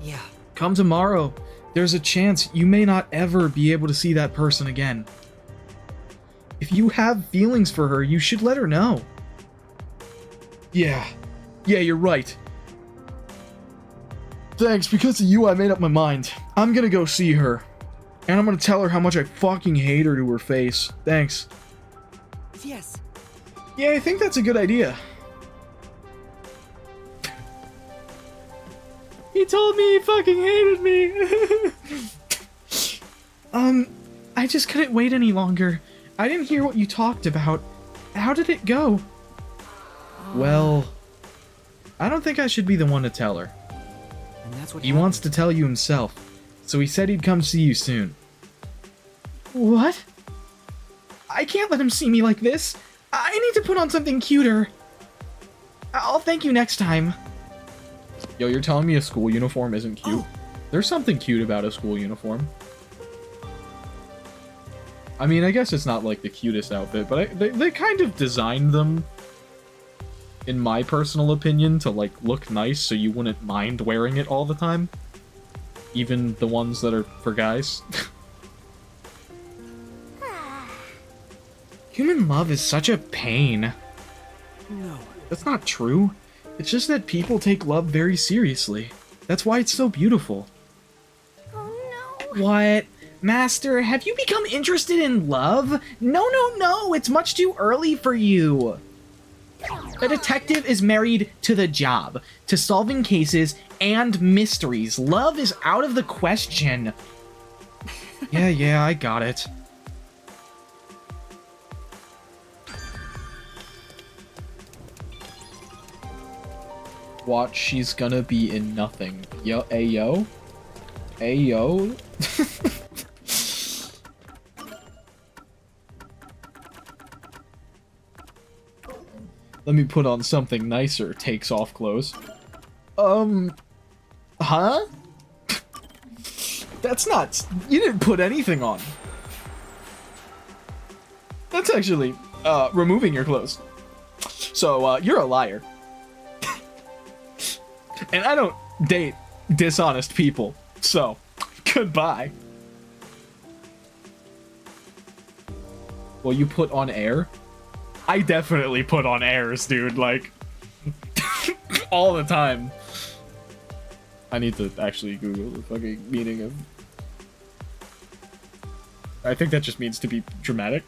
Speaker 2: Yeah.
Speaker 1: Come tomorrow. There's a chance you may not ever be able to see that person again. If you have feelings for her, you should let her know. Yeah, you're right. Thanks, because of you I made up my mind. I'm gonna go see her. And I'm gonna tell her how much I fucking hate her to her face. Thanks.
Speaker 2: Yes.
Speaker 1: Yeah, I think that's a good idea. He told me he fucking hated me. I just couldn't wait any longer. I didn't hear what you talked about. How did it go? Well, I don't think I should be the one to tell her.
Speaker 2: And that's what
Speaker 1: He wants to tell you himself, so he said he'd come see you soon. What? I can't let him see me like this. I need to put on something cuter. I'll thank you next time. Yo, you're telling me a school uniform isn't cute? Oh. There's something cute about a school uniform. I mean, I guess it's not like the cutest outfit, but they kind of designed them, in my personal opinion, to like look nice so you wouldn't mind wearing it all the time. Even the ones that are for guys. Human love is such a pain.
Speaker 2: No.
Speaker 1: That's not true. It's just that people take love very seriously. That's why it's so beautiful.
Speaker 4: Oh
Speaker 1: no. What? Master, have you become interested in love? No, it's much too early for you. A detective is married to the job, to solving cases and mysteries. Love is out of the question. Yeah, I got it. Watch, she's gonna be in nothing. Yo, ayo? Ayo? Let me put on something nicer. Takes off clothes. Huh? That's not... You didn't put anything on. That's actually, removing your clothes. So, you're a liar. And I don't date dishonest people. So, goodbye. Well, you put on air? I definitely put on airs, dude, like, all the time. I need to actually Google the fucking meaning of... I think that just means to be dramatic,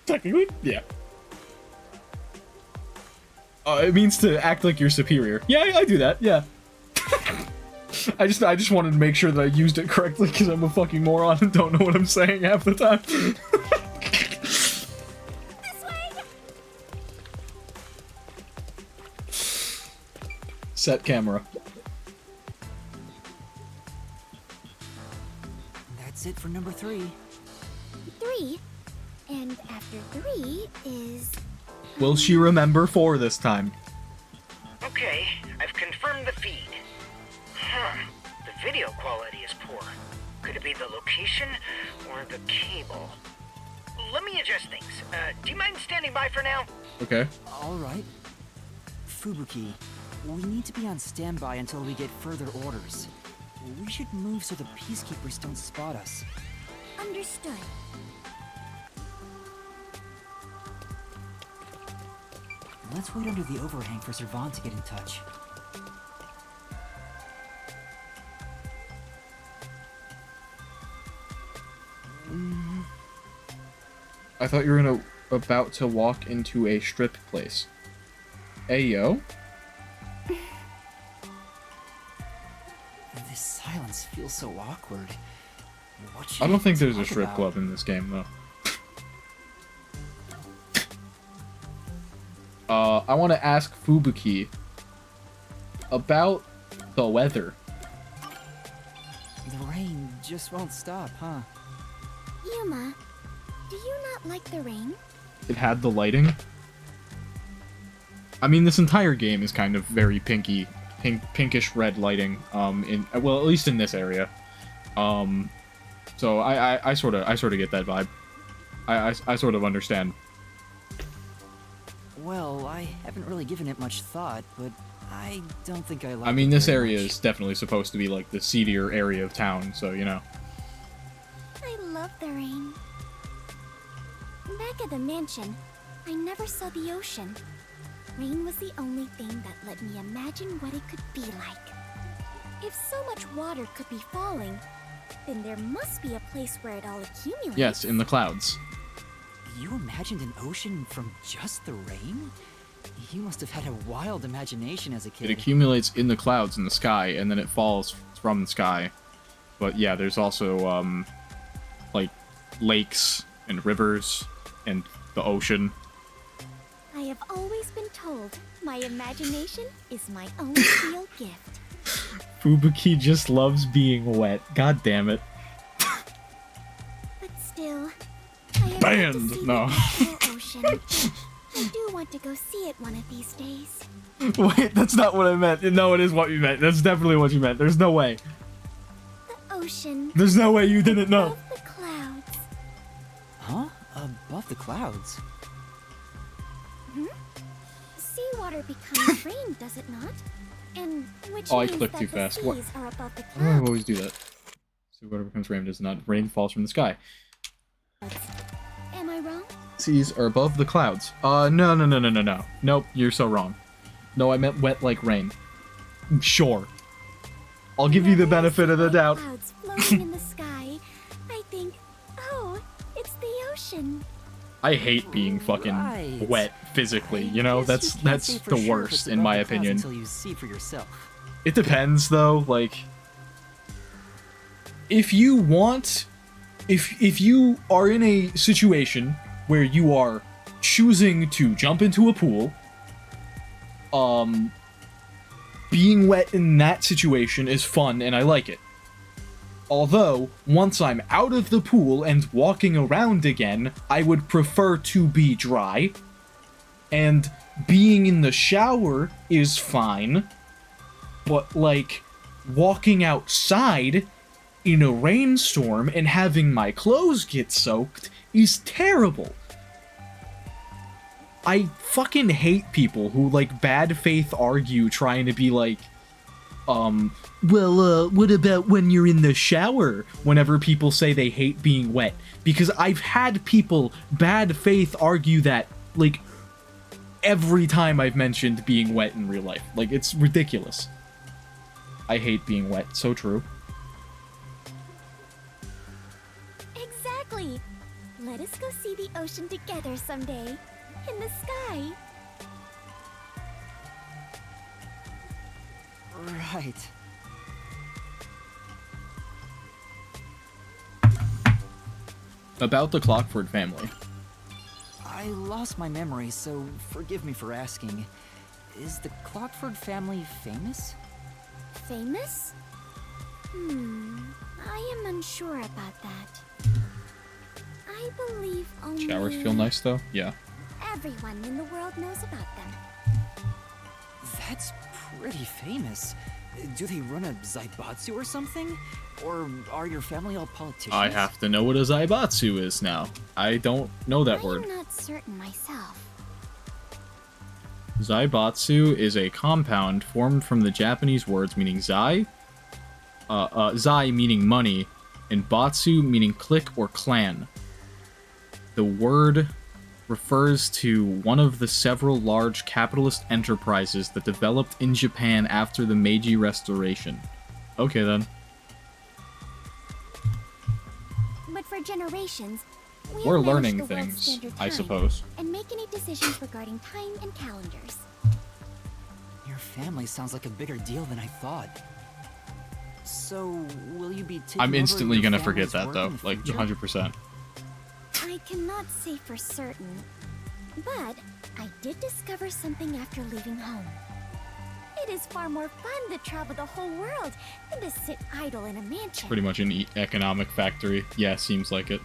Speaker 1: technically, yeah. It means to act like you're superior. Yeah, I do that, yeah. I just wanted to make sure that I used it correctly because I'm a fucking moron and don't know what I'm saying half the time. Set camera.
Speaker 2: That's it for number 3.
Speaker 19: 3? And after 3 is...
Speaker 1: Will she remember 4 this time?
Speaker 14: Okay, I've confirmed the feed. Huh, the video quality is poor. Could it be the location or the cable? Let me adjust things. Do you mind standing by for now?
Speaker 1: Okay.
Speaker 2: Alright. Fubuki, we need to be on standby until we get further orders. We should move so the peacekeepers don't spot us.
Speaker 19: Understood.
Speaker 2: Let's wait under the overhang for Servan to get in touch.
Speaker 1: I thought you were about to walk into a strip place. Ayo?
Speaker 2: This silence feels so awkward. What should
Speaker 1: I don't think there's a
Speaker 2: talk
Speaker 1: strip
Speaker 2: about?
Speaker 1: club in this game, though. I want to ask Fubuki about the weather.
Speaker 2: The rain just won't stop, huh?
Speaker 19: Yuma, do you not like the rain?
Speaker 1: It had the lighting. I mean, this entire game is kind of very pinkish red lighting. Well, at least in this area. So I sort of get that vibe. I sort of understand.
Speaker 2: Well, I haven't really given it much thought, but I don't think I like
Speaker 1: I mean,
Speaker 2: it
Speaker 1: this
Speaker 2: very
Speaker 1: area
Speaker 2: much.
Speaker 1: is definitely supposed to be like the seedier area of town, so you know.
Speaker 19: I love the rain. Back at the mansion, I never saw the ocean. Rain was the only thing that let me imagine what it could be like. If so much water could be falling, then there must be a place where it all accumulates.
Speaker 1: Yes, in the clouds.
Speaker 2: You imagined an ocean from just the rain? You must have had a wild imagination as a kid.
Speaker 1: It accumulates in the clouds in the sky, and then it falls from the sky. But yeah, there's also, like, lakes and rivers and the ocean.
Speaker 19: I have always been told my imagination is my own real gift.
Speaker 1: Fubuki just loves being wet. God damn it.
Speaker 19: But still, I have yet to
Speaker 1: Banned!
Speaker 19: see
Speaker 1: No.
Speaker 19: the actual ocean. I do want to go see it one of these days.
Speaker 1: Wait, that's not what I meant. No, it is what you meant. That's definitely what you meant. There's no way.
Speaker 19: The ocean.
Speaker 1: There's no way you didn't know.
Speaker 19: Above the clouds.
Speaker 2: Huh? Above the clouds?
Speaker 19: Hmm? Seawater becomes rain, does it not? And which
Speaker 1: Oh, I
Speaker 19: means
Speaker 1: clicked
Speaker 19: that
Speaker 1: too
Speaker 19: the
Speaker 1: fast. What?
Speaker 19: seas are above the
Speaker 1: I
Speaker 19: clouds.
Speaker 1: always do that. So whatever becomes rain does not. Rain falls from the sky.
Speaker 19: Am I wrong?
Speaker 1: Seas are above the clouds. No. Nope, you're so wrong. No, I meant wet like rain. Sure. I'll give you the benefit of the doubt.
Speaker 19: Clouds floating in the sky. I think, oh, it's the ocean.
Speaker 1: I hate being fucking wet physically, you know? That's
Speaker 2: Can't say for
Speaker 1: the
Speaker 2: sure if
Speaker 1: worst
Speaker 2: it's
Speaker 1: in
Speaker 2: above
Speaker 1: my
Speaker 2: the clouds
Speaker 1: opinion.
Speaker 2: Until you see for yourself.
Speaker 1: It depends though, like if you want if you are in a situation where you are choosing to jump into a pool, being wet in that situation is fun and I like it. Although, once I'm out of the pool and walking around again, I would prefer to be dry. And being in the shower is fine. But, like, walking outside in a rainstorm and having my clothes get soaked is terrible. I fucking hate people who, like, bad faith argue trying to be like, what about when you're in the shower? Whenever people say they hate being wet. Because I've had people bad faith argue that, like, every time I've mentioned being wet in real life. Like, it's ridiculous. I hate being wet. So true.
Speaker 19: Exactly. Let us go see the ocean together someday. In the sky.
Speaker 2: Right.
Speaker 1: About the Clockford family.
Speaker 2: I lost my memory, so forgive me for asking. Is the Clockford family famous?
Speaker 19: Famous? I am unsure about that. I believe only...
Speaker 1: Showers feel nice though? Yeah.
Speaker 19: Everyone in the world knows about them.
Speaker 2: That's pretty famous. Do they run a Zaibatsu or something? Or are your family all politicians?
Speaker 1: I have to know what a Zaibatsu is now. I don't know that word.
Speaker 19: I'm not certain myself.
Speaker 1: Zaibatsu is a compound formed from the Japanese words meaning zai, zai meaning money, and batsu meaning clique or clan. The word refers to one of the several large capitalist enterprises that developed in Japan after the Meiji Restoration. Okay then.
Speaker 19: But for generations,
Speaker 1: We're
Speaker 19: have managed
Speaker 1: learning
Speaker 19: the world's
Speaker 1: things,
Speaker 19: standard
Speaker 1: I
Speaker 19: time
Speaker 1: suppose.
Speaker 19: And make any decisions regarding time and calendars.
Speaker 2: Your family sounds like a bigger deal than I thought. So, will you be taking
Speaker 1: I'm
Speaker 2: over
Speaker 1: instantly
Speaker 2: your
Speaker 1: gonna
Speaker 2: family's
Speaker 1: forget that
Speaker 2: work
Speaker 1: though,
Speaker 2: in the
Speaker 1: like
Speaker 2: future?
Speaker 1: 100%.
Speaker 19: I cannot say for certain, but I did discover something after leaving home. It is far more fun to travel the whole world than to sit idle in a mansion.
Speaker 1: Pretty much an economic factory. Yeah, seems like it.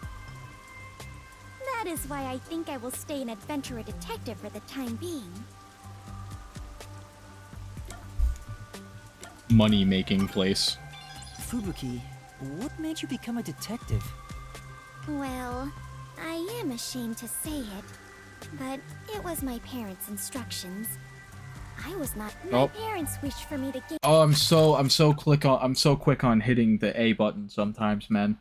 Speaker 19: That is why I think I will stay an adventurer detective for the time being.
Speaker 1: Money-making place.
Speaker 2: Fubuki, What made you become a detective?
Speaker 19: Well, I am ashamed to say it, but it was my parents' instructions. I was not. My
Speaker 1: Oh.
Speaker 19: parents wished for me to get.
Speaker 1: Oh, I'm so quick on hitting the A button sometimes, man.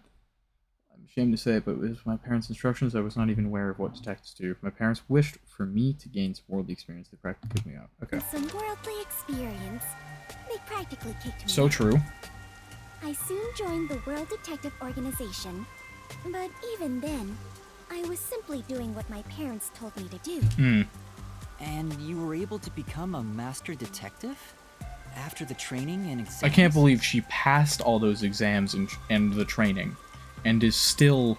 Speaker 1: I'm ashamed to say it, but it was my parents' instructions. I was not even aware of what detectives do. My parents wished for me to gain some worldly experience. They practically kicked me out. Okay.
Speaker 19: Some worldly experience. They practically kicked me
Speaker 1: So
Speaker 19: out.
Speaker 1: true.
Speaker 19: I soon joined the World Detective Organization, but even then, I was simply doing what my parents told me to do.
Speaker 1: Hmm.
Speaker 2: And you were able to become a master detective? After the training and exams?
Speaker 1: I can't believe she passed all those exams and the training, and is still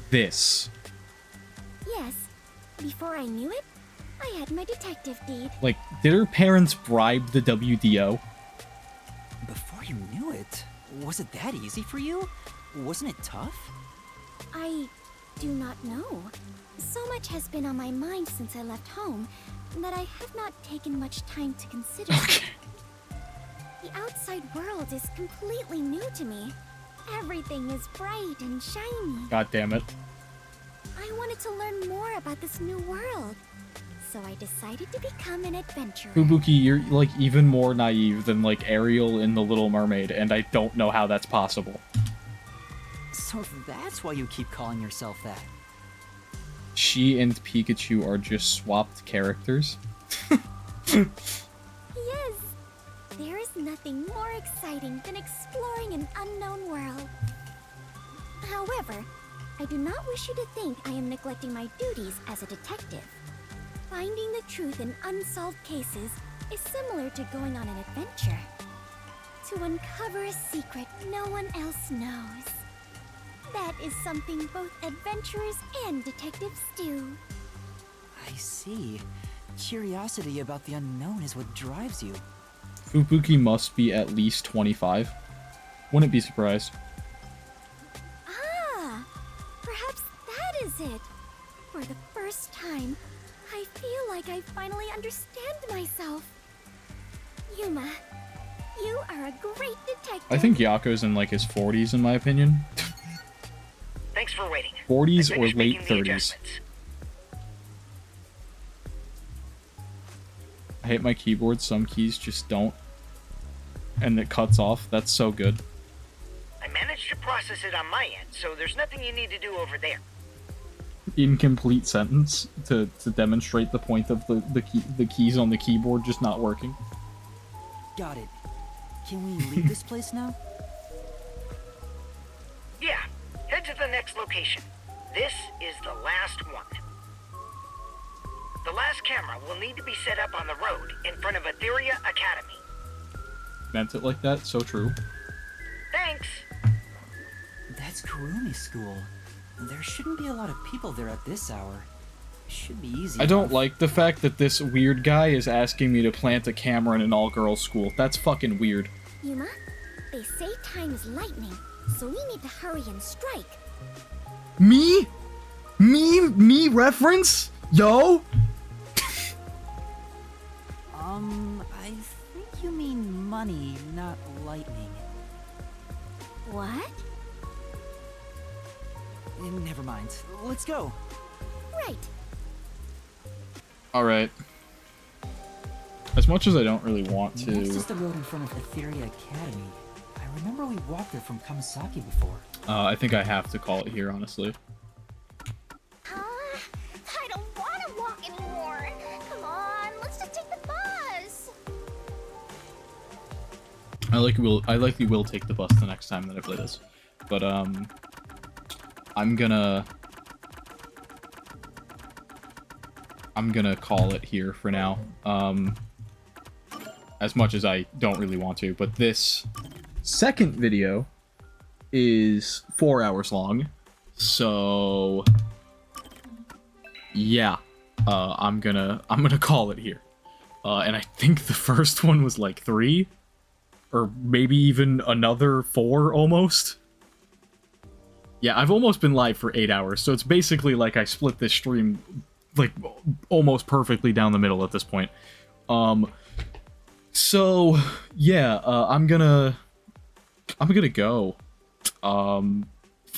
Speaker 1: this.
Speaker 19: Yes, before I knew it, I had my detective deed.
Speaker 1: Like, did her parents bribe the WDO?
Speaker 2: Before you knew it, was it that easy for you? Wasn't it tough?
Speaker 19: I do not know. So much has been on my mind since I left home that I have not taken much time to consider. The outside world is completely new to me. Everything is bright and shiny.
Speaker 1: God damn it.
Speaker 19: I wanted to learn more about this new world, so I decided to become an adventurer.
Speaker 1: Fubuki, you're, like, even more naive than, like, Ariel in The Little Mermaid, and I don't know how that's possible.
Speaker 2: So that's why you keep calling yourself that.
Speaker 1: She and Pikachu are just swapped characters.
Speaker 19: Yes, there is nothing more exciting than exploring an unknown world. However, I do not wish you to think I am neglecting my duties as a detective. Finding the truth in unsolved cases is similar to going on an adventure. To uncover a secret no one else knows. That is something both adventurers and detectives do.
Speaker 2: I see. Curiosity about the unknown is what drives you.
Speaker 1: Fubuki must be at least 25. Wouldn't be surprised.
Speaker 19: Ah, perhaps that is it. For the first time, I feel like I finally understand myself. Yuma, you are a great detective.
Speaker 1: I think Yako's in, like, his 40s, in my opinion.
Speaker 14: Thanks for waiting.
Speaker 1: 40s
Speaker 14: I
Speaker 1: or
Speaker 14: finished
Speaker 1: late
Speaker 14: making the
Speaker 1: 30s.
Speaker 14: adjustments.
Speaker 1: I hate my keyboard. Some keys just don't. And it cuts off. That's so good.
Speaker 14: I managed to process it on my end, so there's nothing you need to do over there.
Speaker 1: Incomplete sentence to demonstrate the point of the keys on the keyboard just not working.
Speaker 2: Got it. Can we leave this place now?
Speaker 14: Yeah, head to the next location. This is the last one. The last camera will need to be set up on the road in front of Etheria Academy.
Speaker 1: Meant it like that? So true.
Speaker 14: Thanks!
Speaker 2: That's Kurumi School. There shouldn't be a lot of people there at this hour. It should be easy
Speaker 1: I don't
Speaker 2: enough.
Speaker 1: like the fact that this weird guy is asking me to plant a camera in an all-girls school. That's fucking weird.
Speaker 19: Yuma, they say time is lightning, so we need to hurry and strike.
Speaker 1: Me? Me reference? Yo?
Speaker 2: I think you mean money, not lightning.
Speaker 19: What?
Speaker 2: Never mind. Let's go.
Speaker 19: Right.
Speaker 1: Alright. As much as I don't really want to...
Speaker 2: Next is the road in front of Etheria Academy. I remember we walked there from Kamasaki before.
Speaker 1: I think I have to call it here, honestly.
Speaker 4: I don't want to walk anymore. Come on, let's just take the bus.
Speaker 1: I likely will take the bus the next time that I play this. But, I'm gonna call it here for now. As much as I don't really want to, but this second video is 4 hours long, so yeah, I'm gonna call it here. And I think the first one was like 3, or maybe even another 4 almost. Yeah, I've almost been live for 8 hours, so it's basically like I split this stream like almost perfectly down the middle at this point. So yeah, I'm gonna I'm gonna go.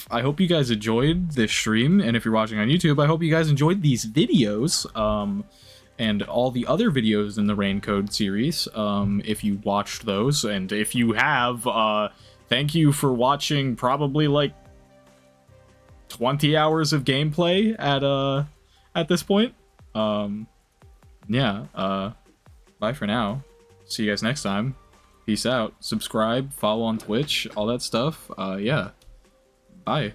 Speaker 1: I hope you guys enjoyed this stream, and if you're watching on YouTube, I hope you guys enjoyed these videos, and all the other videos in the Raincode series, if you watched those, and if you have, thank you for watching probably, like, 20 hours of gameplay at this point. Yeah, bye for now. See you guys next time. Peace out. Subscribe, follow on Twitch, all that stuff. Yeah. Bye.